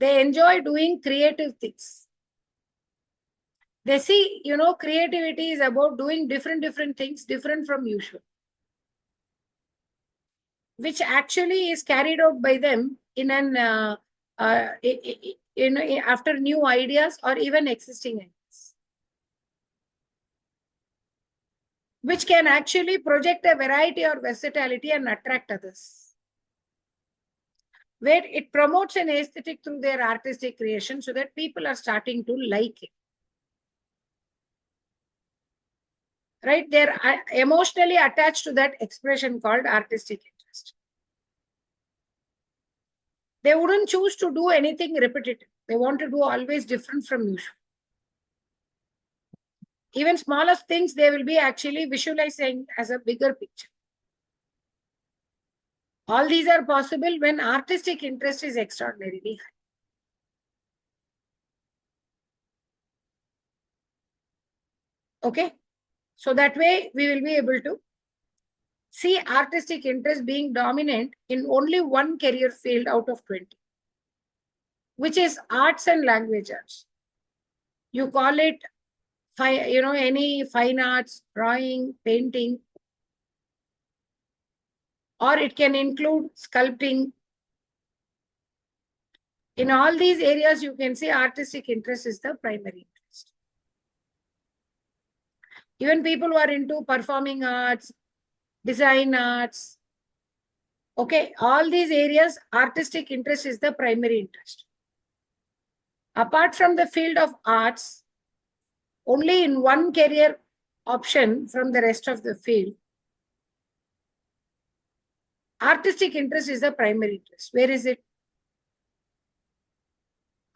They enjoy doing creative things. They see, creativity is about doing different things, different from usual, which actually is carried out by them in an after new ideas or even existing ideas, which can actually project a variety or versatility and attract others, where it promotes an aesthetic through their artistic creation so that people are starting to like it. Right? They're emotionally attached to that expression called artistic interest. They wouldn't choose to do anything repetitive. They want to do always different from usual. Even smallest things, they will be actually visualizing as a bigger picture. All these are possible when artistic interest is extraordinarily high. Okay? So that way, we will be able to see artistic interest being dominant in only one career field out of 20, which is arts and language arts. You call it, any fine arts, drawing, painting, or it can include sculpting. In all these areas, you can see artistic interest is the primary interest. Even people who are into performing arts, design arts, okay, all these areas, artistic interest is the primary interest. Apart from the field of arts, only in one career option from the rest of the field, Artistic interest is the primary interest. Where is it?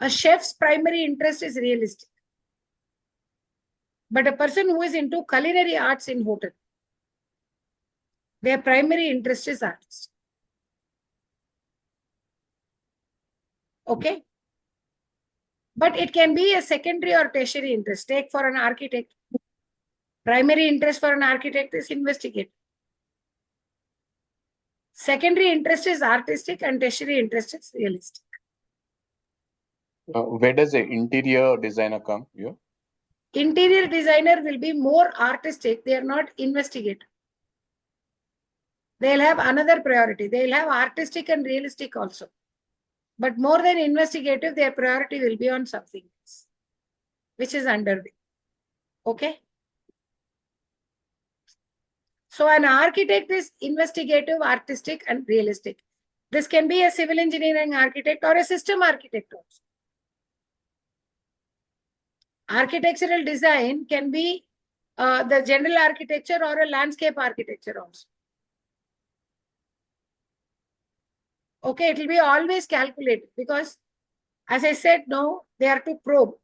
A chef's primary interest is realistic. But a person who is into culinary arts in hotel, their primary interest is artistic. Okay? But it can be a secondary or tertiary interest. Take for an architect. Primary interest for an architect is investigate. Secondary interest is artistic and tertiary interest is realistic. Where does the interior designer come here? Interior designer will be more artistic. They are not investigative. They'll have another priority. They'll have artistic and realistic also. But more than investigative, their priority will be on something else, which is underway. Okay? So an architect is investigative, artistic, and realistic. This can be a civil engineering architect or a system architect also. Architectural design can be the general architecture or a landscape architecture also. Okay, it will be always calculated because, as I said, no, they are to probe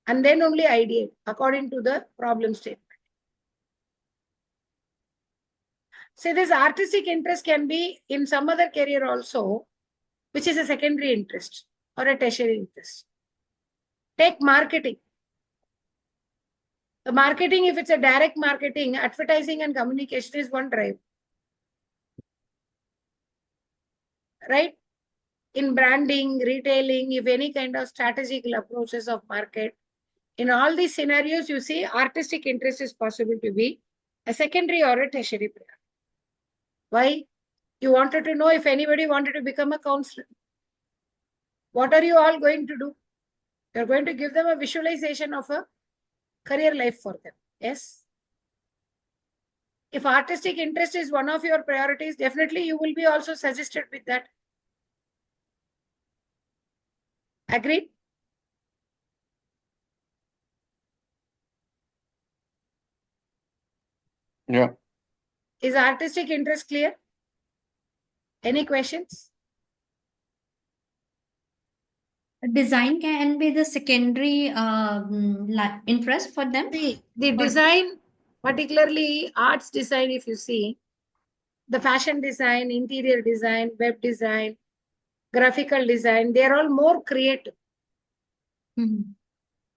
and then only ideate according to the problem statement. So this artistic interest can be in some other career also, which is a secondary interest or a tertiary interest. Take marketing. The marketing, if it's a direct marketing, advertising and communication is one drive. Right? In branding, retailing, if any kind of strategical approaches of market, in all these scenarios, you see artistic interest is possible to be a secondary or a tertiary priority. Why? You wanted to know if anybody wanted to become a counselor. What are you all going to do? You're going to give them a visualization of a career life for them. Yes? If artistic interest is one of your priorities, definitely you will be also suggested with that. Agreed? Yeah. Is artistic interest clear? Any questions? Design can be the secondary interest for them. The design, particularly arts design, if you see, the fashion design, interior design, web design, graphical design, they are all more creative.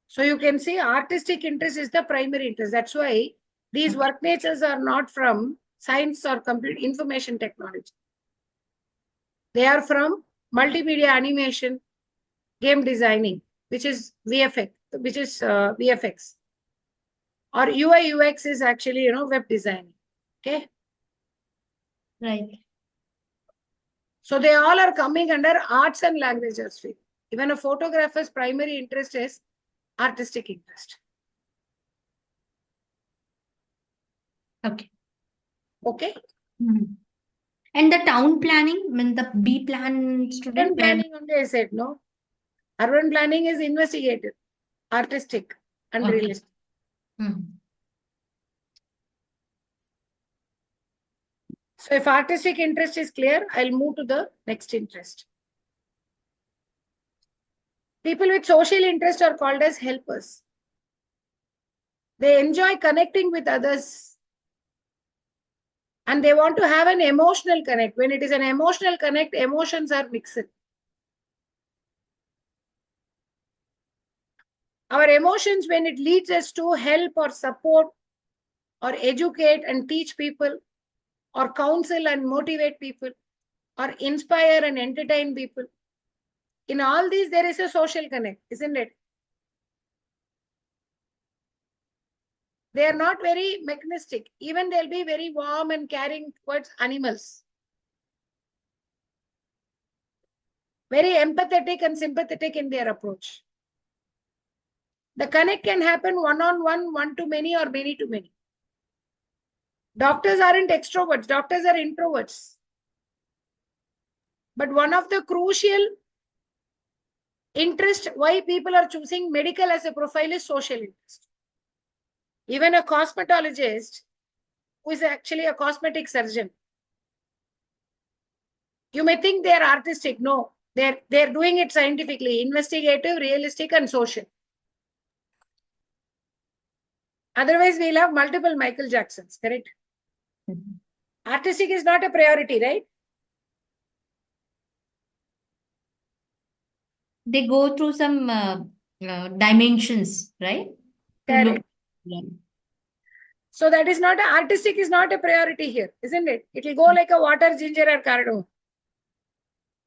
So you can see artistic interest is the primary interest. That's why these work natures are not from science or computer information technology. They are from multimedia animation, game designing, which is VFX, or UI UX is actually, web designing. Okay. Right. So they all are coming under arts and languages field. Even a photographer's primary interest is artistic interest. Okay. Okay. And the town planning, when the B plan student. Urban planning only I said, no. Urban planning is investigative, artistic, and realistic. So if artistic interest is clear, I'll move to the next interest. People with social interest are called as helpers. They enjoy connecting with others. And they want to have an emotional connect. When it is an emotional connect, emotions are mixed. Our emotions, when it leads us to help or support or educate and teach people or counsel and motivate people or inspire and entertain people. In all these, there is a social connect, isn't it? They are not very mechanistic. Even they'll be very warm and caring towards animals. Very empathetic and sympathetic in their approach. The connect can happen one-on-one, one-to-many, or many-to-many. Doctors aren't extroverts. Doctors are introverts. But one of the crucial interest why people are choosing medical as a profile is social interest. Even a cosmetologist, who is actually a cosmetic surgeon, You may think they are artistic. No, they're doing it scientifically, investigative, realistic, and social. Otherwise, we'll have multiple Michael Jacksons, correct? Artistic is not a priority, right? They go through some dimensions, right? To look. Correct. So that is not artistic is not a priority here, isn't it? It will go like a water, ginger, or cardamom.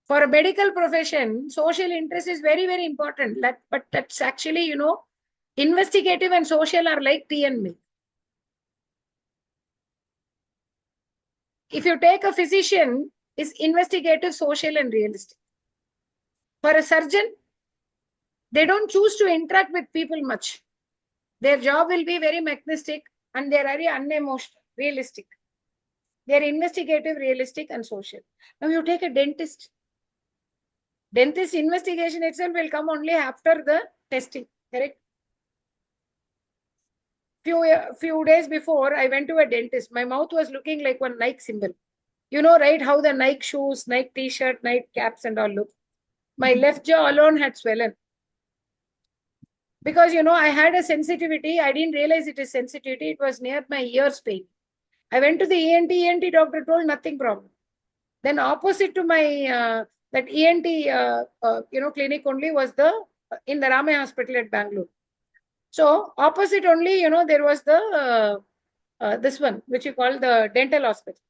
For a medical profession, social interest is very, very important. But that's actually, investigative and social are like tea and milk. If you take a physician, is investigative, social, and realistic. For a surgeon, they don't choose to interact with people much. Their job will be very mechanistic and they are very unemotional, realistic. They are investigative, realistic, and social. Now you take a dentist. Dentist investigation itself will come only after the testing, correct? Few days before, I went to a dentist. My mouth was looking like one Nike symbol. You know, right, how the Nike shoes, Nike t-shirt, Nike caps and all look. My left jaw alone had swollen. Because, I had a sensitivity. I didn't realize it is sensitivity. It was near my ears pain. I went to the ENT doctor told nothing problem. Then opposite to my, that ENT, clinic only was in the Ramay Hospital at Bangalore. So opposite only, there was this one, which you call the dental hospital.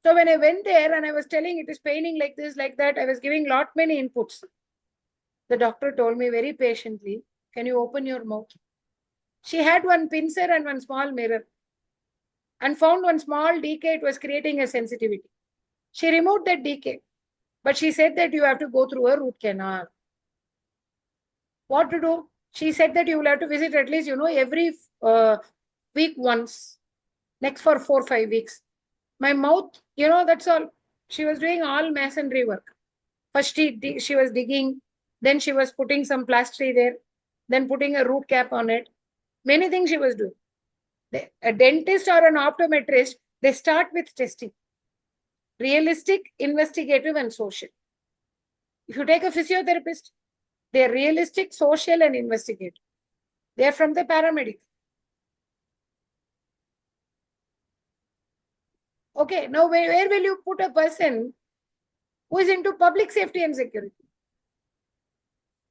So when I went there and I was telling it is paining like this, like that, I was giving lot many inputs. The doctor told me very patiently, can you open your mouth? She had one pincer and one small mirror and found one small decay. It was creating a sensitivity. She removed that decay, but she said that you have to go through a root canal. What to do? She said that you will have to visit at least, every week once, next for 4 or 5 weeks. My mouth, that's all. She was doing all masonry work. First she was digging, then she was putting some plaster there, then putting a root cap on it. Many things she was doing. A dentist or an optometrist, they start with testing. Realistic, investigative, and social. If you take a physiotherapist, they are realistic, social, and investigative. They are from the paramedic. Okay, now where will you put a person who is into public safety and security?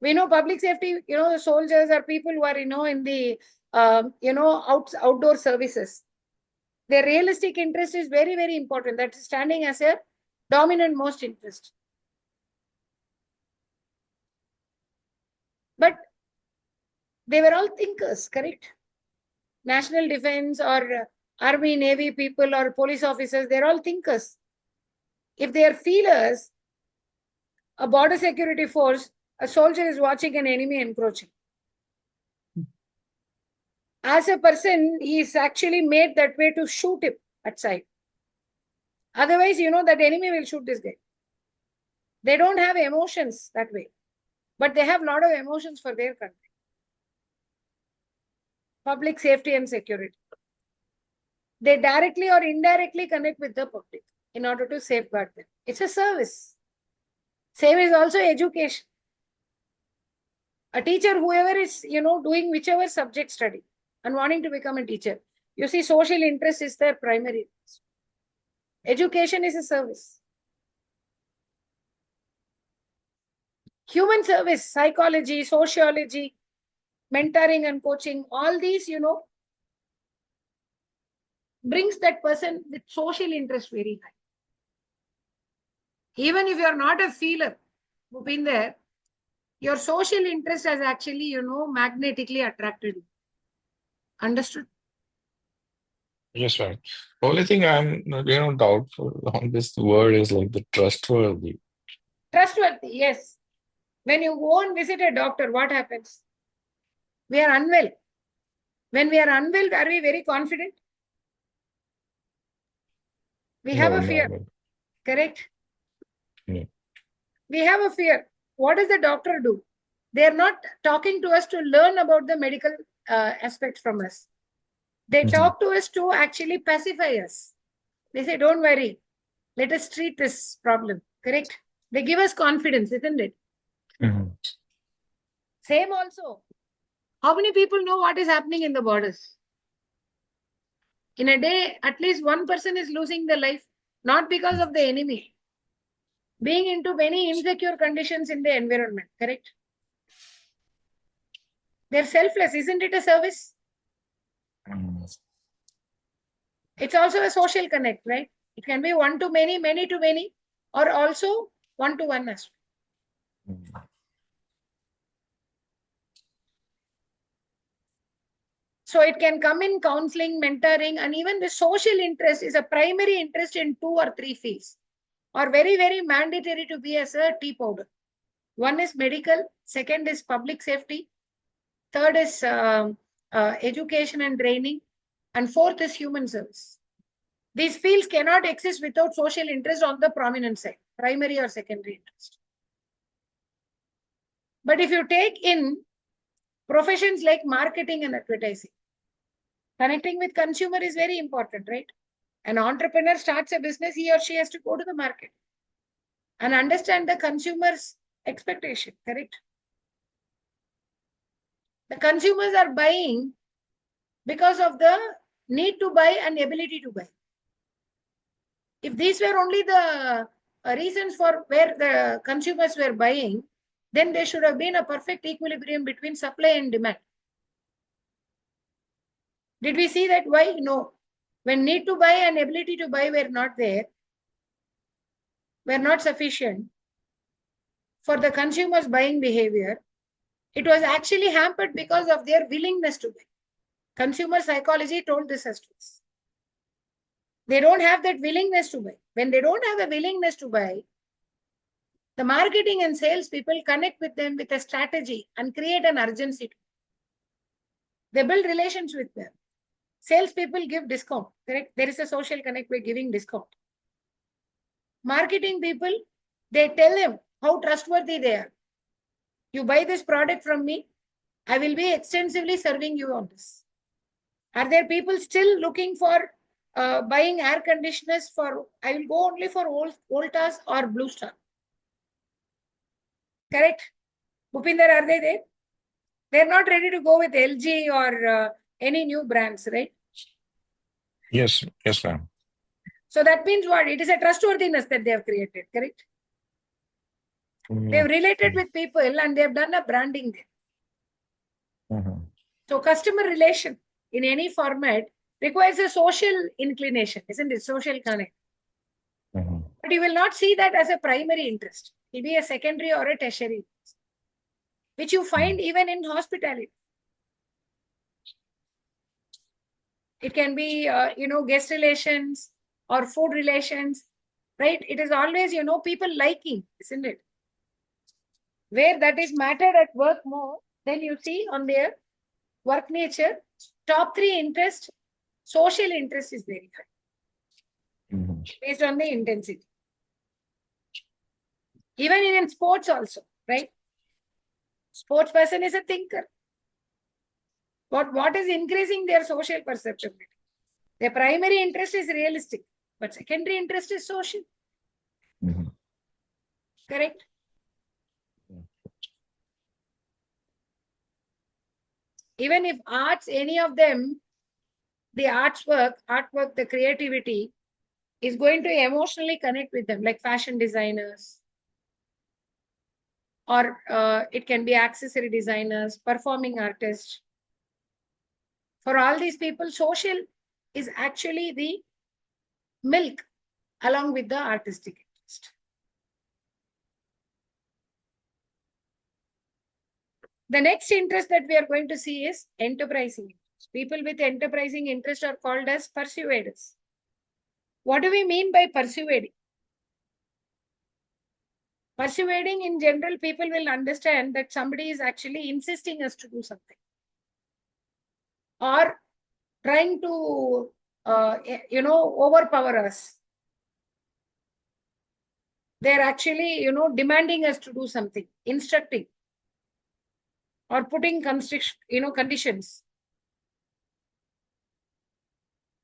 We know public safety, the soldiers are people who are, in the, outdoor services. Their realistic interest is very, very important. That is standing as a dominant most interest. But they were all thinkers, correct? National defense or army, navy people or police officers, they're all thinkers. If they are feelers, a border security force, a soldier is watching an enemy encroaching. As a person, he is actually made that way to shoot him at sight. Otherwise, that enemy will shoot this guy. They don't have emotions that way. But they have a lot of emotions for their country. Public safety and security. They directly or indirectly connect with the public in order to safeguard them. It's a service. Same is also education. A teacher, whoever is, doing whichever subject study and wanting to become a teacher, you see, social interest is their primary interest. Education is a service. Human service, psychology, sociology, mentoring and coaching, all these, brings that person with social interest very high. Even if you are not a feeler who've been there, your social interest has actually, magnetically attracted you. Understood? Yes, right. The only thing I'm, doubtful on this word is like the trustworthy. Trustworthy, yes. When you go and visit a doctor, what happens? We are unwell. When we are unwell, are we very confident? We have a fear, correct? Yeah. We have a fear. What does the doctor do? They are not talking to us to learn about the medical aspects from us. They talk to us to actually pacify us. They say, don't worry, let us treat this problem, Correct? They give us confidence, isn't it? Mhm. Same also. How many people know what is happening in the borders? In a day, at least one person is losing their life, not because of the enemy, being into many insecure conditions in the environment, correct? They're selfless. Isn't it a service? Mhm. It's also a social connect, right? It can be one to many, many to many, or also one to one as well. Mhm. So it can come in counseling, mentoring, and even the social interest is a primary interest in 2 or 3 fields, or very, very mandatory to be as a tea powder. One is medical, second is public safety, third is education and training, and fourth is human service. These fields cannot exist without social interest on the prominent side, primary or secondary interest. But if you take in professions like marketing and advertising, connecting with consumer is very important, right? An entrepreneur starts a business, he or she has to go to the market and understand the consumer's expectation, correct? The consumers are buying because of the need to buy and ability to buy. If these were only the reasons for where the consumers were buying, then there should have been a perfect equilibrium between supply and demand. Did we see that? Why? No. When need to buy and ability to buy were not there, were not sufficient for the consumer's buying behavior, it was actually hampered because of their willingness to buy. Consumer psychology told this as to us. They don't have that willingness to buy. When they don't have a willingness to buy, the marketing and sales people connect with them with a strategy and create an urgency. They build relations with them. Sales people give discount, correct? There is a social connect by giving discount. Marketing people, they tell them how trustworthy they are. You buy this product from me, I will be extensively serving you on this. Are there people still looking for buying air conditioners for, I will go only for Voltas or Blue Star? Correct? Bhupinder, are they there? They're not ready to go with LG or any new brands, right? Yes, yes, ma'am. So that means what? It is a trustworthiness that they have created, correct? They've related with people and they've done a branding there. Mhm. So customer relation in any format requires a social inclination, isn't it? Social connect. Mhm. But you will not see that as a primary interest. It will be a secondary or a tertiary interest, which you find even in hospitality. It can be, guest relations or food relations, right? It is always, people liking, isn't it? Where that is mattered at work more, then you see on their work nature, top 3 interest, social interest is very high. Mhm. Based on the intensity. Even in sports also, right? Sports person is a thinker. What is increasing their social perceptibility? Their primary interest is realistic, but secondary interest is social. Mhm. Correct? Even if arts, any of them, the artwork, the creativity is going to emotionally connect with them, like fashion designers, or it can be accessory designers, performing artists. For all these people, social is actually the milk along with the artistic interest. The next interest that we are going to see is enterprising interest. People with enterprising interest are called as persuaders. What do we mean by persuading? Persuading in general, people will understand that somebody is actually insisting us to do something or trying to, overpower us. They're actually, demanding us to do something, instructing or putting conditions,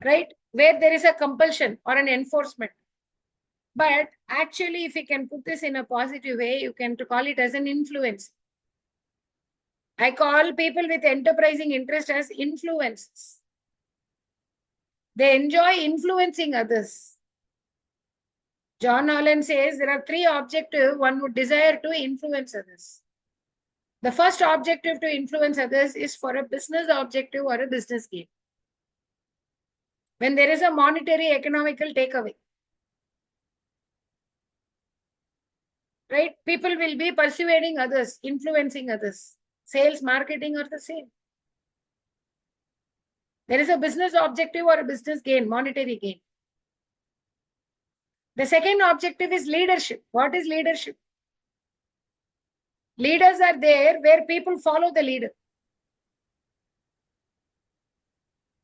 right? Where there is a compulsion or an enforcement. But actually, if you can put this in a positive way, you can call it as an influence. I call people with enterprising interest as influencers. They enjoy influencing others. John Holland says there are three objectives one would desire to influence others. The first objective to influence others is for a business objective or a business gain. When there is a monetary economical takeaway, right? People will be persuading others, influencing others. Sales, marketing are the same. There is a business objective or a business gain, monetary gain. The second objective is leadership. What is leadership? Leaders are there where people follow the leader.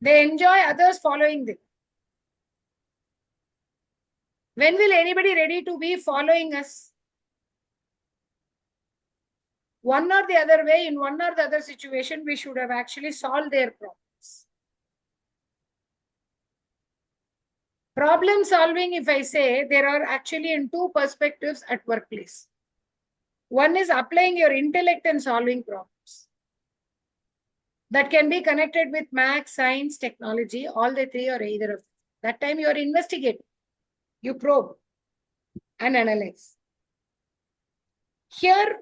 They enjoy others following them. When will anybody ready to be following us? One or the other way, in one or the other situation, we should have actually solved their problems. Problem solving, if I say, there are actually in two perspectives at workplace. One is applying your intellect and solving problems. That can be connected with math, science, technology, all the three or either of them. That time you are investigating. You probe and analyze. Here,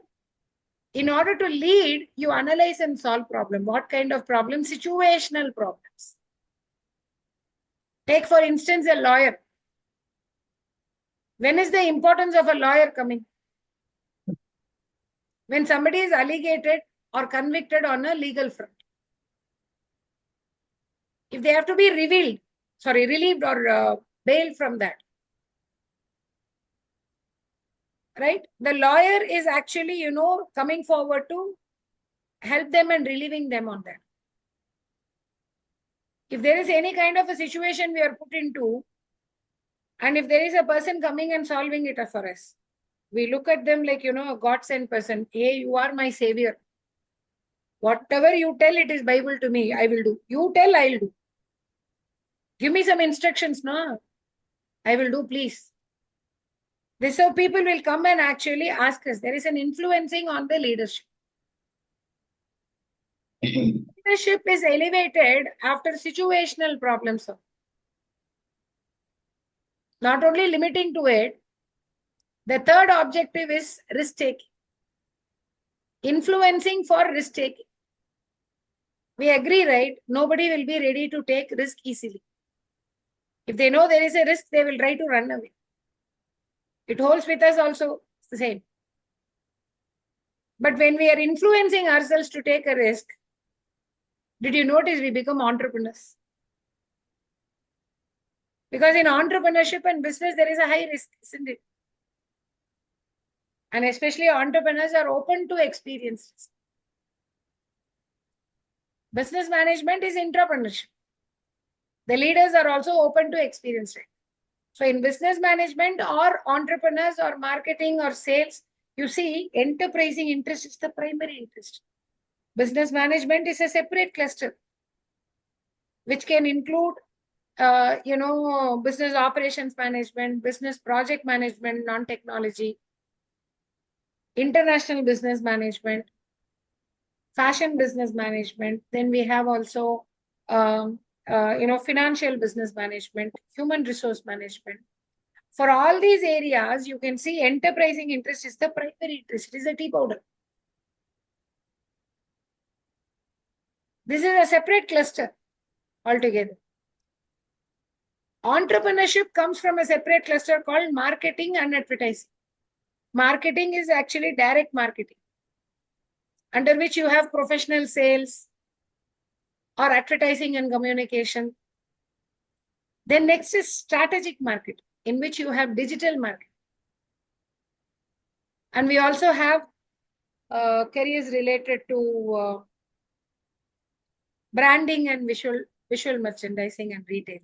in order to lead, you analyze and solve problem. What kind of problem? Situational problems. Take, for instance, a lawyer. When is the importance of a lawyer coming? When somebody is allegated or convicted on a legal front. If they have to be relieved or bailed from that. Right? The lawyer is actually, coming forward to help them and relieving them on that. If there is any kind of a situation we are put into, and if there is a person coming and solving it for us, we look at them like, a God-sent person. Hey, you are my savior. Whatever you tell, it is Bible to me. I will do. You tell, I'll do. Give me some instructions, no? I will do, please. This so people will come and actually ask us. There is an influencing on the leadership. Leadership is elevated after situational problems. Not only limiting to it, the third objective is risk-taking. Influencing for risk-taking. We agree, right? Nobody will be ready to take risk easily. If they know there is a risk, they will try to run away. It holds with us also the same. But when we are influencing ourselves to take a risk, did you notice we become entrepreneurs? Because in entrepreneurship and business, there is a high risk, isn't it? And especially entrepreneurs are open to experiences. Business management is entrepreneurship. The leaders are also open to experience. So in business management or entrepreneurs or marketing or sales, you see enterprising interest is the primary interest. Business management is a separate cluster, which can include, business operations management, business project management, non-technology, international business management, fashion business management. Then we have also, financial business management, human resource management. For all these areas, you can see enterprising interest is the primary interest. It is a tea powder. This is a separate cluster altogether. Entrepreneurship comes from a separate cluster called marketing and advertising. Marketing is actually direct marketing, under which you have professional sales or advertising and communication. Then next is strategic marketing, in which you have digital marketing. And we also have careers related to branding and visual merchandising and retailing.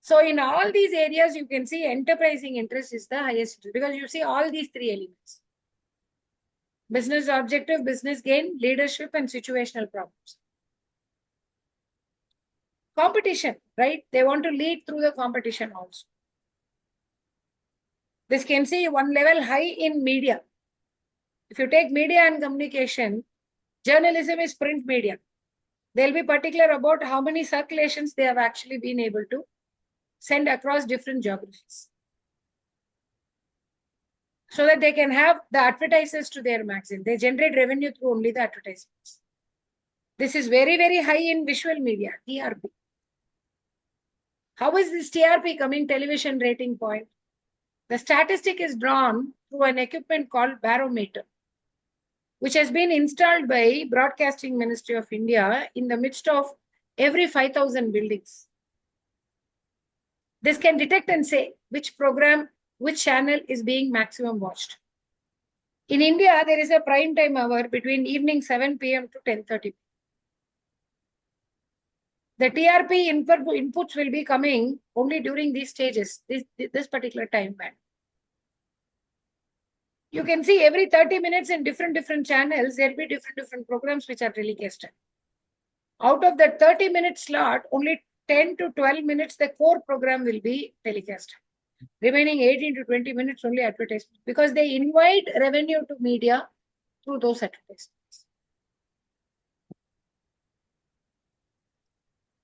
So in all these areas, you can see enterprising interest is the highest because you see all these three elements. Business objective, business gain, leadership, and situational problems. competition, right? They want to lead through the competition also. This can see one level high in media. If you take media and communication, journalism is print media. They'll be particular about how many circulations they have actually been able to send across different geographies, so that they can have the advertisers to their magazine. They generate revenue through only the advertisements. This is very, very high in visual media, TRP. How is this TRP coming? Television rating point. The statistic is drawn through an equipment called barometer, which has been installed by Broadcasting Ministry of India in the midst of every 5,000 buildings. This can detect and say which program, which channel is being maximum watched. In India, there is a prime time hour between evening 7 p.m. to 10:30. The TRP inputs will be coming only during these stages, this particular time band. You can see every 30 minutes in different channels, there'll be different programs which are telecasted. Out of that 30-minute slot, only 10 to 12 minutes, the core program will be telecast. Remaining 18 to 20 minutes, only advertisements, because they invite revenue to media through those advertisements.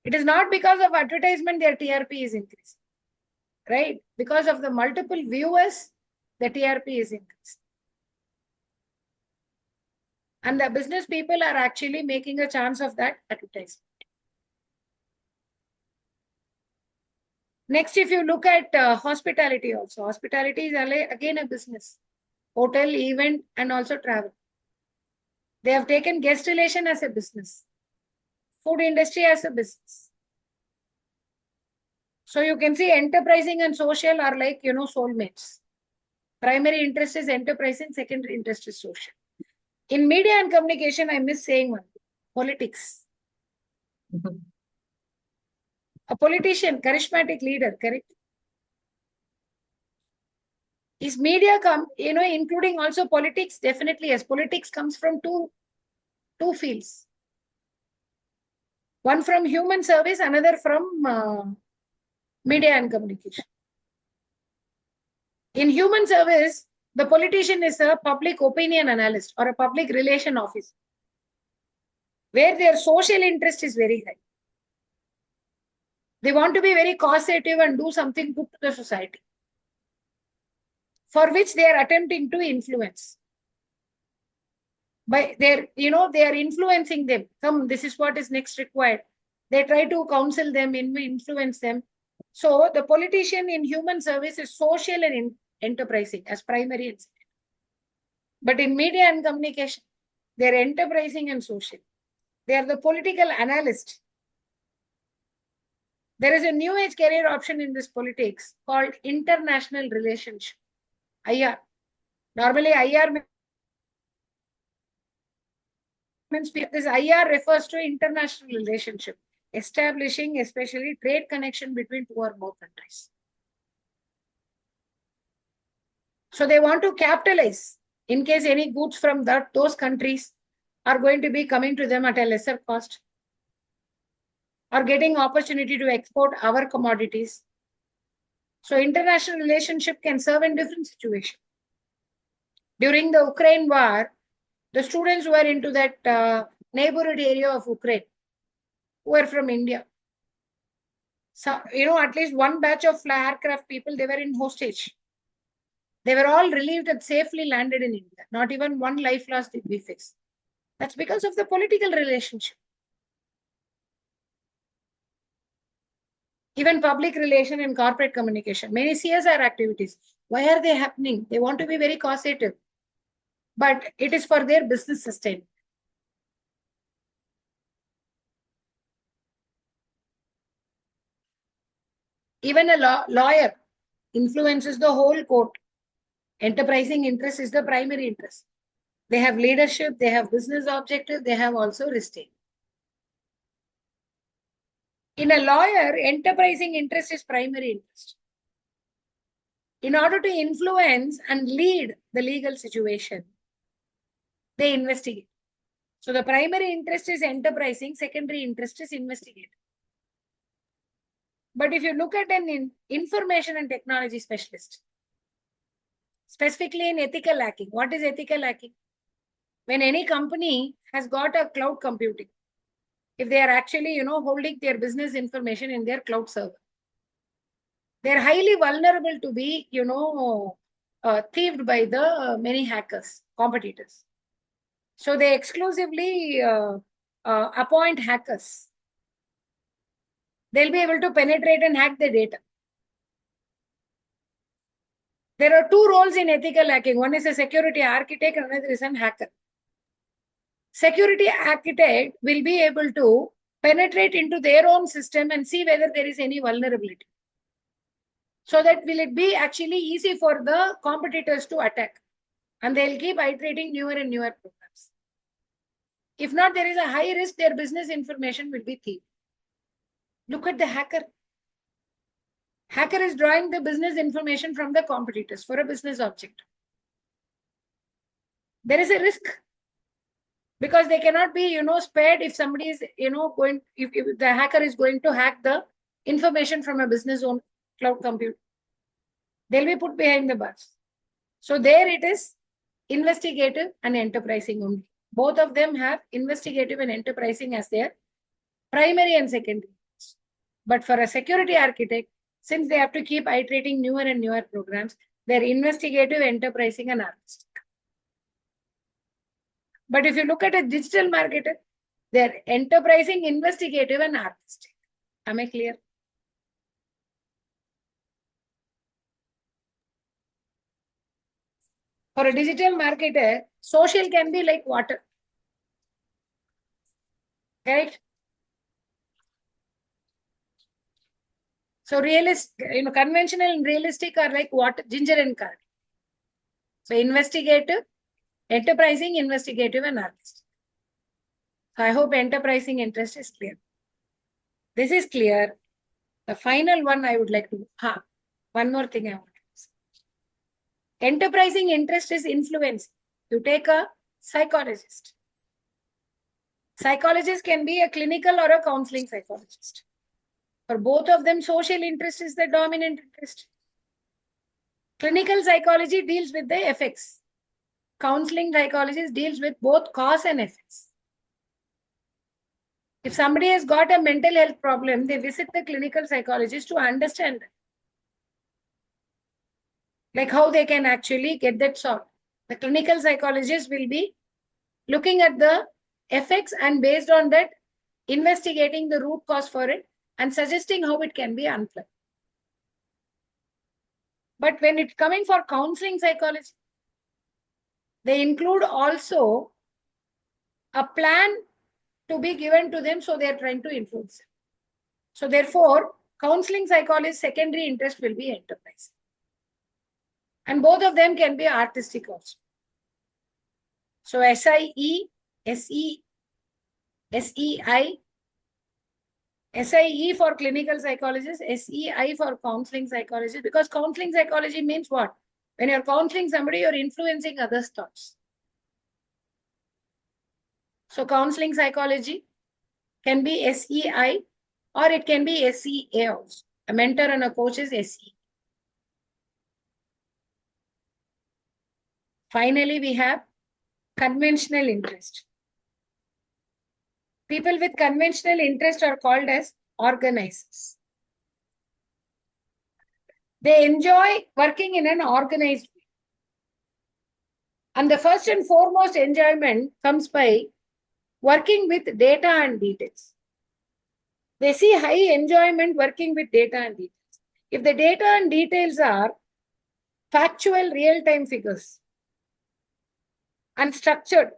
It is not because of advertisement their TRP is increasing, right? Because of the multiple viewers, the TRP is increasing. And the business people are actually making a chance of that advertisement. Next, if you look at hospitality also, hospitality is again a business. Hotel, event, and also travel. They have taken guest relation as a business. Food industry as a business. So you can see enterprising and social are like, soulmates. Primary interest is enterprising, secondary interest is social. In media and communication, I miss saying one thing, politics. A politician, charismatic leader, correct? Is media including also politics? Definitely, yes. Politics comes from two fields. One from human service, another from media and communication. In human service, the politician is a public opinion analyst or a public relation officer, where their social interest is very high. They want to be very causative and do something good to the society, for which they are attempting to influence. By they are influencing them. Come, this is what is next required. They try to counsel them, influence them. So the politician in human service is social and enterprising as primary and secondary. But in media and communication, they are enterprising and social. They are the political analyst. There is a new age career option in this politics called international relationship, IR. Normally, IR means this IR refers to international relationship, establishing especially trade connection between two or more countries. So they want to capitalize in case any goods from those countries are going to be coming to them at a lesser cost, or getting opportunity to export our commodities. So international relationship can serve in different situations. During the Ukraine war, the students who were into that neighborhood area of Ukraine, who were from India. So, at least one batch of aircraft people, they were in hostage. They were all relieved and safely landed in India. Not even one life loss did we face. That's because of the political relationship. Even public relation and corporate communication, many CSR activities. Why are they happening? They want to be very causative, but it is for their business sustainment. Even a lawyer influences the whole court. Enterprising interest is the primary interest. They have leadership, they have business objective, they have also risk-taking. In a lawyer, enterprising interest is primary interest. In order to influence and lead the legal situation, they investigate. So the primary interest is enterprising, secondary interest is investigating. But if you look at an information and technology specialist, specifically in ethical hacking, what is ethical hacking? When any company has got a cloud computing, if they are actually, holding their business information in their cloud server, they're highly vulnerable to be, thieved by the many hackers, competitors. So they exclusively appoint hackers. They'll be able to penetrate and hack the data. There are two roles in ethical hacking. One is a security architect, and another is a hacker. Security architect will be able to penetrate into their own system and see whether there is any vulnerability. So that will it be actually easy for the competitors to attack. And they'll keep iterating newer and newer programs. If not, there is a high risk their business information will be thieved. Look at the hacker. Hacker is drawing the business information from the competitors for a business object. There is a risk because they cannot be, spared if somebody is, if the hacker is going to hack the information from a business owned cloud compute. They'll be put behind the bars. So there it is investigative and enterprising only. Both of them have investigative and enterprising as their primary and secondary. But for a security architect, since they have to keep iterating newer and newer programs, they're investigative, enterprising, and artistic. But if you look at a digital marketer, they're enterprising, investigative, and artistic. Am I clear? For a digital marketer, social can be like water. Right? So conventional and realistic are like water, ginger and curd. So investigative, enterprising, investigative, and artistic. So I hope enterprising interest is clear. This is clear. The final one I would like to, one more thing I want to say. Enterprising interest is influence. You take a psychologist. Psychologist can be a clinical or a counseling psychologist. For both of them, social interest is the dominant interest. Clinical psychology deals with the effects. Counseling psychologist deals with both cause and effects. If somebody has got a mental health problem, they visit the clinical psychologist to understand like how they can actually get that solved. The clinical psychologist will be looking at the effects and based on that, investigating the root cause for it and suggesting how it can be unplugged. But when it's coming for counseling psychology, they include also a plan to be given to them, so they are trying to influence them. So therefore, counseling psychologist secondary interest will be enterprise. And both of them can be artistic also. So SIE, SE, SEI, SIE for clinical psychologist, SEI for counseling psychologist, because counseling psychology means what? When you're counseling somebody, you're influencing others' thoughts. So counseling psychology can be SEI or it can be SEA also. A mentor and a coach is SE. Finally, we have conventional interest. People with conventional interest are called as organizers. They enjoy working in an organized way. And the first and foremost enjoyment comes by working with data and details. They see high enjoyment working with data and details. If the data and details are factual real-time figures and structured,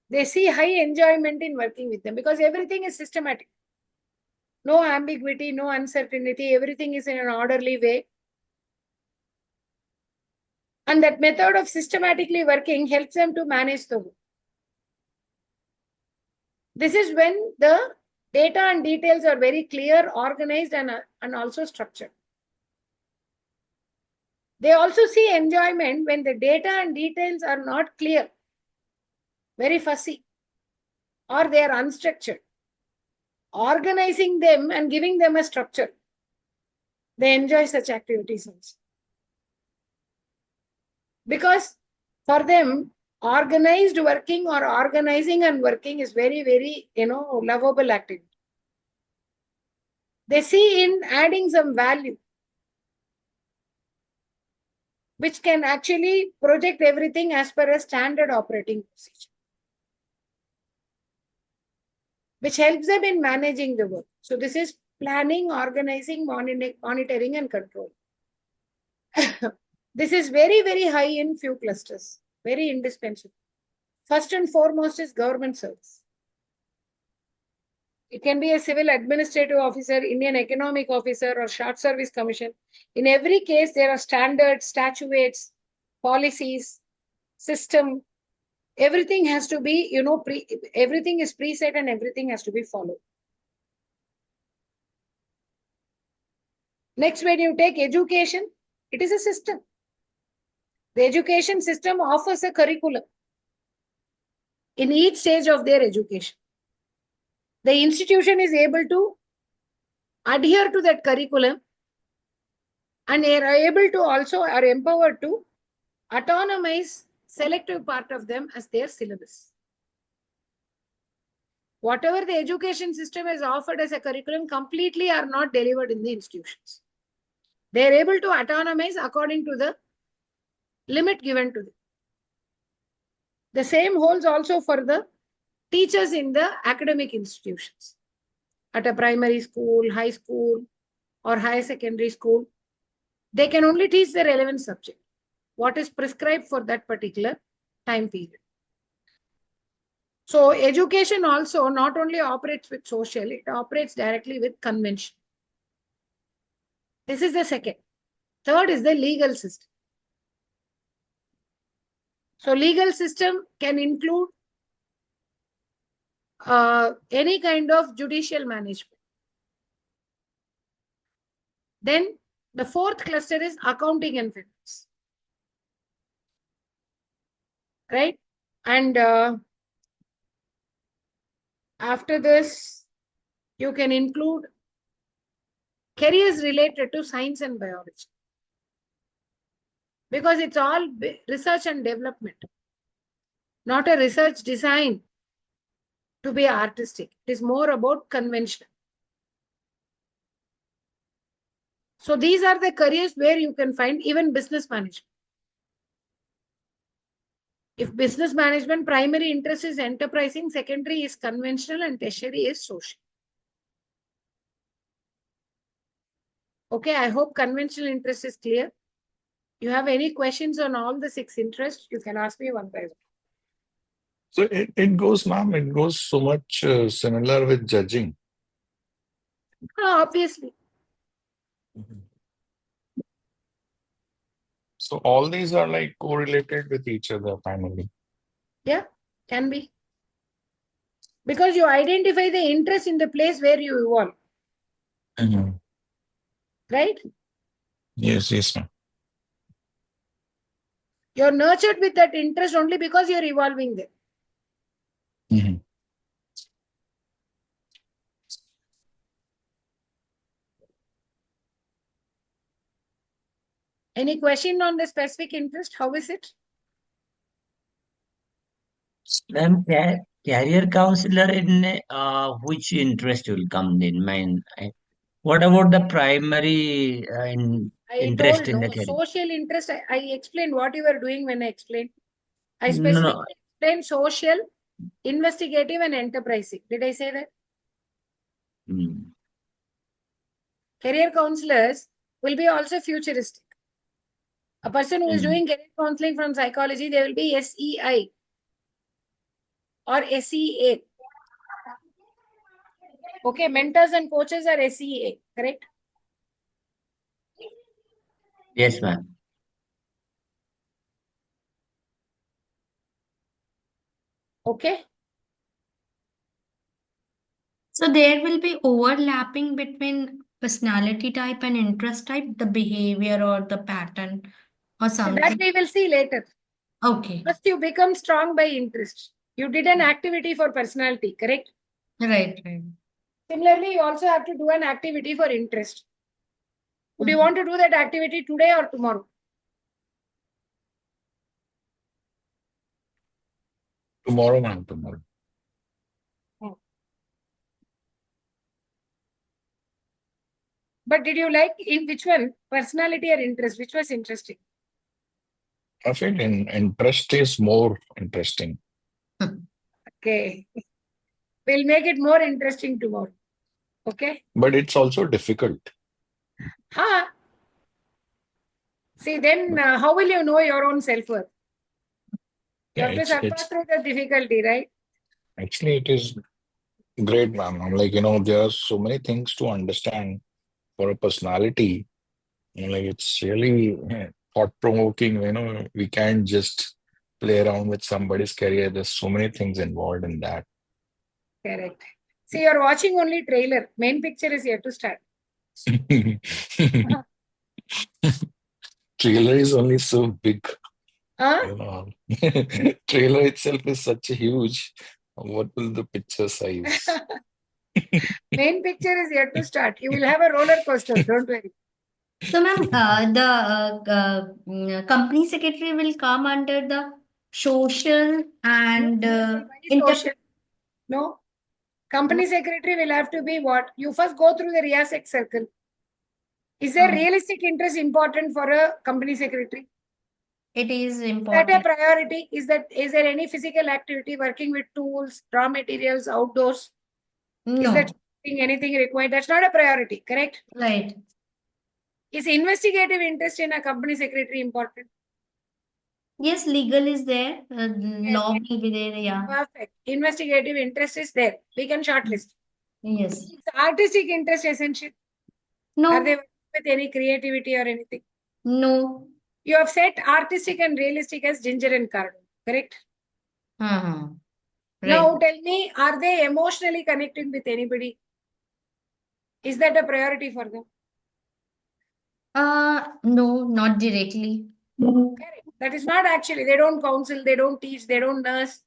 they see high enjoyment in working with them because everything is systematic. No ambiguity, no uncertainty, everything is in an orderly way. And that method of systematically working helps them to manage the work. This is when the data and details are very clear, organized, and also structured. They also see enjoyment when the data and details are not clear, very fussy, or they are unstructured. Organizing them and giving them a structure They enjoy such activities also. Because for them, organized working or organizing and working is very, very, lovable activity. They see in adding some value, which can actually project everything as per a standard operating procedure, which helps them in managing the work. So this is planning, organizing, monitoring, and control. This is very, very high in few clusters, very indispensable. First and foremost is government service. It can be a civil administrative officer, Indian economic officer, or short service commission. In every case, there are standards, statutes, policies, system. Everything has to be, everything is preset and everything has to be followed. Next, when you take education, it is a system. The education system offers a curriculum in each stage of their education. The institution is able to adhere to that curriculum, and they are able to also are empowered to autonomize selective part of them as their syllabus. Whatever the education system has offered as a curriculum completely are not delivered in the institutions. They are able to autonomize according to the limit given to them. The same holds also for the teachers in the academic institutions. At a primary school, high school, or higher secondary school, they can only teach the relevant subject, what is prescribed for that particular time period. So education also not only operates with social, it operates directly with convention. This is the second. Third is the legal system. So legal system can include any kind of judicial management. Then the fourth cluster is accounting and finance. Right? And after this, you can include careers related to science and biology. Because it's all research and development, not a research design to be artistic. It is more about conventional. So these are the careers where you can find even business management. If business management primary interest is enterprising, secondary is conventional, and tertiary is social. Okay, I hope conventional interest is clear. You have any questions on all the 6 interests, you can ask me one by one. So it goes, ma'am, it goes so much similar with judging. Obviously. So all these are like correlated with each other finally. Yeah, can be. Because you identify the interest in the place where you evolve. Right? Yes, ma'am. You're nurtured with that interest only because you're evolving there. Any question on the specific interest? How is it? Ma'am, career counselor in which interest will come in mind? What about the primary interest in the career? Social interest. I explained what you were doing when I explained. I No, specifically explained social, investigative, and enterprising. Did I say that? Career counselors will be also futuristic. A person who is doing career counseling from psychology, they will be SEI or SEA. Okay, mentors and coaches are SEA, correct? Yes, ma'am. Okay. So there will be overlapping between personality type and interest type, the behavior or the pattern or So that something. we will see later. Okay. First, you become strong by interest. You did an activity for personality, correct? Right. Similarly, you also have to do an activity for interest. Would you want to do that activity today or tomorrow? Tomorrow, ma'am, tomorrow. But did you like in which one? Personality or interest? Which was interesting? I feel interest is more interesting. Okay. We'll make it more interesting tomorrow. Okay? But it's also difficult. Huh? See, then how will you know your own self-worth? You Yeah, have to suffer through the difficulty, right? actually, it is great, ma'am. I'm like, there are so many things to understand for a personality. Like, it's really thought-provoking. We can't just play around with somebody's career. There's so many things involved in that. Correct. See, you're watching only trailer. Main picture is yet to start. Trailer is only so big. Huh? Trailer itself is such a huge. What will the picture size? Main picture is yet to start. You will have a roller coaster. Don't worry. So, ma'am, the company secretary will come under the social and Why social? No. Company secretary will have to be what? You first go through the RIASEC circle. Is there realistic interest important for a company secretary? It is Is important. that a priority? Is there any physical activity working with tools, raw materials, outdoors? No. Is that anything required? That's not a priority, correct? Right. Is investigative interest in a company secretary important? Yes, legal is there. Law will be there. Yeah. Perfect. Investigative interest is there. We can shortlist. Yes. Is artistic interest essential? No. Are they working with any creativity or anything? No. You have set artistic and realistic as ginger and cardamom, correct? Right. Now tell me, are they emotionally connecting with anybody? Is that a priority for them? No, not directly. Correct. That is not actually. They don't counsel, they don't teach, they don't nurse,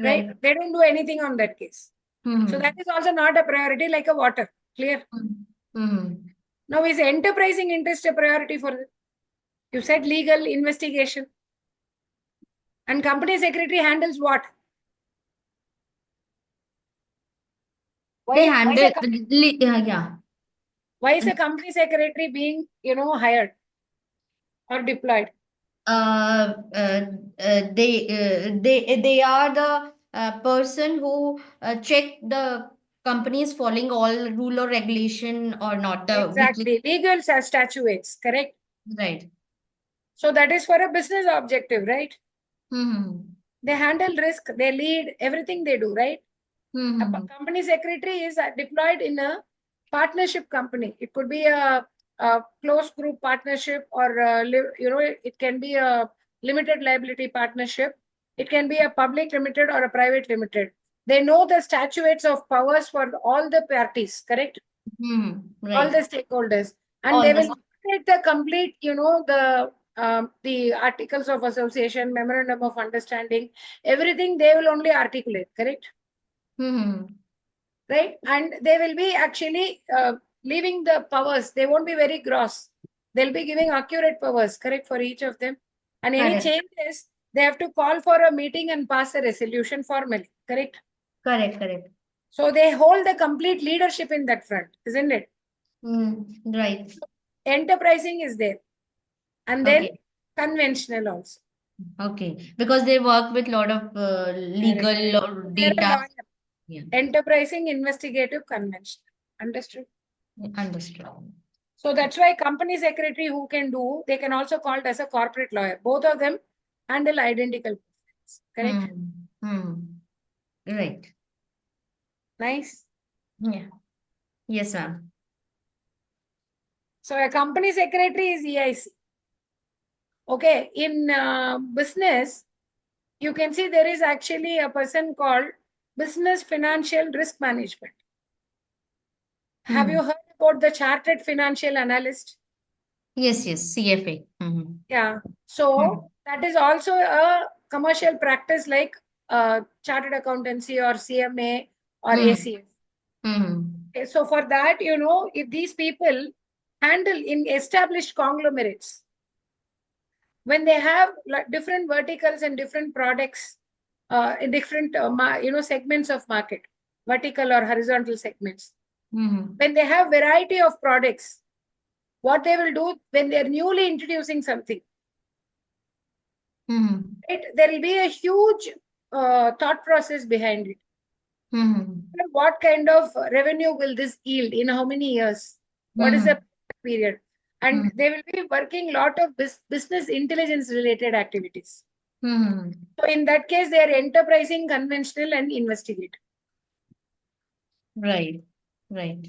right? They don't do anything on that case. So that is also not a priority like a water. Clear? Now, is enterprising interest a priority for them? You said legal investigation. And company secretary handles what? They handle, yeah. Why is a company secretary being, hired or deployed? They are the person who check the company is following all rule or regulation or not. Exactly. Legal statutes, correct? Right. So that is for a business objective, right? They handle risk, they lead, everything they do, right? A company secretary is deployed in a partnership company. It could be a closed group partnership or, it can be a limited liability partnership. It can be a public limited or a private limited. They know the statutes of powers for all the parties, correct? All the stakeholders. And they will take the complete, the articles of association, memorandum of understanding, everything they will only articulate, correct? Right? And they will be actually leaving the powers. They won't be very gross. They'll be giving accurate powers, correct, for each of them. And any changes, they have to call for a meeting and pass a resolution formally, correct? Correct. So they hold the complete leadership in that front, isn't it? Right. Enterprising is there. And then conventional also. Okay. Because they work with a lot of legal or data. Yeah. Enterprising, investigative, conventional. Understood? Understood. So that's why company secretary who can do, they can also called as a corporate lawyer. Both of them handle identical profiles. Correct? Right. Nice. Yeah. Yes, ma'am. So a company secretary is EIC. Okay. In business, you can see there is actually a person called Business Financial Risk Management. Have you heard about the Chartered Financial Analyst? Yes, CFA. Yeah. So that is also a commercial practice like Chartered Accountancy or CMA or ACS. Okay, so for that, if these people handle in established conglomerates. When they have different verticals and different products in different segments of market, vertical or horizontal segments. When they have variety of products, what they will do when they are newly introducing something, right, there will be a huge thought process behind it. What kind of revenue will this yield in how many years? What is the period? And they will be working a lot of business intelligence related activities. So in that case, they are enterprising, conventional, and investigative. Right, right.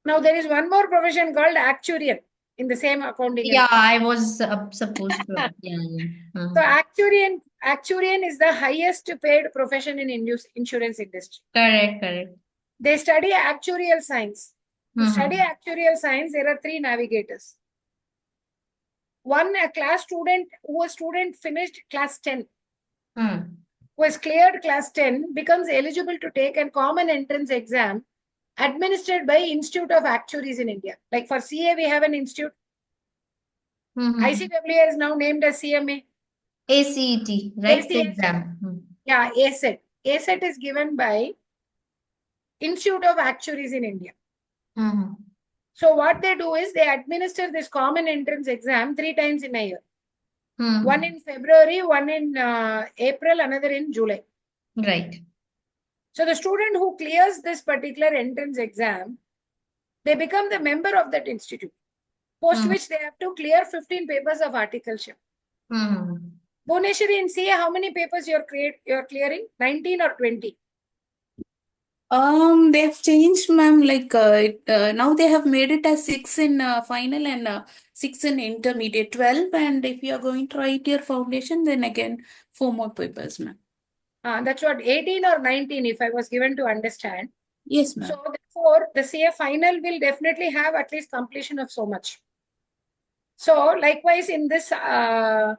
Now there is one more profession called actuarian in the same accounting. Yeah, I was supposed to. Yeah. So actuarian is the highest paid profession in insurance industry. Correct. They study actuarial science. To study actuarial science, there are 3 navigators. One, a class student finished class 10, who has cleared class 10, becomes eligible to take a common entrance exam administered by Institute of Actuaries in India. Like for CA, we have an institute. ICWA is now named as CMA. ACET, right? ACET. The exam. Yeah, ACET. ACET is given by Institute of Actuaries in India. So what they do is they administer this common entrance exam 3 times in a year. One in February, one in April, another in July. Right. So the student who clears this particular entrance exam, they become the member of that institute. Post which they have to clear 15 papers of articleship. Bhuneshwari, in CA, how many papers you're clearing? 19 or 20? They've changed, ma'am. Like now they have made it as 6 in final and 6 in intermediate, 12. And if you are going to write your foundation, then again 4 more papers, ma'am. That's what, 18 or 19, if I was given to understand. Yes, ma'am. So therefore, the CA final will definitely have at least completion of so much. So likewise, in this actuarial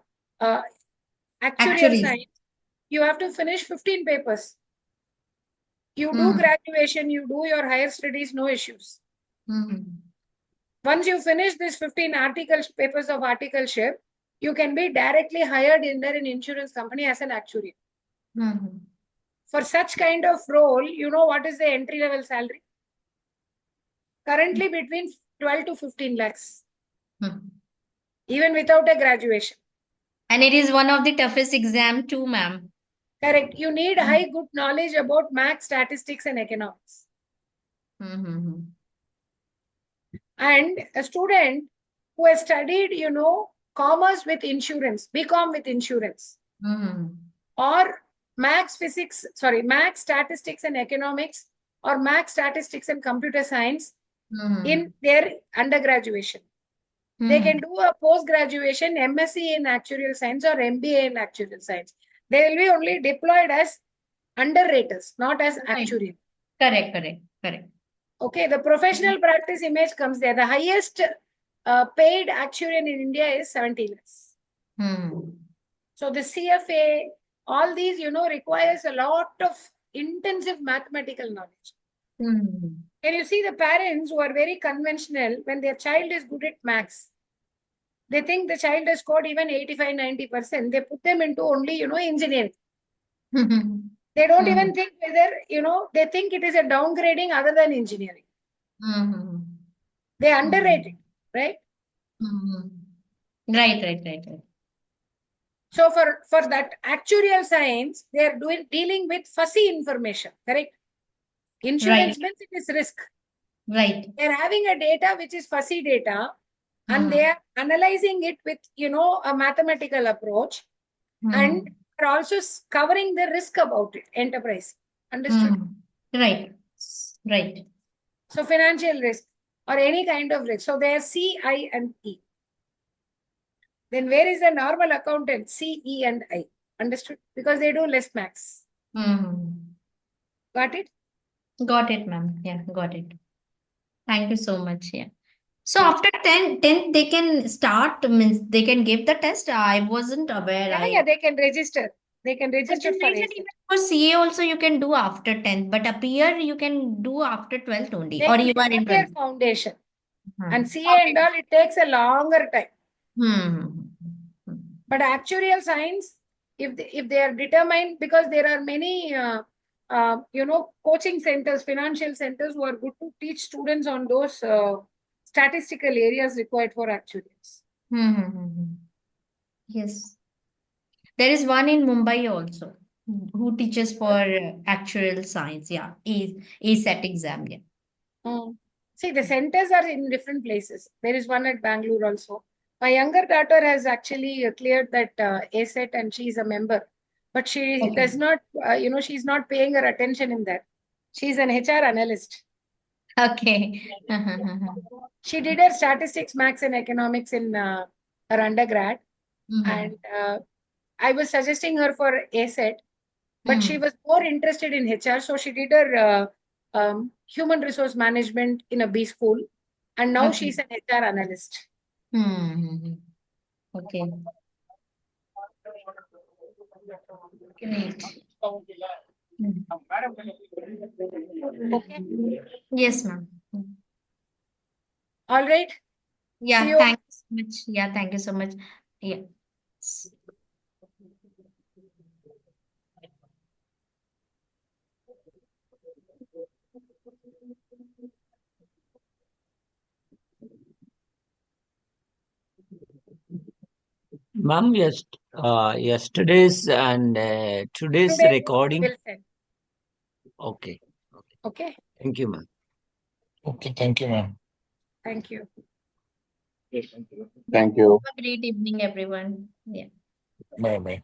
science, you have to finish 15 papers. You do graduation, you do your higher studies, no issues. Once you finish this 15 papers of articleship, you can be directly hired in an insurance company as an actuary. For such kind of role, you know what is the entry level salary? Currently between 12 to 15 lakhs. Even without a graduation. And it is one of the toughest exam too, ma'am. Correct. You need good knowledge about math, statistics, and economics. And a student who has studied, commerce with insurance, BCom with insurance, or math, statistics, and economics, or math, statistics, and computer science in their undergraduation. They can do a post-graduation MSc in actuarial science or MBA in actuarial science. They will be only deployed as underwriters, not as actuarial. Correct. Okay, the professional practice image comes there. The highest paid actuarial in India is 70 lakhs. So the CFA, all these, requires a lot of intensive mathematical knowledge. Can you see the parents who are very conventional, when their child is good at maths, they think the child has scored even 85-90%, they put them into only, engineering. They don't even think whether, they think it is a downgrading other than engineering. They underrate it, right? Right. So for that actuarial science, they are dealing with fussy information, correct? Insurance means it is risk. Right. They are having a data which is fussy data, and they are analyzing it with, a mathematical approach, and are also covering the risk about it, enterprise. Understood? Right. So financial risk or any kind of risk. So they are C, I, and E. Then where is the normal accountant? C, E, and I. Understood? Because they do less maths. Got it? Got it, ma'am. Yeah, got it. Thank you so much. Yeah. So after 10 they can start, means they can give the test. I wasn't aware. Yeah, they can register. They can register for it. For CA also you can do after 10th, but appear you can do after 12th only. They Or can you are in have their 12th. foundation. And CA and all, it takes a longer time. Hmm. But actuarial science, if they are determined, because there are many coaching centers, financial centers who are good to teach students on those statistical areas required for actuaries. Yes. There is one in Mumbai also who teaches for actuarial science. Yeah, ASET exam. Yeah. See, the centers are in different places. There is one at Bangalore also. My younger daughter has actually cleared that ASET and she is a member. But she does not, she's not paying her attention in that. She's an HR analyst. Okay. She did her statistics, maths, and economics in her undergrad. And I was suggesting her for ASET, but she was more interested in HR. So she did her human resource management in a B school. And now she's an HR analyst. Okay. Great. Okay. Yes, ma'am. All right. Yeah, thank you so much. Yeah, thank you so much. Yeah. Ma'am, yesterday's and today's Today recording. will send. Okay. Okay. Thank you, ma'am. Okay, thank you, ma'am. Thank you. Thank you. Have a great evening, everyone. Yeah. Bye-bye.